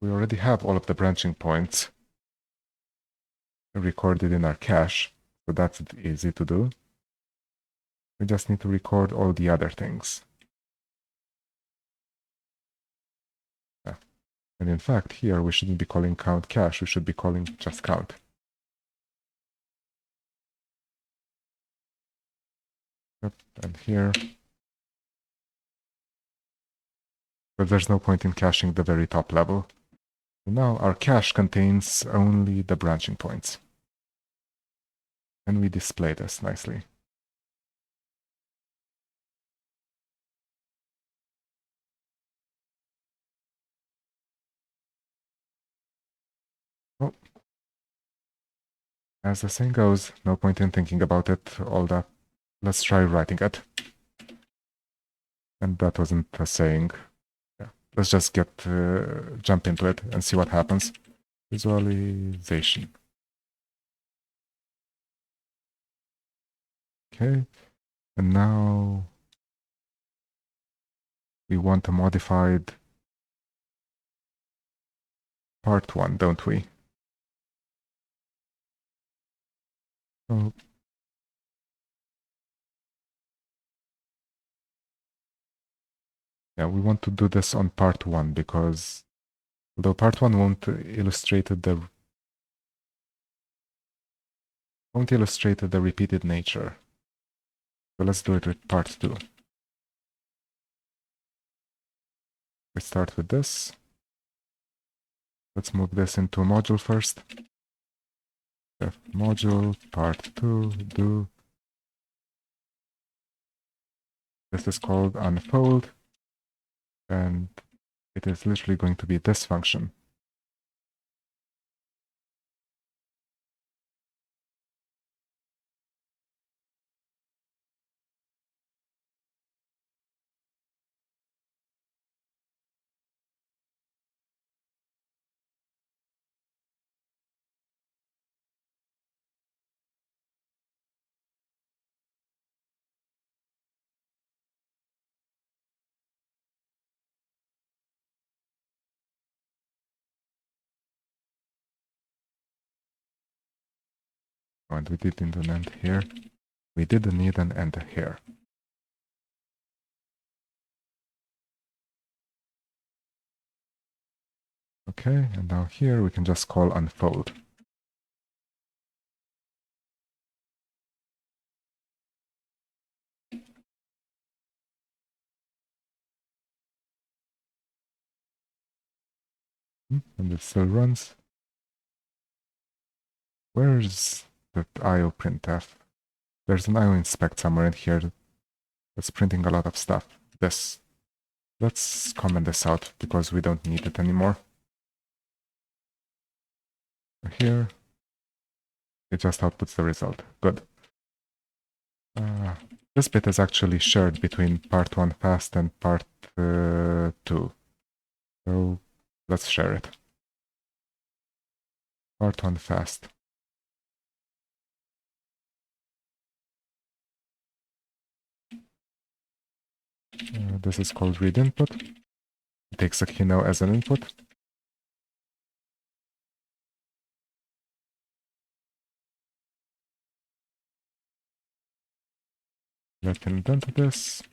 we already have all of the branching points recorded in our cache, so that's easy to do. We just need to record all the other things. And in fact, here we shouldn't be calling count cache, we should be calling just count. Yep, and here, but there's no point in caching the very top level. So now our cache contains only the branching points. And we display this nicely. Oh. As the saying goes, no point in thinking about it, all that. Let's try writing it. And that wasn't a saying. Yeah. Let's just jump into it and see what happens. Visualization. Okay, and now we want a modified part 1, don't we? Oh. Yeah, we want to do this on part 1 because although part 1 won't illustrate the repeated nature. So let's do it with part 2. We start with this. Let's move this into a module first. Module part 2 do. This is called unfold, and it is literally going to be this function. And we did need an end here. We didn't need an end here. Okay, and now here we can just call unfold. And it still runs. Where's the IO printf? There's an IO inspect somewhere in here that's printing a lot of stuff. This. Let's comment this out because we don't need it anymore. Here, it just outputs the result. Good. This bit is actually shared between part 1 fast and part 2. So let's share it. Part 1 fast. This is called read input. It takes a key now as an input. Let me indent this.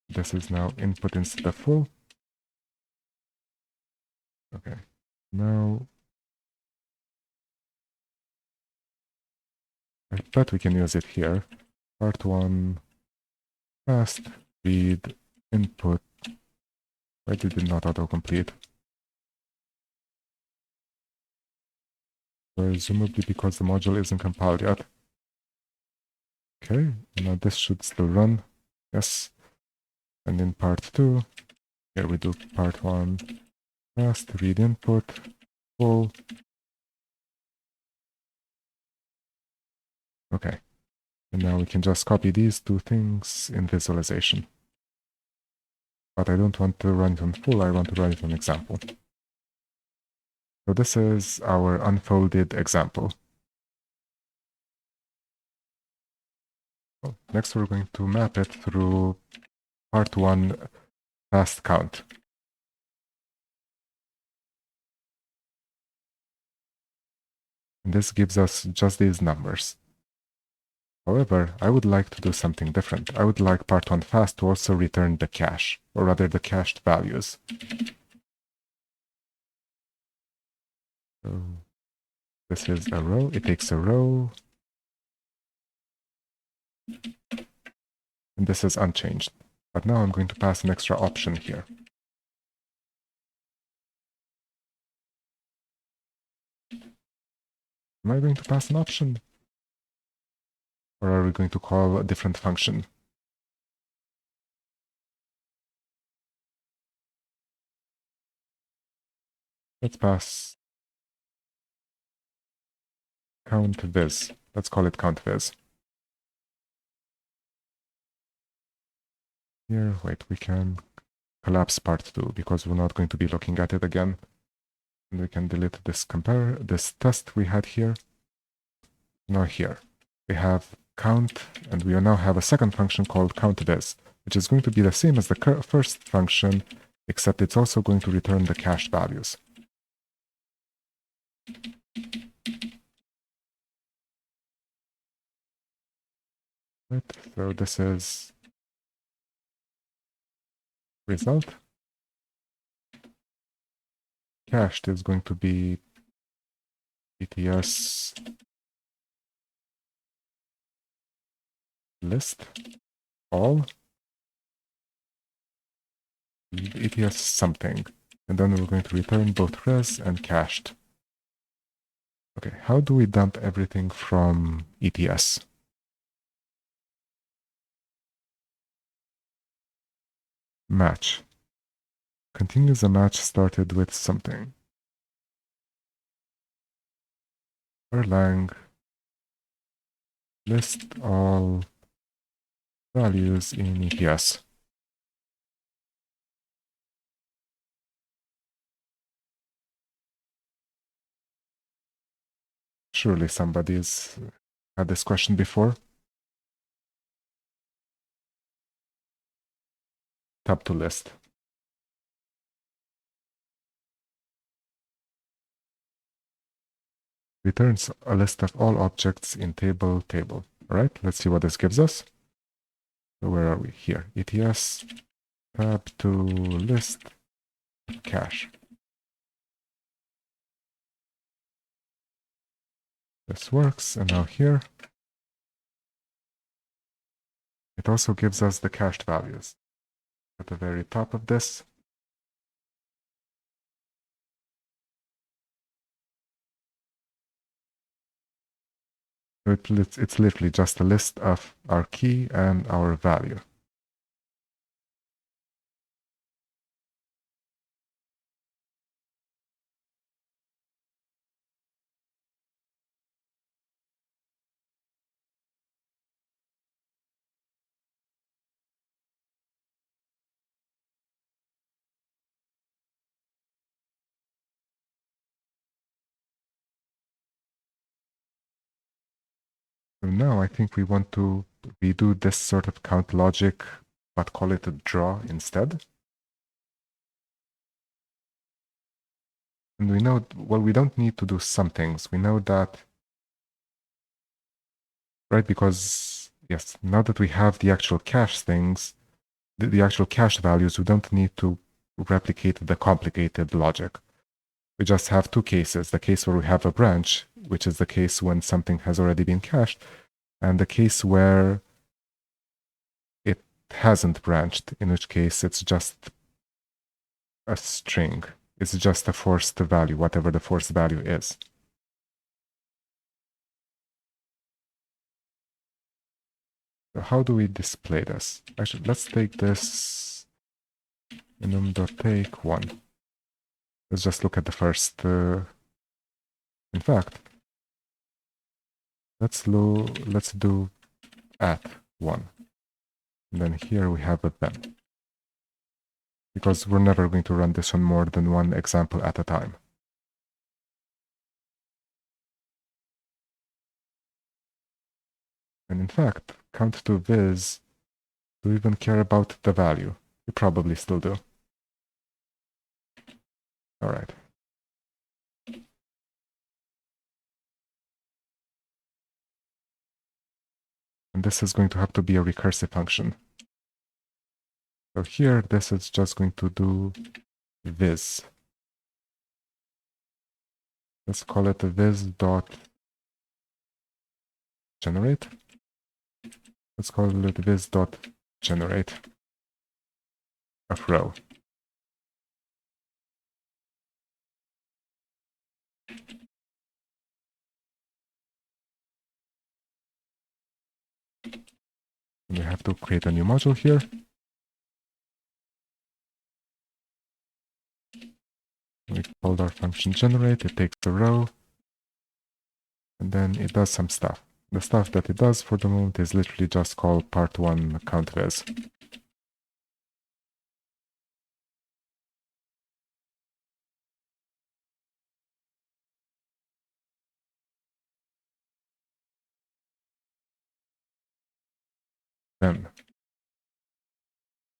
This is now input instead of full. Okay. Now, I bet we can use it here. Part 1 fast read input. Why did it not autocomplete? Presumably because the module isn't compiled yet. Okay, now this should still run. Yes. And in part 2, here we do part 1 fast read input full. Okay. And now we can just copy these two things in visualization. But I don't want to run it on full, I want to run it on example. So this is our unfolded example. Next, we're going to map it through part 1 fast count. And this gives us just these numbers. However, I would like to do something different. I would like part 1 fast to also return the cache, or rather the cached values. So this is a row. It takes a row. And this is unchanged. But now I'm going to pass an extra option here. Am I going to pass an option? Or are we going to call a different function? Let's pass count viz. Let's call it count viz. Here, wait, we can collapse part 2 because we're not going to be looking at it again. And we can delete this test we had here. Now here, we have count, and we now have a second function called countViz, which is going to be the same as the first function, except it's also going to return the cached values. Right, so this is result. Cached is going to be ETS list all ETS something, and then we're going to return both res and cached. Okay, how do we dump everything from ETS? Match. Continues a match started with something. Erlang list all values in ETS. Surely somebody's had this question before. Tab to list. Returns a list of all objects in table. All right, let's see what this gives us. So where are we? Here, ETS, tab to list, cache. This works, and now here, it also gives us the cached values. At the very top of this, it's literally just a list of our key and our value. So now I think we want to redo this sort of count logic, but call it a draw instead. And we know, well, we don't need to do some things. We know that, right? Because, yes, now that we have the actual cache things, the actual cache values, we don't need to replicate the complicated logic. We just have two cases, the case where we have a branch, which is the case when something has already been cached, and the case where it hasn't branched, in which case it's just a string. It's just a forced value, whatever the forced value is. So how do we display this? Actually, let's take this enum.take 1. Let's just look at the first. In fact, let's do at 1. And then here we have a then. Because we're never going to run this on more than one example at a time. And in fact, count to viz, do we even care about the value? We probably still do. All right. And this is going to have to be a recursive function. So here, this is just going to do viz. Let's call it viz.generate. Let's call it viz.generate of row. And we have to create a new module here. We called our function generate, it takes a row, and then it does some stuff. The stuff that it does for the moment is literally just call part1 count viz. Then,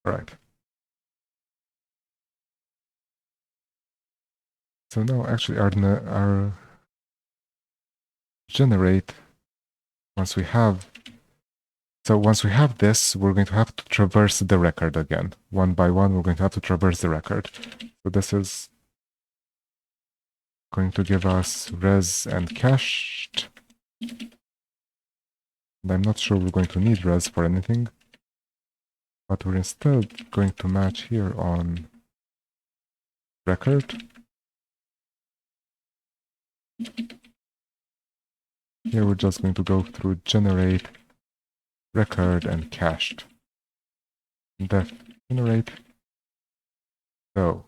all right. So now actually our generate, once we have this, we're going to have to traverse the record again. One by one, we're going to have to traverse the record. So this is going to give us res and cached. And I'm not sure we're going to need res for anything, but we're instead going to match here on record. Here we're just going to go through generate, record, and cached. Def generate. So,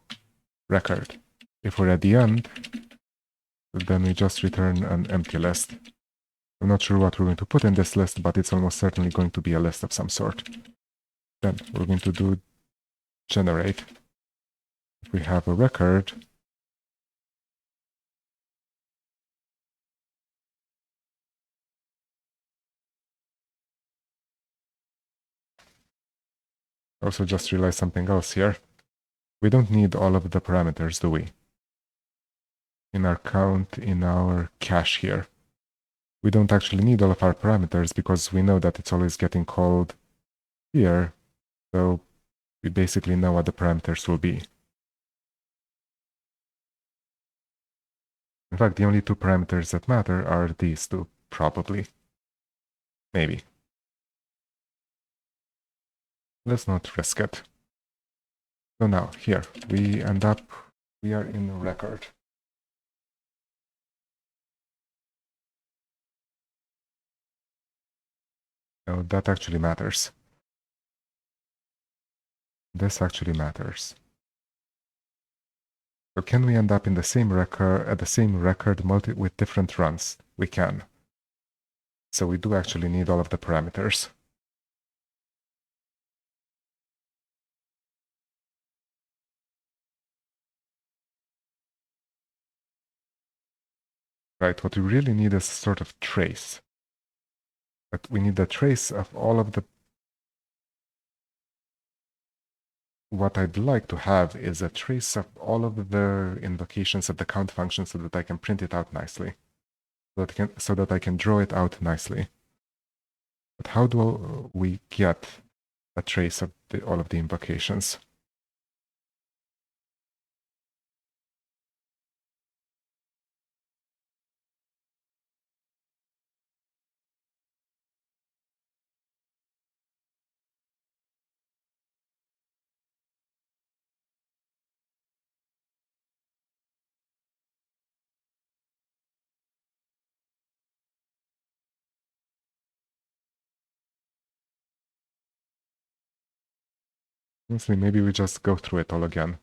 record. If we're at the end, then we just return an empty list. I'm not sure what we're going to put in this list, but it's almost certainly going to be a list of some sort. Then we're going to do generate. If we have a record, also just realized something else here. We don't need all of the parameters, do we? In our count, in our cache here. We don't actually need all of our parameters because we know that it's always getting called here. So we basically know what the parameters will be. In fact, the only two parameters that matter are these two, probably. Maybe. Let's not risk it. So now, here, we are in record. Now that actually matters. This actually matters. So can we end up in the same record, at the same record with different runs? We can. So we do actually need all of the parameters. Right, what we really need is a sort of trace. But we need the trace of all of the... What I'd like to have is a trace of all of the invocations of the count function so that I can print it out nicely. So that I can draw it out nicely. But how do we get a trace of all of the invocations? Honestly, maybe we just go through it all again.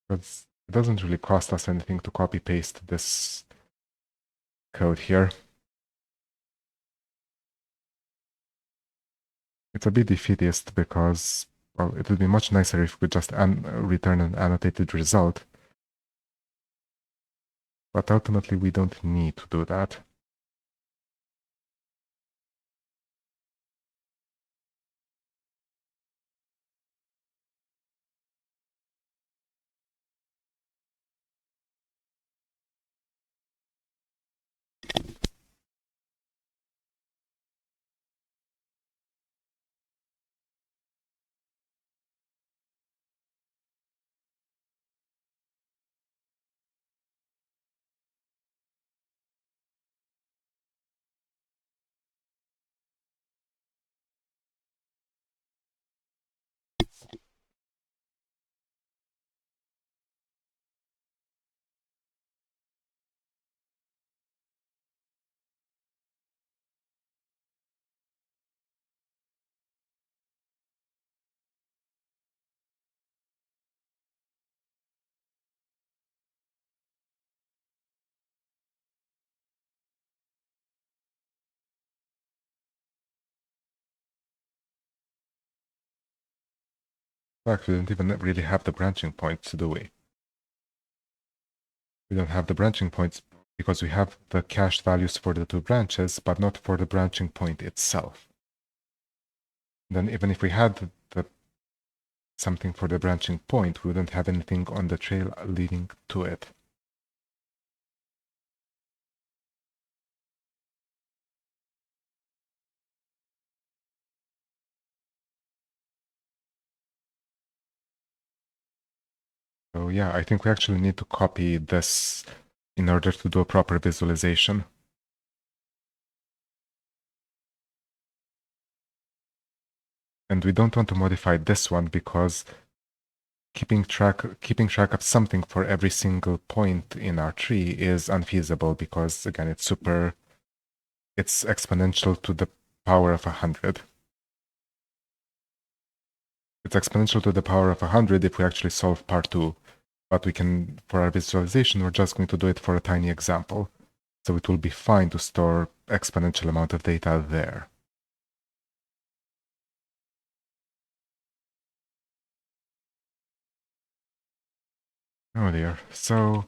Because it doesn't really cost us anything to copy-paste this code here. It's a bit defeatist because, well, it would be much nicer if we could just return an annotated result. But ultimately, we don't need to do that. In fact, we don't even really have the branching points, do we? We don't have the branching points because we have the cached values for the two branches, but not for the branching point itself. Then even if we had something for the branching point, we wouldn't have anything on the trail leading to it. So yeah, I think we actually need to copy this in order to do a proper visualization. And we don't want to modify this one because keeping track of something for every single point in our tree is unfeasible because again it's exponential to the power of 100. It's exponential to the power of 100 if we actually solve part 2. But we can, for our visualization, we're just going to do it for a tiny example. So it will be fine to store exponential amount of data there. Oh dear. So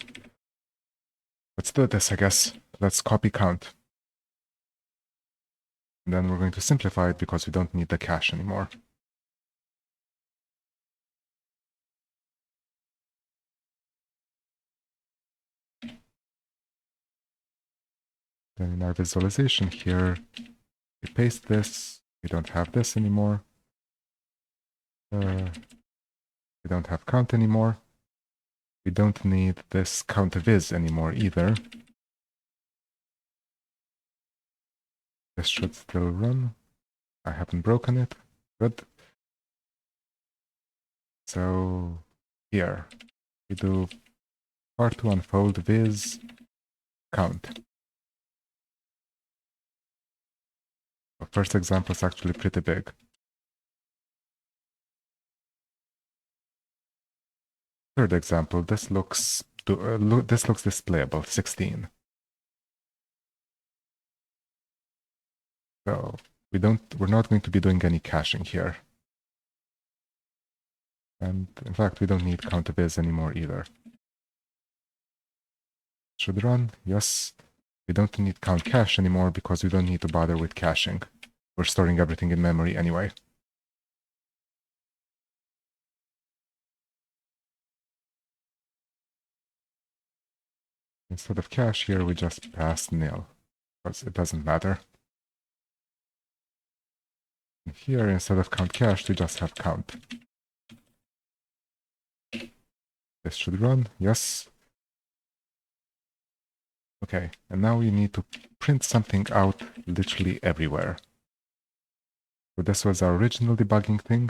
let's do this, I guess. Let's copy count. And then we're going to simplify it because we don't need the cache anymore. Then in our visualization here, we paste this. We don't have this anymore. We don't have count anymore. We don't need this count viz anymore either. This should still run. I haven't broken it. Good. So here we do part2 unfold viz count. The first example is actually pretty big. Third example, this looks displayable, 16. So we're not going to be doing any caching here. And in fact, we don't need count viz anymore either. Should run, yes. We don't need count cache anymore because we don't need to bother with caching. We're storing everything in memory anyway. Instead of cache here, we just pass nil, because it doesn't matter. And here, instead of count cached, we just have count. This should run, yes. Okay, and now we need to print something out literally everywhere. So this was our original debugging thing,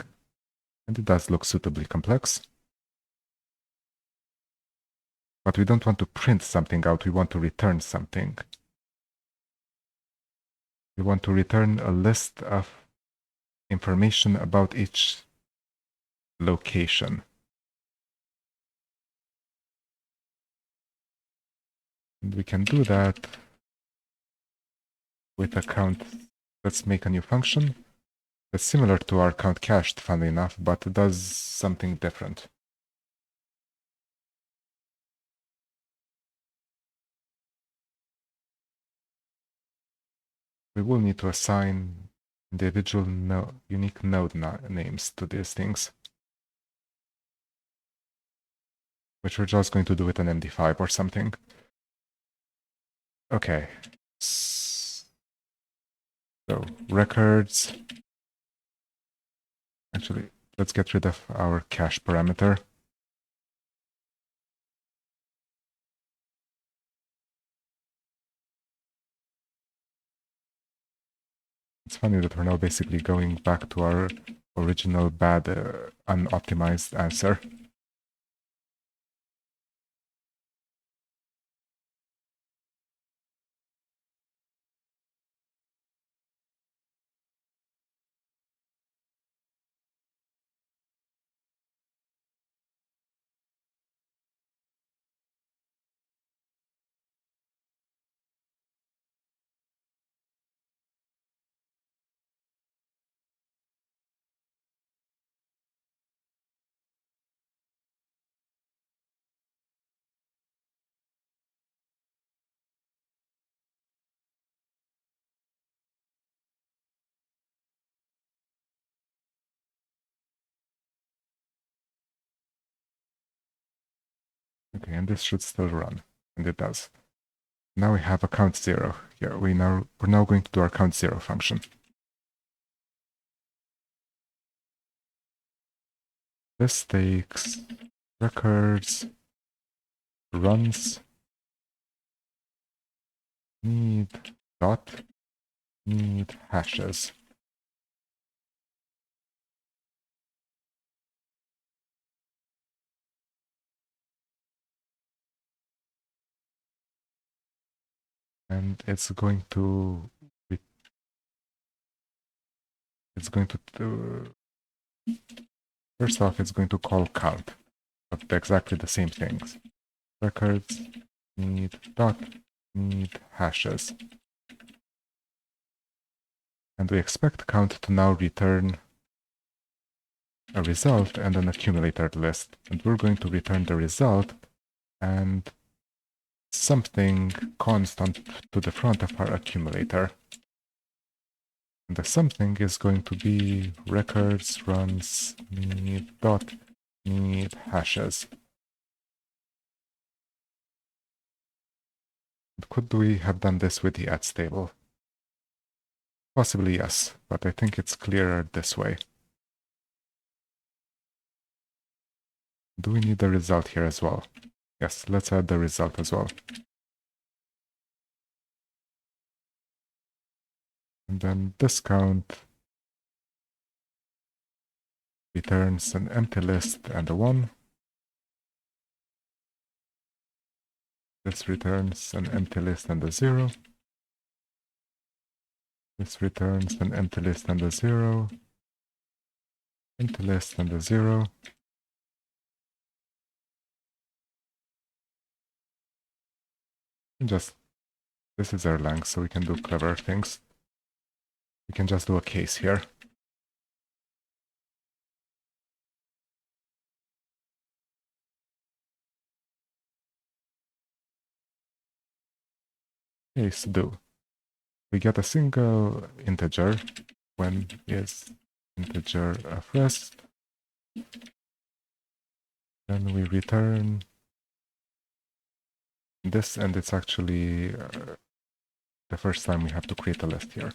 and it does look suitably complex. But we don't want to print something out, we want to return something. We want to return a list of information about each location. And we can do that with a count. Let's make a new function that's similar to our count cached, funnily enough, but it does something different. We will need to assign individual unique node names to these things, which we're just going to do with an MD5 or something. Okay. So records. Actually, let's get rid of our cache parameter. It's funny that we're now basically going back to our original bad, unoptimized answer. Okay, and this should still run, and it does. Now we have a count 0. Yeah, we're now going to do our count 0 function. This takes records, runs, need dot, need hashes. And it's going to first off, it's going to call count of exactly the same things. Records, need dot, need hashes. And we expect count to now return a result and an accumulator list. And we're going to return the result and something constant to the front of our accumulator. And the something is going to be records, runs, need dot, need hashes. Could we have done this with the ats table? Possibly yes, but I think it's clearer this way. Do we need the result here as well? Yes, let's add the result as well. And then this count returns an empty list and a 1. This returns an empty list and a 0. This returns an empty list and a 0. Empty list and a 0. And this is Erlang, so we can do clever things. We can just do a case here. Case do. We get a single integer when is integer of rest. Then we return this, and it's actually the first time we have to create a list here.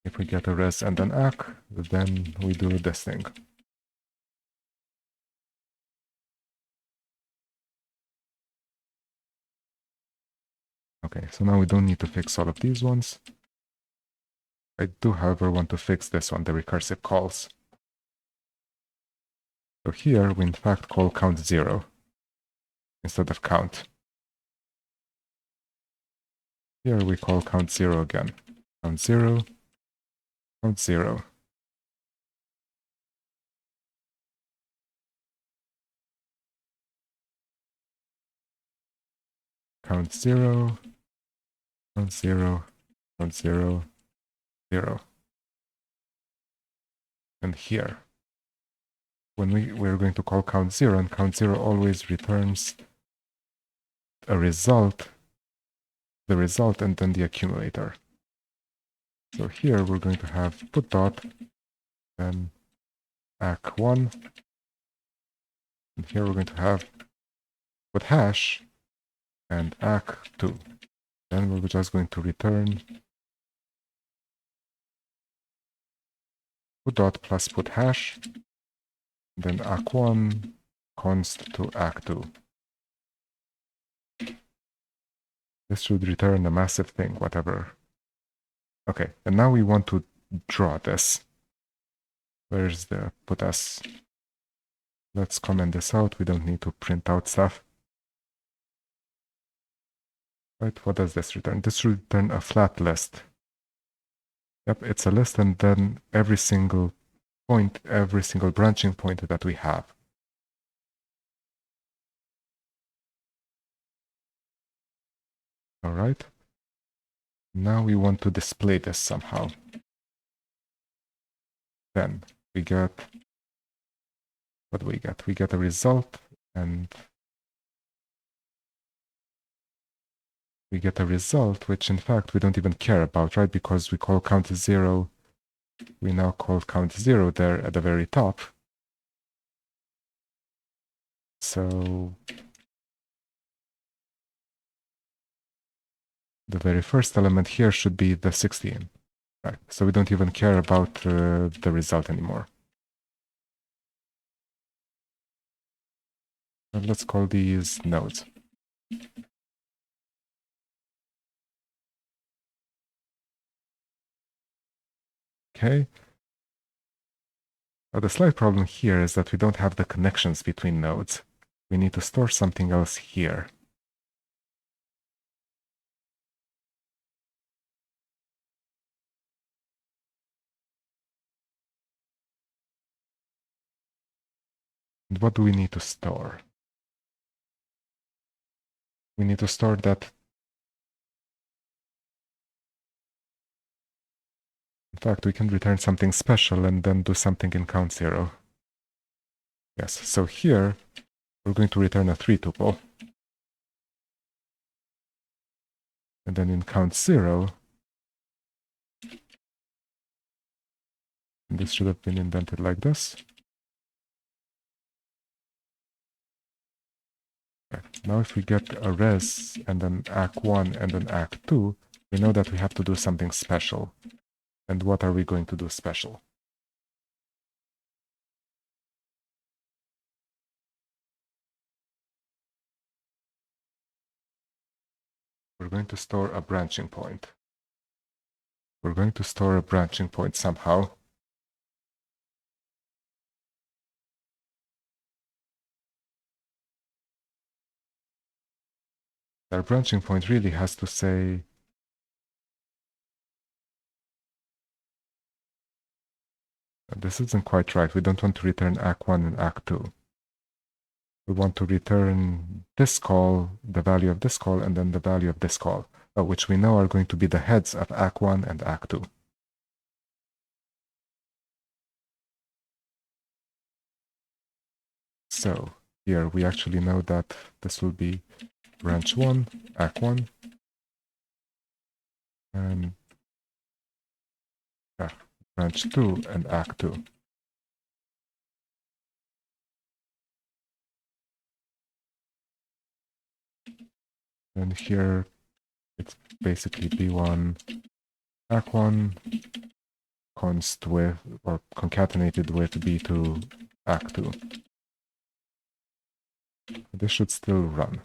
If we get a res and an acc, then we do this thing. Okay, so now we don't need to fix all of these ones. I do, however, want to fix this one, the recursive calls. So here we in fact call count 0 instead of count. Here we call count 0 again. Count 0, count 0. Count 0, count 0, count 0, 0. And here, when we're going to call count 0, and count 0 always returns a result, the result, and then the accumulator. So here we're going to have put dot, then acc1, and here we're going to have put hash and acc2. Then we're just going to return put dot plus put hash, then acc1 const to acc2. This should return a massive thing, whatever. Okay, and now we want to draw this. Where's the put s? Let's comment this out. We don't need to print out stuff. Right, what does this return? This should return a flat list. Yep, it's a list, and then every single point, every single branching point that we have. All right. Now we want to display this somehow. Then we get, what do we get? We get a result, and we get a result which in fact we don't even care about, right? Because we call count 0 we now call count 0 there at the very top. So the very first element here should be the 16. Right. So we don't even care about the result anymore. And let's call these nodes. Okay. Now the slight problem here is that we don't have the connections between nodes. We need to store something else here. And what do we need to store? We need to store that. In fact, we can return something special and then do something in count 0. Yes, so here we're going to return a 3 tuple. And then in count 0, and this should have been indented like this. Right. Now if we get a res and then ACK1 and then ACK2, we know that we have to do something special. And what are we going to do special? We're going to store a branching point. We're going to store a branching point somehow. Our branching point really has to say this isn't quite right. We don't want to return ACK1 and ACK2. We want to return this call, the value of this call, and then the value of this call, which we know are going to be the heads of ACK1 and ACK2. So here we actually know that this will be branch 1, ACK1, and branch 2 and ACK2. And here it's basically B1, ACK1 const with or concatenated with B2, ACK2. This should still run.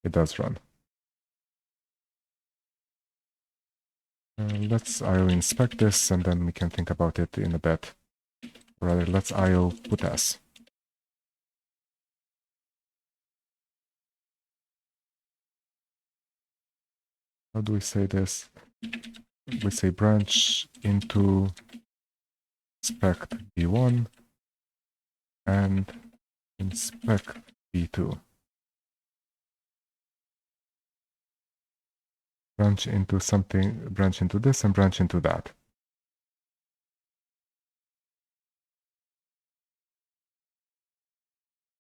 It does run. Let's IO inspect this and then we can think about it in a bit. Rather, let's IO put s. How do we say this? We say branch into inspect B1 and inspect B2. Branch into something, branch into this and branch into that.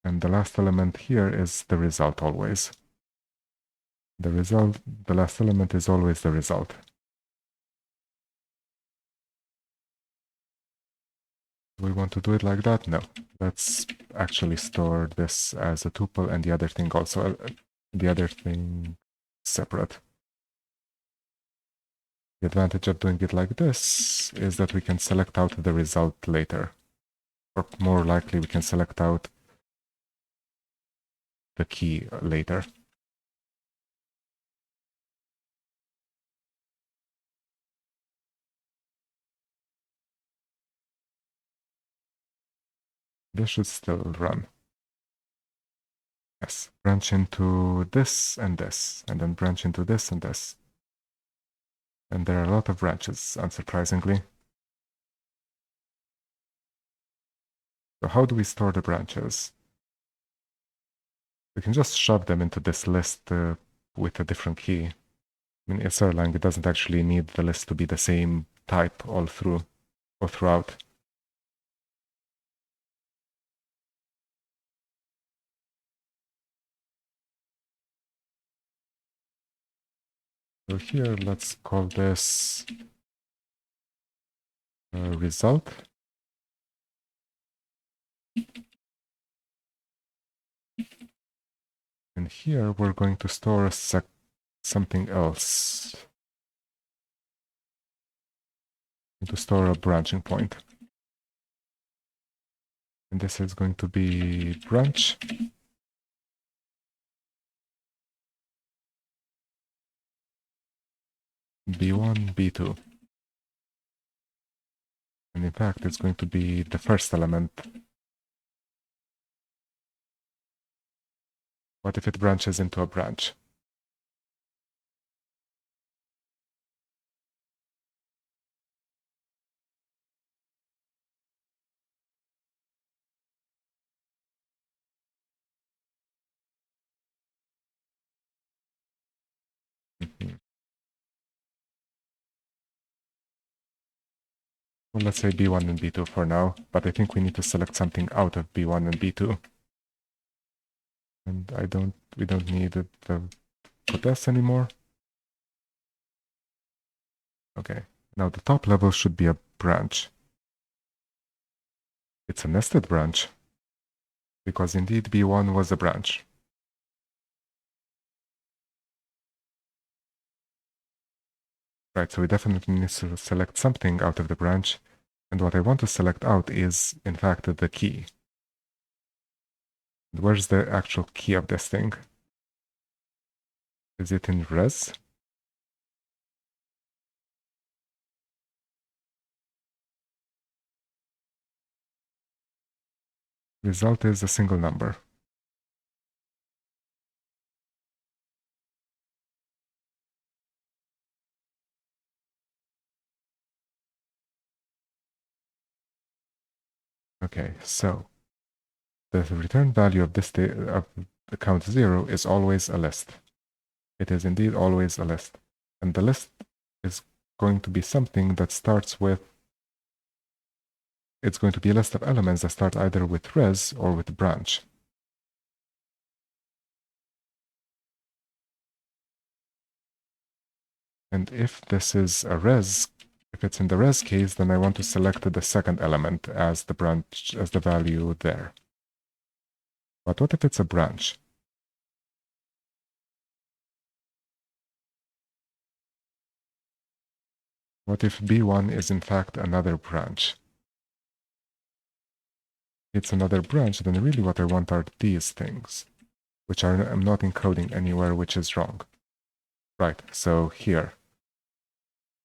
And the last element here is the result always. The result, the last element is always the result. Do we want to do it like that? No. Let's actually store this as a tuple and the other thing also, the other thing separate. The advantage of doing it like this is that we can select out the result later. Or more likely, we can select out the key later. This should still run. Yes, branch into this, and then branch into this and this. And there are a lot of branches, unsurprisingly. So how do we store the branches? We can just shove them into this list with a different key. I mean, it's Erlang, it doesn't actually need the list to be the same type all through or throughout. So here, let's call this result. And here we're going to store something else. To store a branching point. And this is going to be branch. B1, B2. And in fact, it's going to be the first element. What if it branches into a branch? Well, let's say B1 and B2 for now, but I think we need to select something out of B1 and B2. And we don't need it for this anymore. Okay, now the top level should be a branch. It's a nested branch, because indeed B1 was a branch. Right, so we definitely need to select something out of the branch, and what I want to select out is, in fact, the key. Where's the actual key of this thing? Is it in res? Result is a single number. Okay, so the return value of this of the count 0 is always a list. It is indeed always a list. And the list is going to be something that starts with, it's going to be a list of elements that start either with res or with branch. And if this is a res, if it's in the res case, then I want to select the second element as the branch, as the value there. But what if it's a branch? What if B1 is in fact another branch? It's another branch, then really what I want are these things, which I'm not encoding anywhere, which is wrong. Right, so here,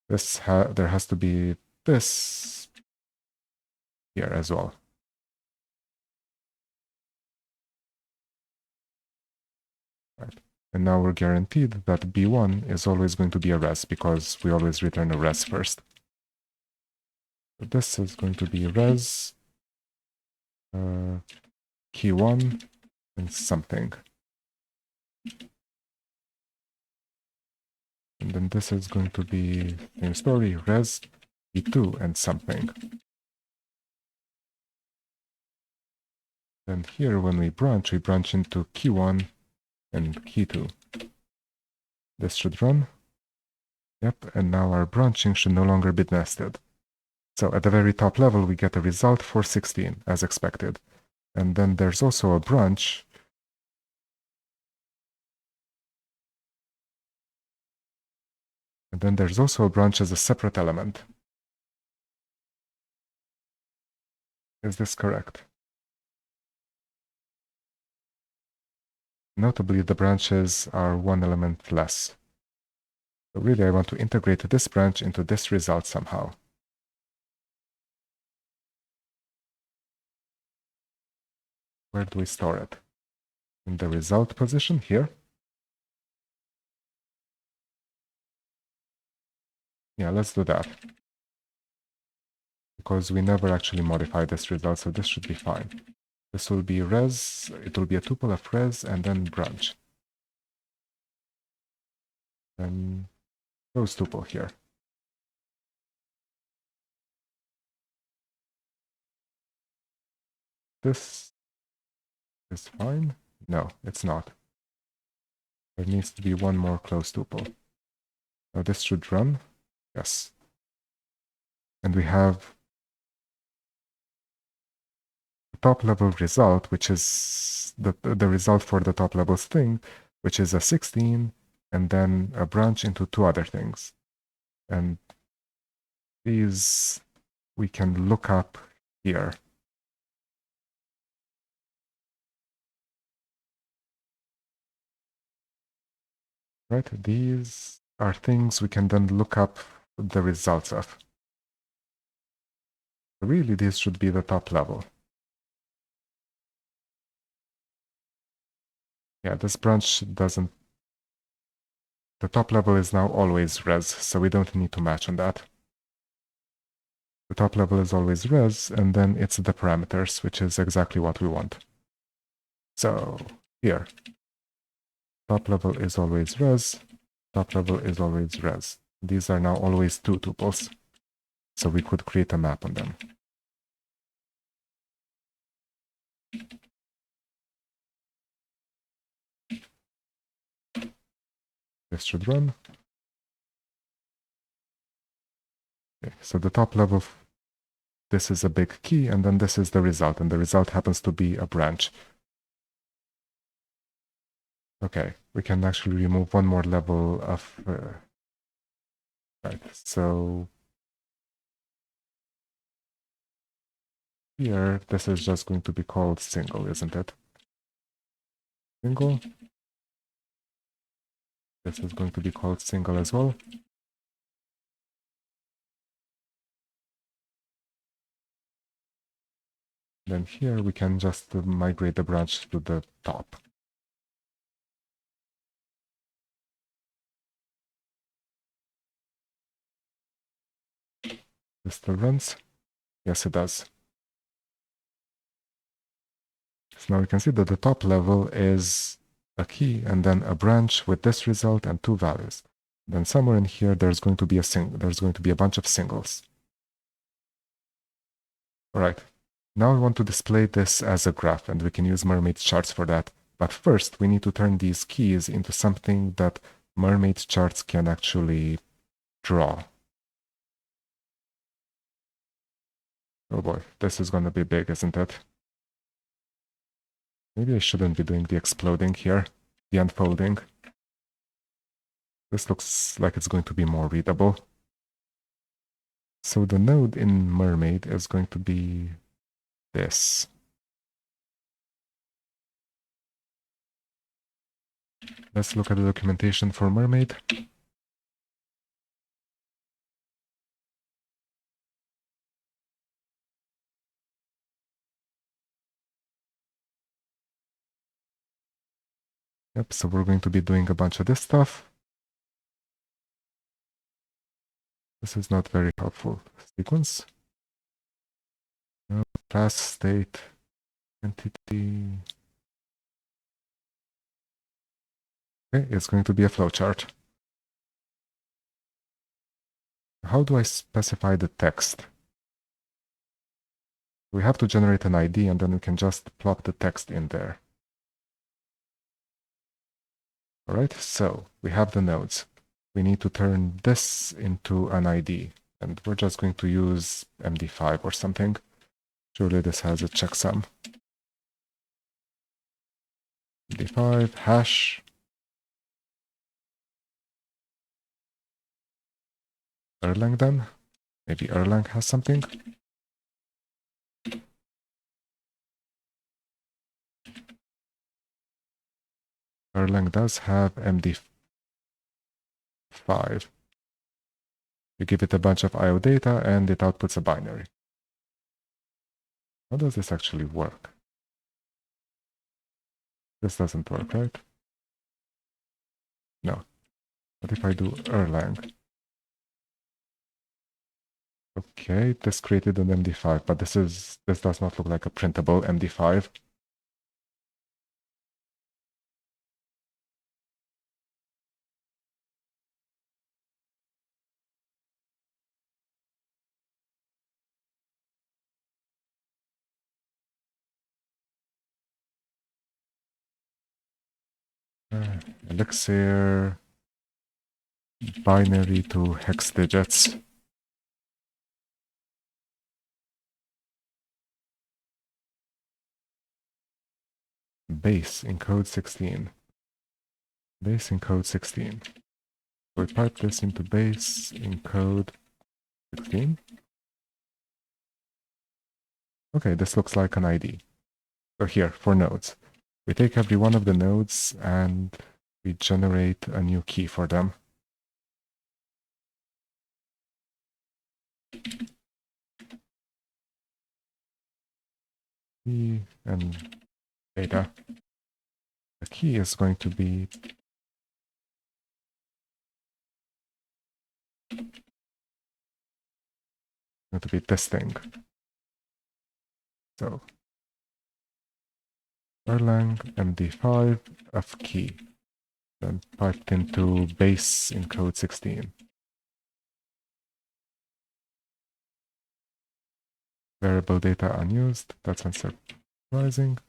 there has to be this here as well. Right. And now we're guaranteed that B1 is always going to be a res, because we always return a res first. So this is going to be res, key 1, and something. And then this is going to be same story, res, key 2, and something. Then here, when we branch into key 1 and key 2. This should run. Yep, and now our branching should no longer be nested. So at the very top level, we get a result for 16, as expected. And then there's also a branch. And then there's also a branch as a separate element. Is this correct? Notably, the branches are one element less. So really, I want to integrate this branch into this result somehow. Where do we store it? In the result position here? Yeah, let's do that. Because we never actually modified this result, so this should be fine. This will be res, it will be a tuple of res and then branch. And close tuple here. This is fine. No, it's not. There needs to be one more close tuple. Now this should run. Yes. And we have top level result, which is the result for the top level string, which is a 16, and then a branch into two other things. And these we can look up here. Right? These are things we can then look up the results of. Really, this should be the top level. Yeah, this branch doesn't... The top level is now always res, so we don't need to match on that. The top level is always res, and then it's the parameters, which is exactly what we want. So here, top level is always res, top level is always res. These are now always two tuples, so we could create a map on them. This should run. Okay, so the top level, this is a big key, and then this is the result, and the result happens to be a branch. Okay, we can actually remove one more level of... right, so here, this is just going to be called single, isn't it? Single. This is going to be called single as well. Then here we can just migrate the branch to the top. This still runs? Yes, it does. So now we can see that the top level is a key and then a branch with this result and two values. Then somewhere in here there's going to be a bunch of singles. All right. Now we want to display this as a graph, and we can use Mermaid charts for that. But first, we need to turn these keys into something that Mermaid charts can actually draw. Oh boy, this is going to be big, isn't it? Maybe I shouldn't be doing the exploding here, the unfolding. This looks like it's going to be more readable. So the node in Mermaid is going to be this. Let's look at the documentation for Mermaid. Yep, so we're going to be doing a bunch of this stuff. This is not very helpful. Sequence. No, class, state, entity. Okay, it's going to be a flowchart. How do I specify the text? We have to generate an ID, and then we can just plop the text in there. All right, so we have the nodes. We need to turn this into an ID, and we're just going to use MD5 or something. Surely this has a checksum. MD5 hash. Erlang then? Maybe Erlang has something? Erlang does have MD5. You give it a bunch of IO data and it outputs a binary. How does this actually work? This doesn't work, right? No. What if I do Erlang? Okay, this created an MD5, but this does not look like a printable MD5. Elixir binary to hex digits. base encode 16. Base encode 16. We pipe this into base encode 16. Okay, this looks like an ID. So here, for nodes, we take every one of the nodes and we generate a new key for them. Key and data. The key is going to be this thing. So Erlang MD5 of key, then piped into base encode 16. Variable data unused, that's unsurprising.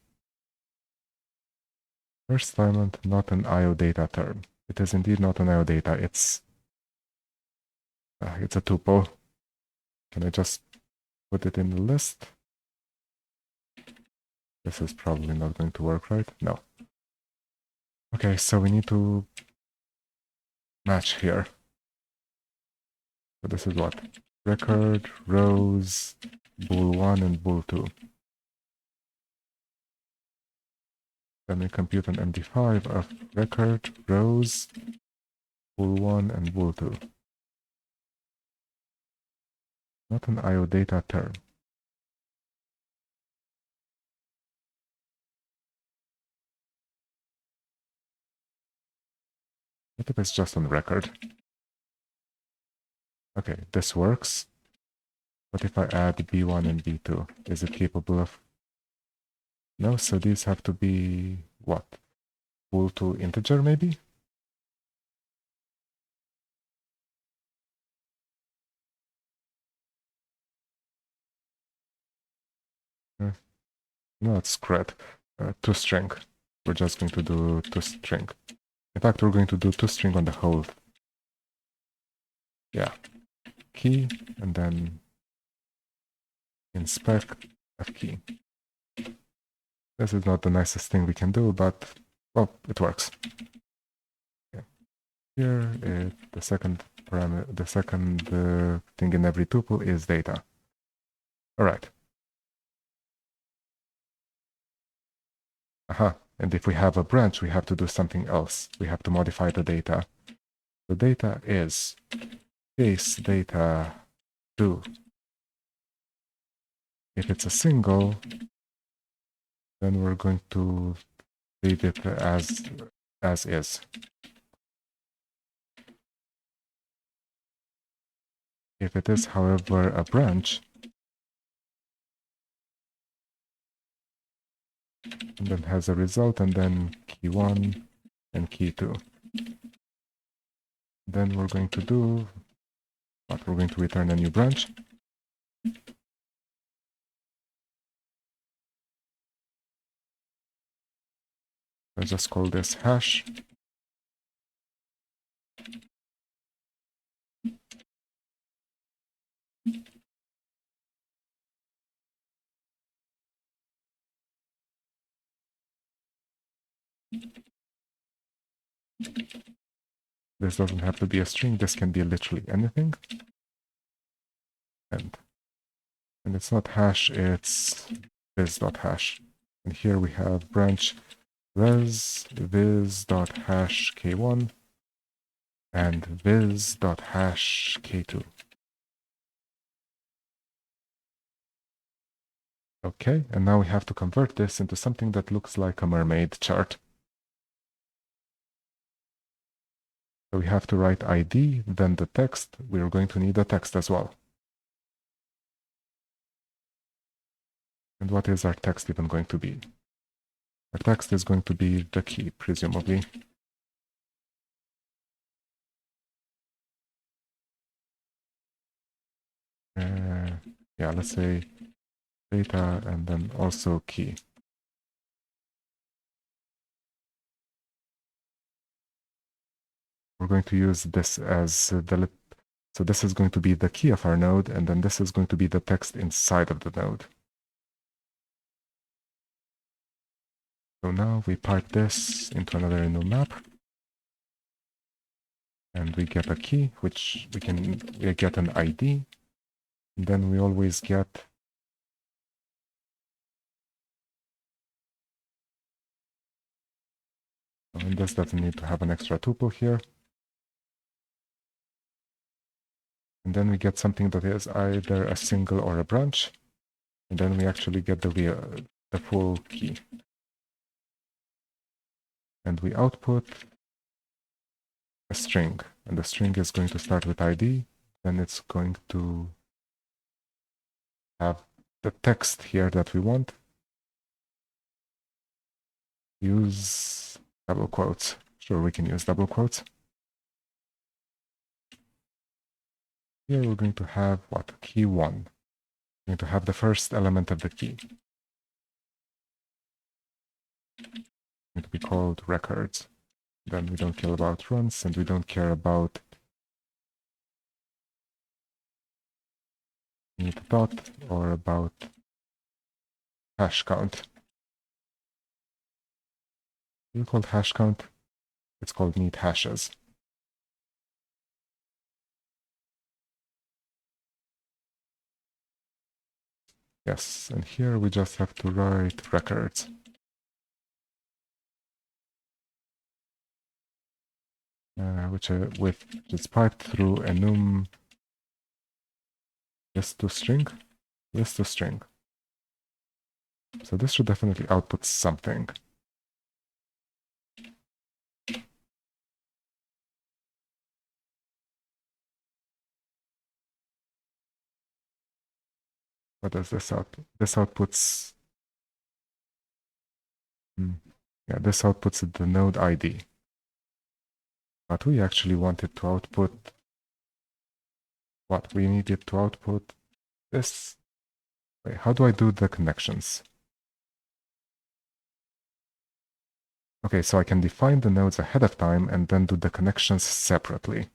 First element, not an IO data term. It is indeed not an IO data, it's a tuple. Can I just put it in the list? This is probably not going to work, right? No. Okay, so we need to match here. So this is what? Record, rows, bool1 and bool2. Then we compute an MD5 of record, rows, bool1 and bool2. Not an IO data term. What if it's just on record? Okay, this works. What if I add B1 and B2? Is it capable of... No, so these have to be what? Bool2 integer maybe? No, it's correct. ToString. We're just going to do ToString. In fact, we're going to do ToString on the whole. Yeah. Key, and then inspect of key. This is not the nicest thing we can do, but, well, it works. Okay. Here, the second parameter, the second thing in every tuple is data. All right. And if we have a branch, we have to do something else. We have to modify the data. The data is case data 2. If it's a single, then we're going to leave it as is. If it is, however, a branch, and then has a result, and then key 1 and key 2. Then we're going to do what? We're going to return a new branch. Let's just call this hash. This doesn't have to be a string, this can be literally anything. And it's not hash, it's viz.hash. And here we have branch viz.hash k1 and viz.hash k2. Okay, and now we have to convert this into something that looks like a mermaid chart. So we have to write ID, then the text. We're going to need a text as well. And what is our text even going to be? Our text is going to be the key, presumably. Yeah, let's say data and then also key. We're going to use this as the... So this is going to be the key of our node, and then this is going to be the text inside of the node. So now we pipe this into another enum map, and we get a key, which we get an ID. And then we always get and this doesn't need to have an extra tuple here. And then we get something that is either a single or a branch. And then we actually get the full key. And we output a string. And the string is going to start with ID. Then it's going to have the text here that we want. Use double quotes. Sure, we can use double quotes. Here we're going to have what? Key 1. We're going to have the first element of the key. It's going to be called records. Then we don't care about runs, and we don't care about neat dot or about hash count. It's called hash count. It's called neat hashes. Yes, and here we just have to write records. Which is piped through enum list to string. So this should definitely output something. What does this output? This outputs. Yeah, this outputs the node ID. But we actually wanted to output what? We needed to output this. Wait, how do I do the connections? Okay, so I can define the nodes ahead of time and then do the connections separately.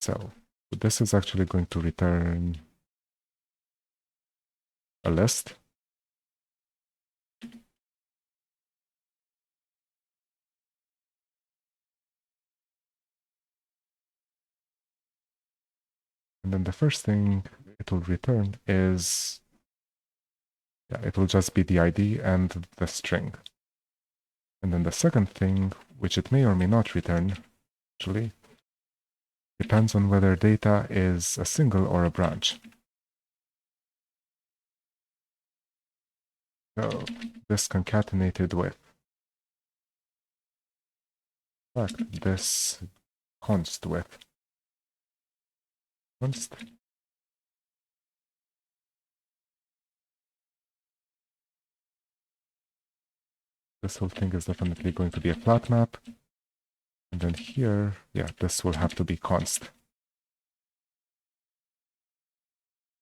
So this is actually going to return a list. And then the first thing it will return is, it will just be the ID and the string. And then the second thing, which it may or may not return, actually, depends on whether data is a single or a branch. So this concatenated with, in fact, this const with. Const. This whole thing is definitely going to be a flat map. And then here, this will have to be const.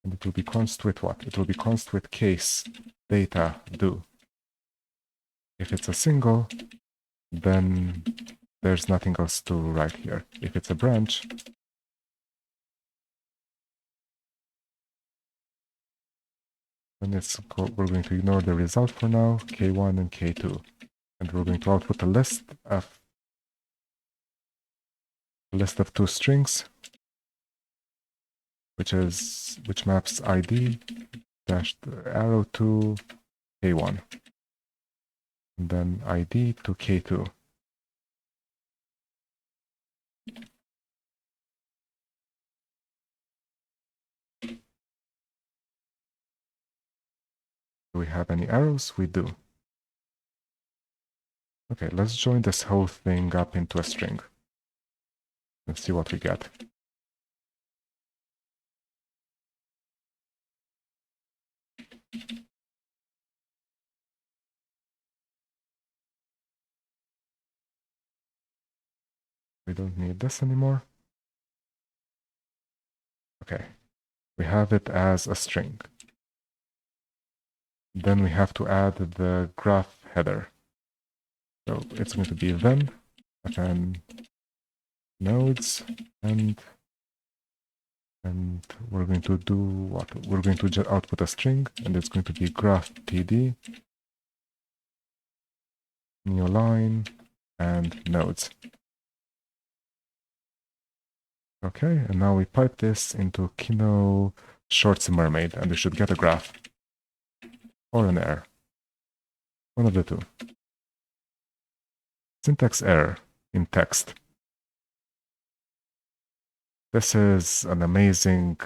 And it will be const with what? It will be const with case data do. If it's a single, then there's nothing else to write here. If it's a branch, then we're going to ignore the result for now, K1 and K2. And we're going to output a list of two strings, which maps ID dash arrow to K1. And then ID to K2. Do we have any arrows? We do. Okay, let's join this whole thing up into a string. Let's see what we get. We don't need this anymore. Okay, we have it as a string. Then we have to add the graph header. So it's going to be then nodes, and we're going to do what? We're going to output a string, and it's going to be graph td new line, and nodes. Okay, and now we pipe this into Kino Shorts Mermaid, and we should get a graph. Or an error. One of the two. Syntax error in text. This is an amazing...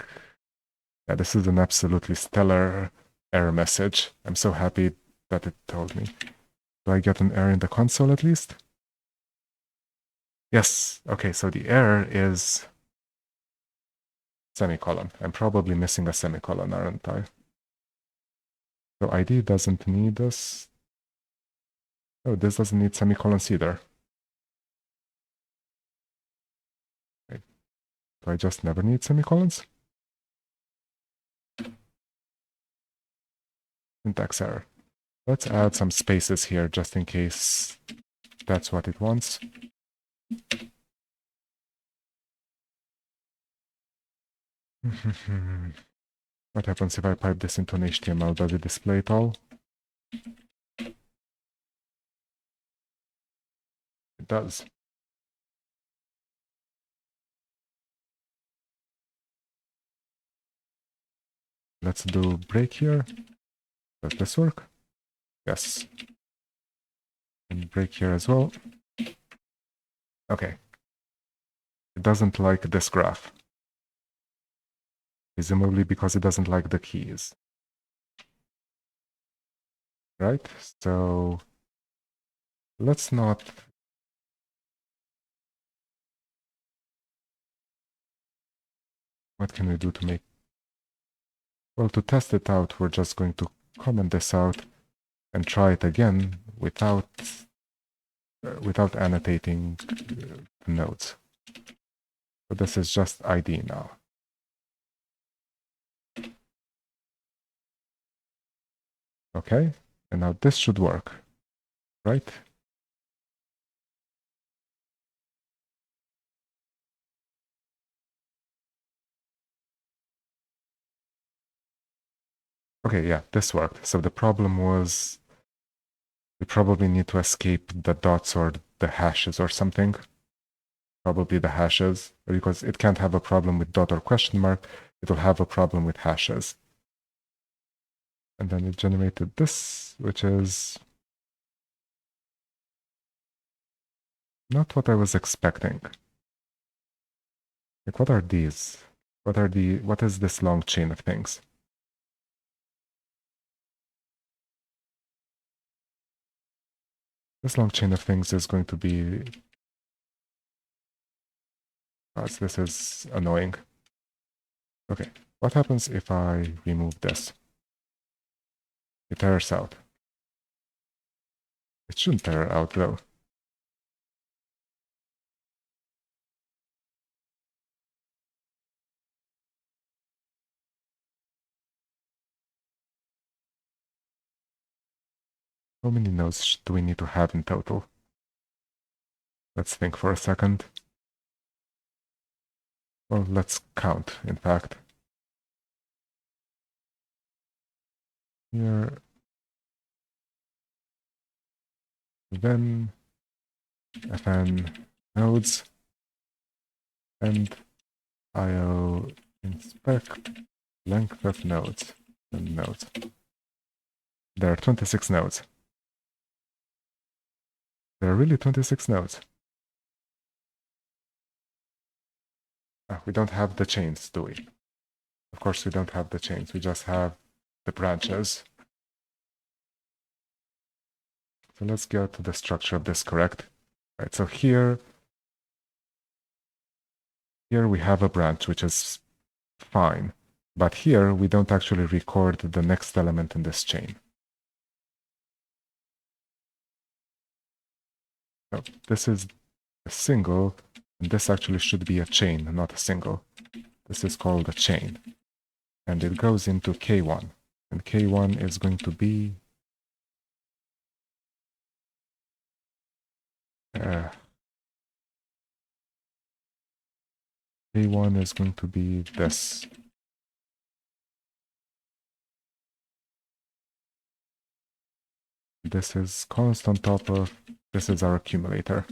Yeah, this is an absolutely stellar error message. I'm so happy that it told me. Do I get an error in the console at least? Yes. Okay, so the error is semicolon. I'm probably missing a semicolon, aren't I? So ID doesn't need this. Oh, this doesn't need semicolons either. Wait, do I just never need semicolons? Syntax error. Let's add some spaces here just in case that's what it wants. What happens if I pipe this into an HTML? Does it display it all? It does. Let's do break here. Does this work? Yes. And break here as well. Okay. It doesn't like this graph. Presumably because it doesn't like the keys. Right? So let's not... What can we do to make... Well, to test it out, we're just going to comment this out and try it again without annotating the nodes. So this is just ID now. Okay, and now this should work, right? Okay, yeah, this worked. So the problem was we probably need to escape the dots or the hashes or something. Probably the hashes, because it can't have a problem with dot or question mark. It will have a problem with hashes. And then it generated this, which is not what I was expecting. Like, what are these? What is this long chain of things? This long chain of things is going to be... this is annoying. Okay, what happens if I remove this? It errors out. It shouldn't error out though. How many nodes do we need to have in total? Let's think for a second. Well, let's count, in fact. Here, then, fn nodes, and IO inspect length of nodes and nodes. There are 26 nodes. There are really 26 nodes. We don't have the chains, do we? Of course we don't have the chains, we just have the branches. So let's get to the structure of this, correct? Right, so here we have a branch, which is fine. But here we don't actually record the next element in this chain. So this is a single, and this actually should be a chain, not a single. This is called a chain. And it goes into K1. And K1 is going to be... K1 is going to be this. This is const on top of, this is our accumulator.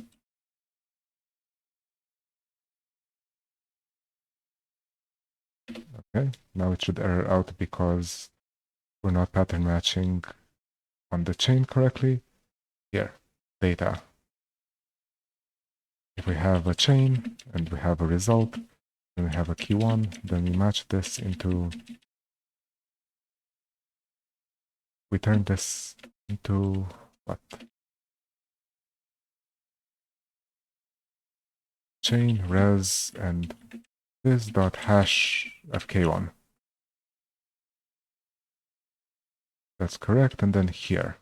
Okay, now it should error out because we're not pattern matching on the chain correctly. Here, data. If we have a chain and we have a result, then we have a key 1, then we match this into, we turn this into what? Chain res and this dot hash of k1. That's correct. And then here,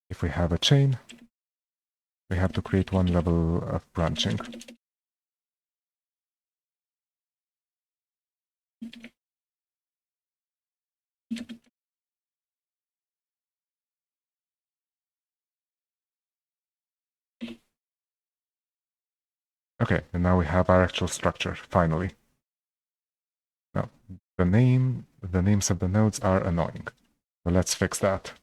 if we have a chain, we have to create one level of branching. Okay, and now we have our actual structure, finally. Now, the names of the nodes are annoying. So let's fix that.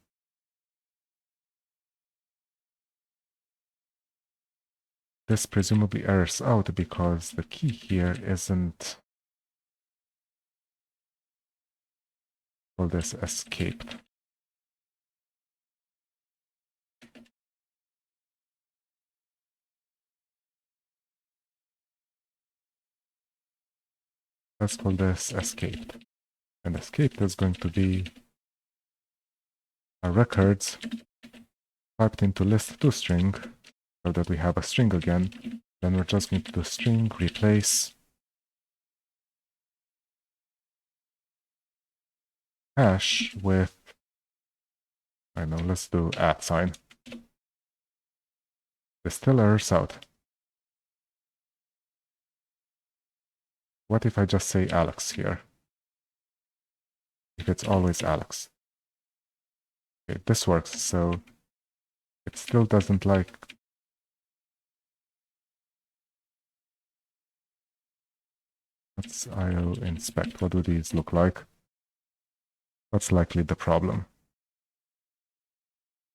This presumably errors out because the key here isn't, call this escaped. Let's call this escaped. And escaped is going to be our records typed into list to string, so that we have a string again. Then we're just going to do string replace hash with, I don't know, let's do @. This still errors out. What if I just say Alex here? If it's always Alex. Okay, this works, so it still doesn't like. Let's IO inspect. What do these look like? What's likely the problem?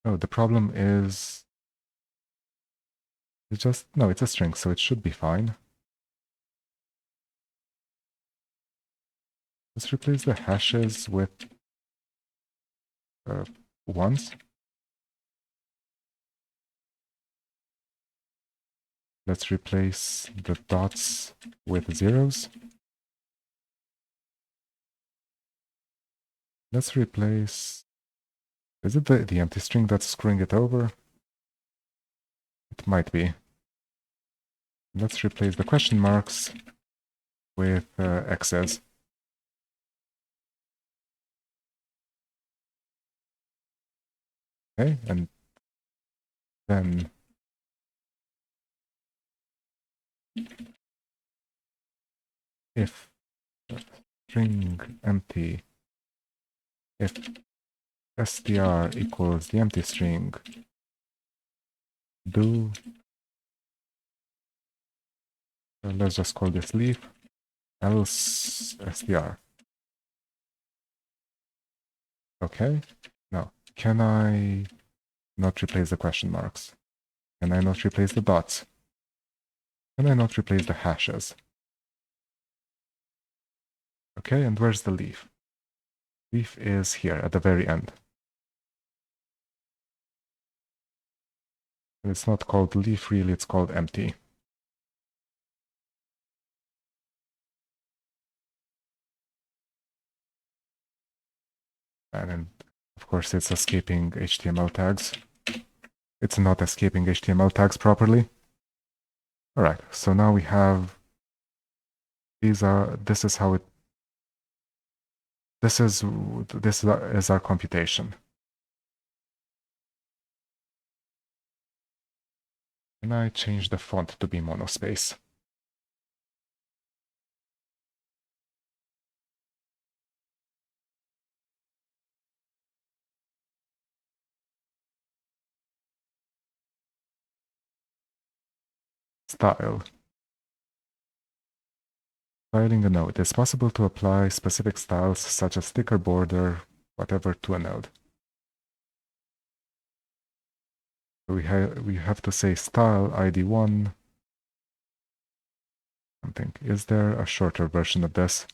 Oh, the problem is it's just, no, it's a string, so it should be fine. Let's replace the hashes with ones. Let's replace the dots with zeros. Let's replace, is it the empty string that's screwing it over? It might be. Let's replace the question marks with X's. Okay, and then if string empty, if str equals the empty string, do, let's just call this leaf, else str. Okay, now can I not replace the question marks? Can I not replace the dots? Can I not replace the hashes? Okay, and where's the leaf? Leaf is here at the very end. And it's not called leaf really, it's called empty. And of course it's escaping HTML tags. It's not escaping HTML tags properly. All right, so now we have, this is how it, this is our computation. And I change the font to be monospace. Style. Styling a node. It is possible to apply specific styles such as sticker border, whatever, to a node. We have to say style ID1 something. Is there a shorter version of this?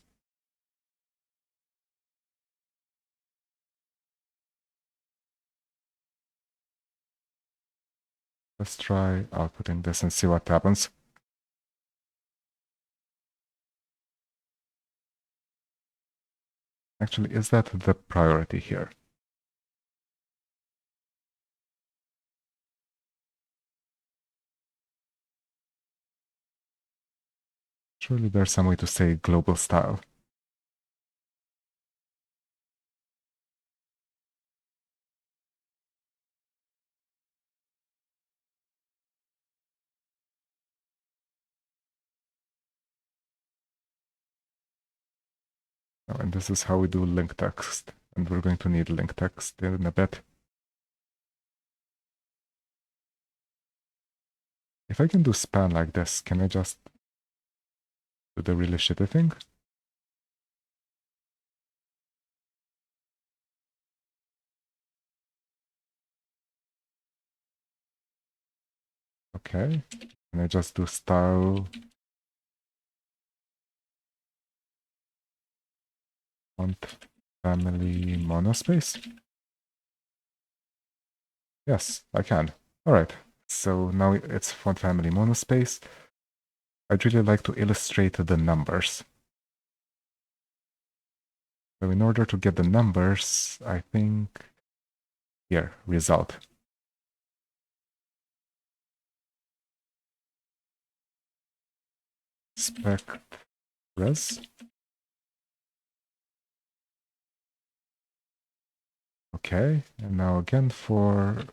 Let's try outputting this and see what happens. Actually, is that the priority here? Surely there's some way to say global style. Oh, and this is how we do link text. And we're going to need link text in a bit. If I can do span like this, can I just do the really shitty thing? Okay. Can I just do style font family monospace? Yes, I can. All right. So now it's font family monospace. I'd really like to illustrate the numbers. So in order to get the numbers, I think here, result. Spec res. Okay, and now again for...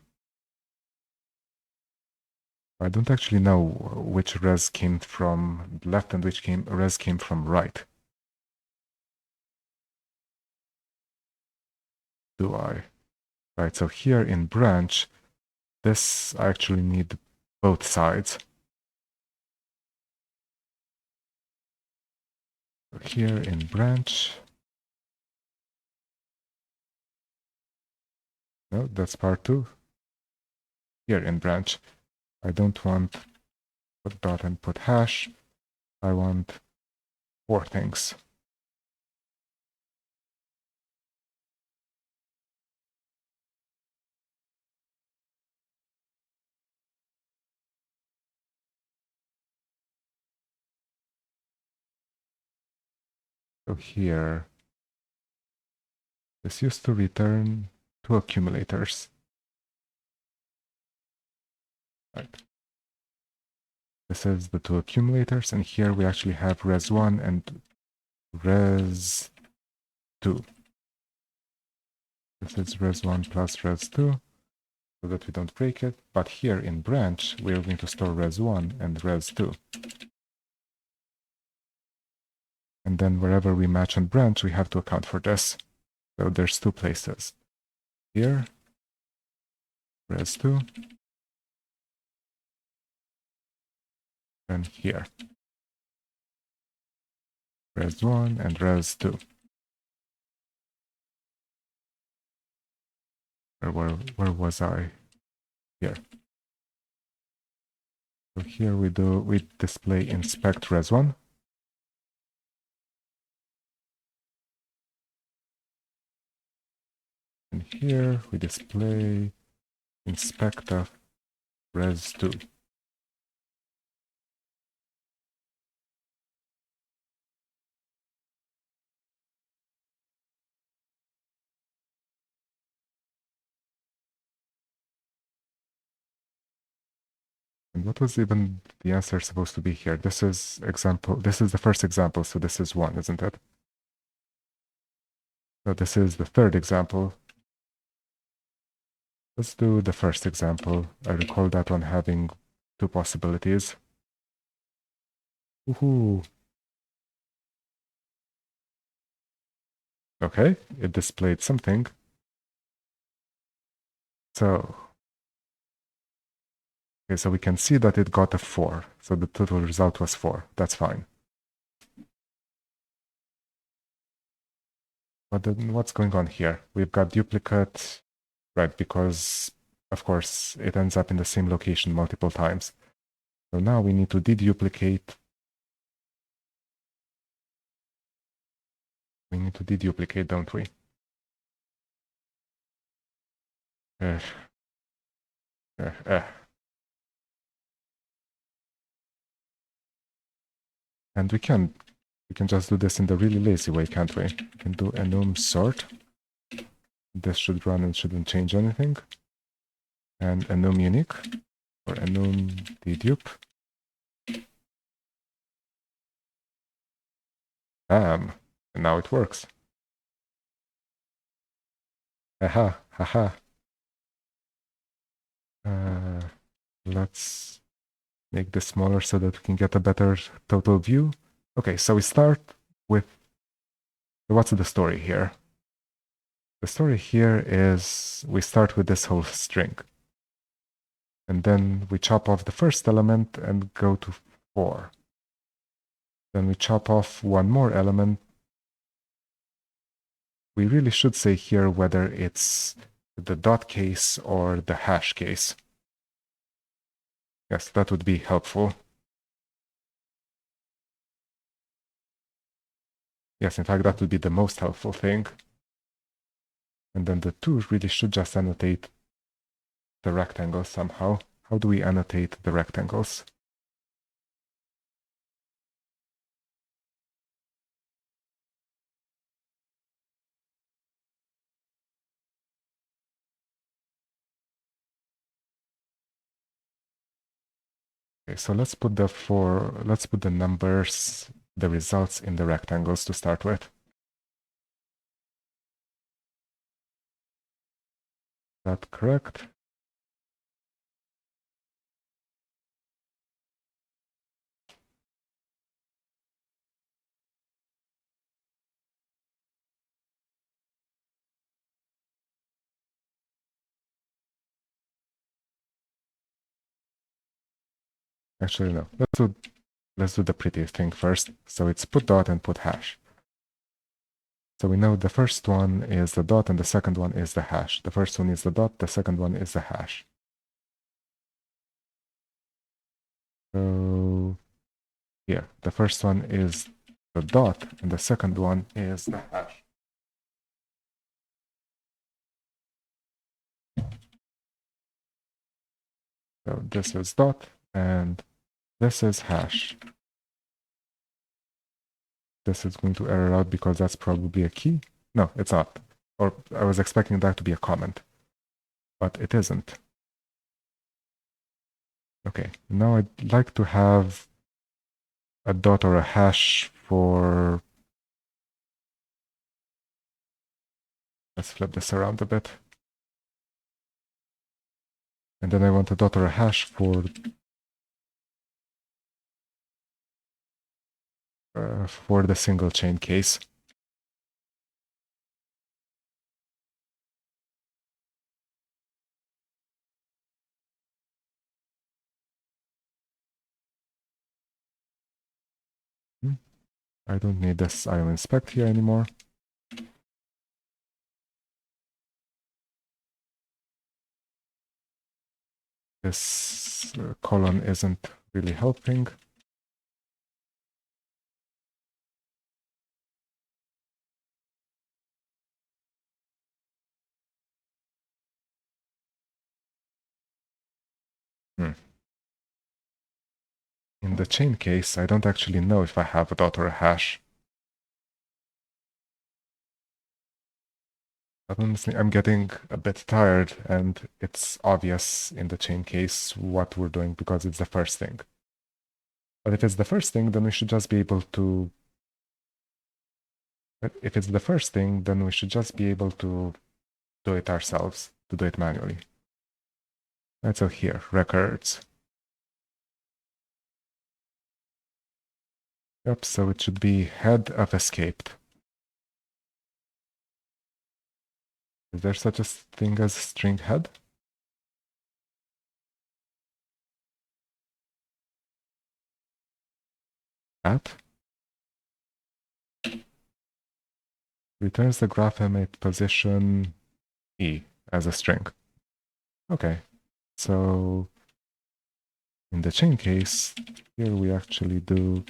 I don't actually know which res came from left and which res came from right. Do I? Right, so here in branch, this I actually need both sides. Here in branch, no, that's part 2. Here in branch, I don't want put dot and put hash. I want 4 things. So here, this used to return 2 accumulators. Right. This is the 2 accumulators, and here we actually have res1 and res2. This is res1 plus res2, so that we don't break it. But here in branch, we're going to store res1 and res2. And then wherever we match on branch, we have to account for this. So there's 2 places. Here, res2, and here, res1 and res2. Where was I? Here. So here we display inspect res1. And here we display inspect of res2. And what was even the answer supposed to be here? This is example. This is the first example, so this is 1, isn't it? So this is the third example. Let's do the first example. I recall that one having 2 possibilities. Woohoo! Okay, it displayed something. So, okay, so we can see that it got a 4. So the total result was 4. That's fine. But then what's going on here? We've got duplicate, right? Because of course, it ends up in the same location multiple times. So now we need to deduplicate. We need to deduplicate, don't we? Uh, uh, uh. And we can just do this in the really lazy way, can't we? We can do enum sort. This should run and shouldn't change anything. And enum unique or enum dedupe. And now it works. Aha, haha. Let's make this smaller so that we can get a better total view. Okay, so we start with, what's the story here? The story here is we start with this whole string. And then we chop off the first element and go to 4. Then we chop off one more element. We really should say here whether it's the dot case or the hash case. Yes, that would be helpful. Yes, in fact, that would be the most helpful thing. And then the 2 really should just annotate the rectangles somehow. How do we annotate the rectangles? Okay, so let's put the numbers, the results in the rectangles to start with. Is that correct? Actually, no. Let's do the pretty thing first. So it's put dot and put hash. So we know the first one is the dot and the second one is the hash. The first one is the dot, the second one is the hash. So here, the first one is the dot and the second one is the hash. So this is dot and this is hash. This is going to error out because that's probably a key. No, it's not. Or I was expecting that to be a comment, but it isn't. Okay, now I'd like to have a dot or a hash for... Let's flip this around a bit. And then I want a dot or a hash for the single chain case. I don't need this IO inspect here anymore. This colon isn't really helping. In the chain case, I don't actually know if I have a dot or a hash. Honestly, I'm getting a bit tired, and it's obvious in the chain case what we're doing because it's the first thing. But if it's the first thing, then we should just be able to... If it's the first thing, then we should just be able to do it ourselves, to do it manually. Right, so here, records. Yep, so it should be head of escaped. Is there such a thing as string head? At returns the graph image position E as a string. Okay, so in the chain case, here we actually do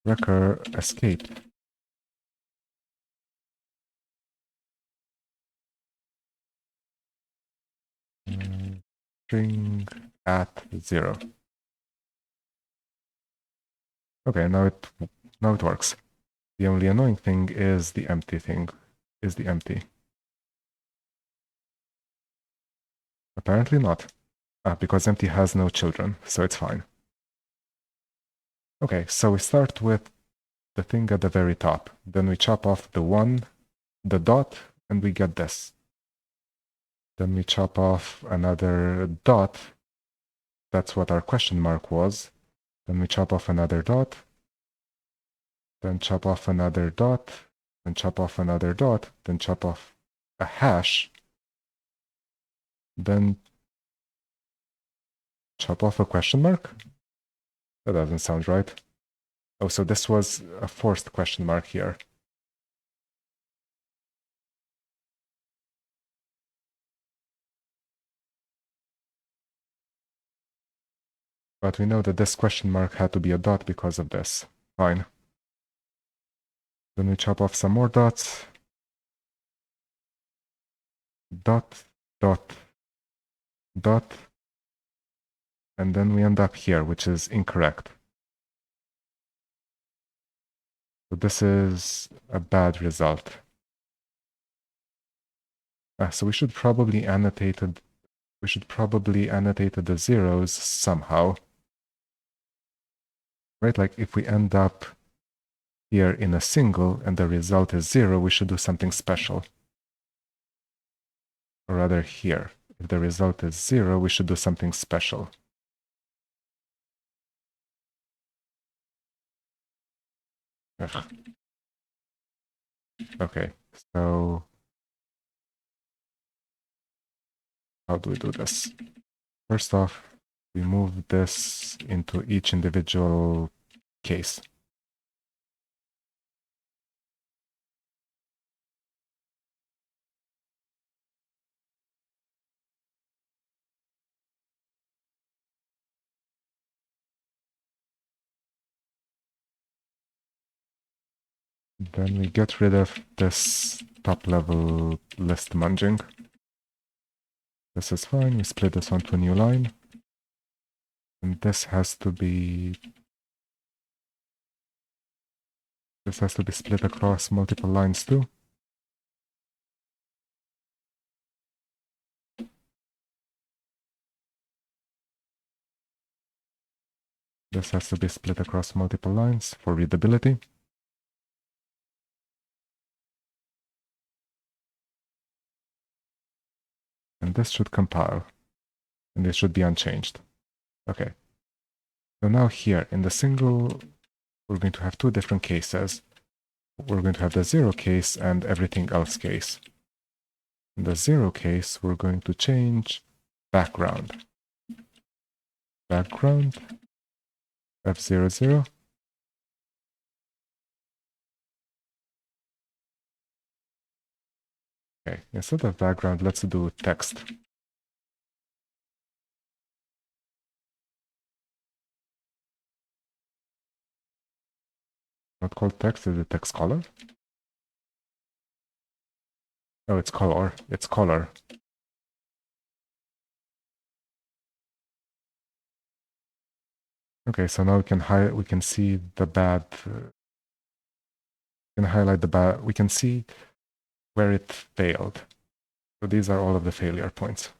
recur escape. String at 0. Okay, now it works. The only annoying thing is the empty thing, is the empty. Apparently not, because empty has no children, so it's fine. Okay, so we start with the thing at the very top. Then we chop off the 1, the dot, and we get this. Then we chop off another dot. That's what our question mark was. Then we chop off another dot. Then chop off another dot. Then chop off another dot. Then chop off a hash. Then chop off a question mark? That doesn't sound right. Oh, so this was a forced question mark here. But we know that this question mark had to be a dot because of this. Fine. Then we chop off some more dots. Dot, dot, dot. And then we end up here, which is incorrect. So this is a bad result. So we should probably annotate the zeros somehow. Right? Like if we end up here in a single and the result is 0, we should do something special. Or rather here. If the result is 0, we should do something special. Ugh. Okay, so how do we do this? First off, we move this into each individual case. Then we get rid of this top-level list munging. This is fine. We split this onto a new line. And this has to be split across multiple lines too. This has to be split across multiple lines for readability. And this should compile. And this should be unchanged. Okay. So now here, in the single, we're going to have two different cases. We're going to have the 0 case and everything else case. In the 0 case, we're going to change background. Background F00. Okay, instead of background, let's do text. Not called text, is it text color? Oh, it's color. It's color. Okay, so now we can see the bad. We can highlight the bad. We can see where it failed. So these are all of the failure points.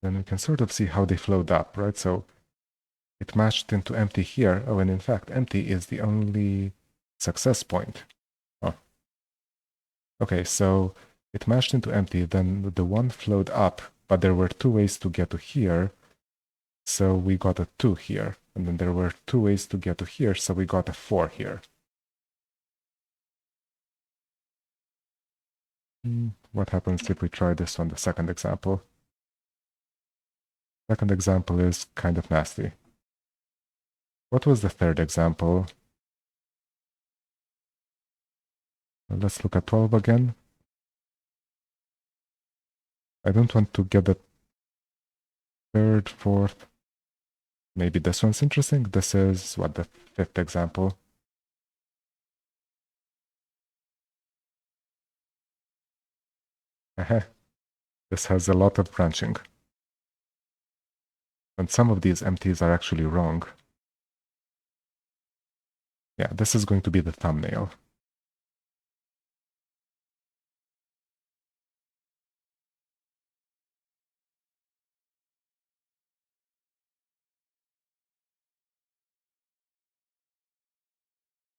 Then we can sort of see how they flowed up, right? So it matched into empty here. Oh, and in fact, empty is the only success point. Oh. Okay, so it matched into empty, then the 1 flowed up, but there were 2 ways to get to here. So we got a 2 here. And then there were 2 ways to get to here, so we got a 4 here. What happens if we try this on the second example? Second example is kind of nasty. What was the third example? Let's look at 12 again. I don't want to get the third, fourth. Maybe this one's interesting. This is, what, the fifth example. This has a lot of branching. And some of these empties are actually wrong. Yeah, this is going to be the thumbnail.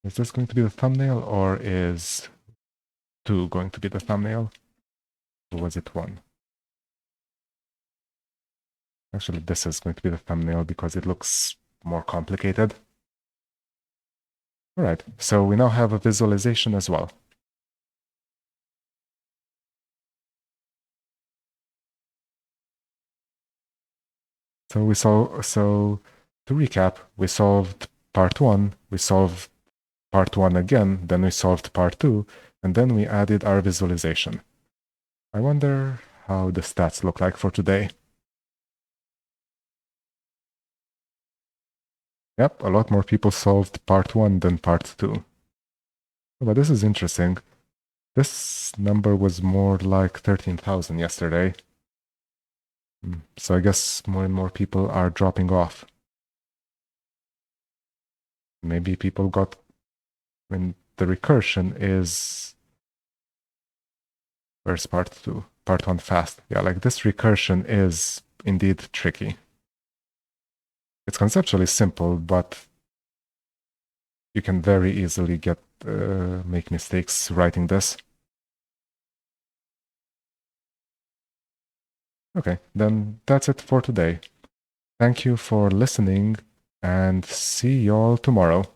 Is this going to be the thumbnail, or is 2 going to be the thumbnail? Or was it 1? Actually, this is going to be the thumbnail because it looks more complicated. All right, so we now have a visualization as well. So to recap, we solved part 1, we solved part 1 again, then we solved part 2, and then we added our visualization. I wonder how the stats look like for today. Yep, a lot more people solved part 1 than part 2. But this is interesting. This number was more like 13,000 yesterday. So I guess more and more people are dropping off. Maybe people got, when the recursion is, where's part 2? Part 1 fast. Yeah, like this recursion is indeed tricky. It's conceptually simple, but you can very easily make mistakes writing this. Okay, then that's it for today. Thank you for listening, and see y'all tomorrow.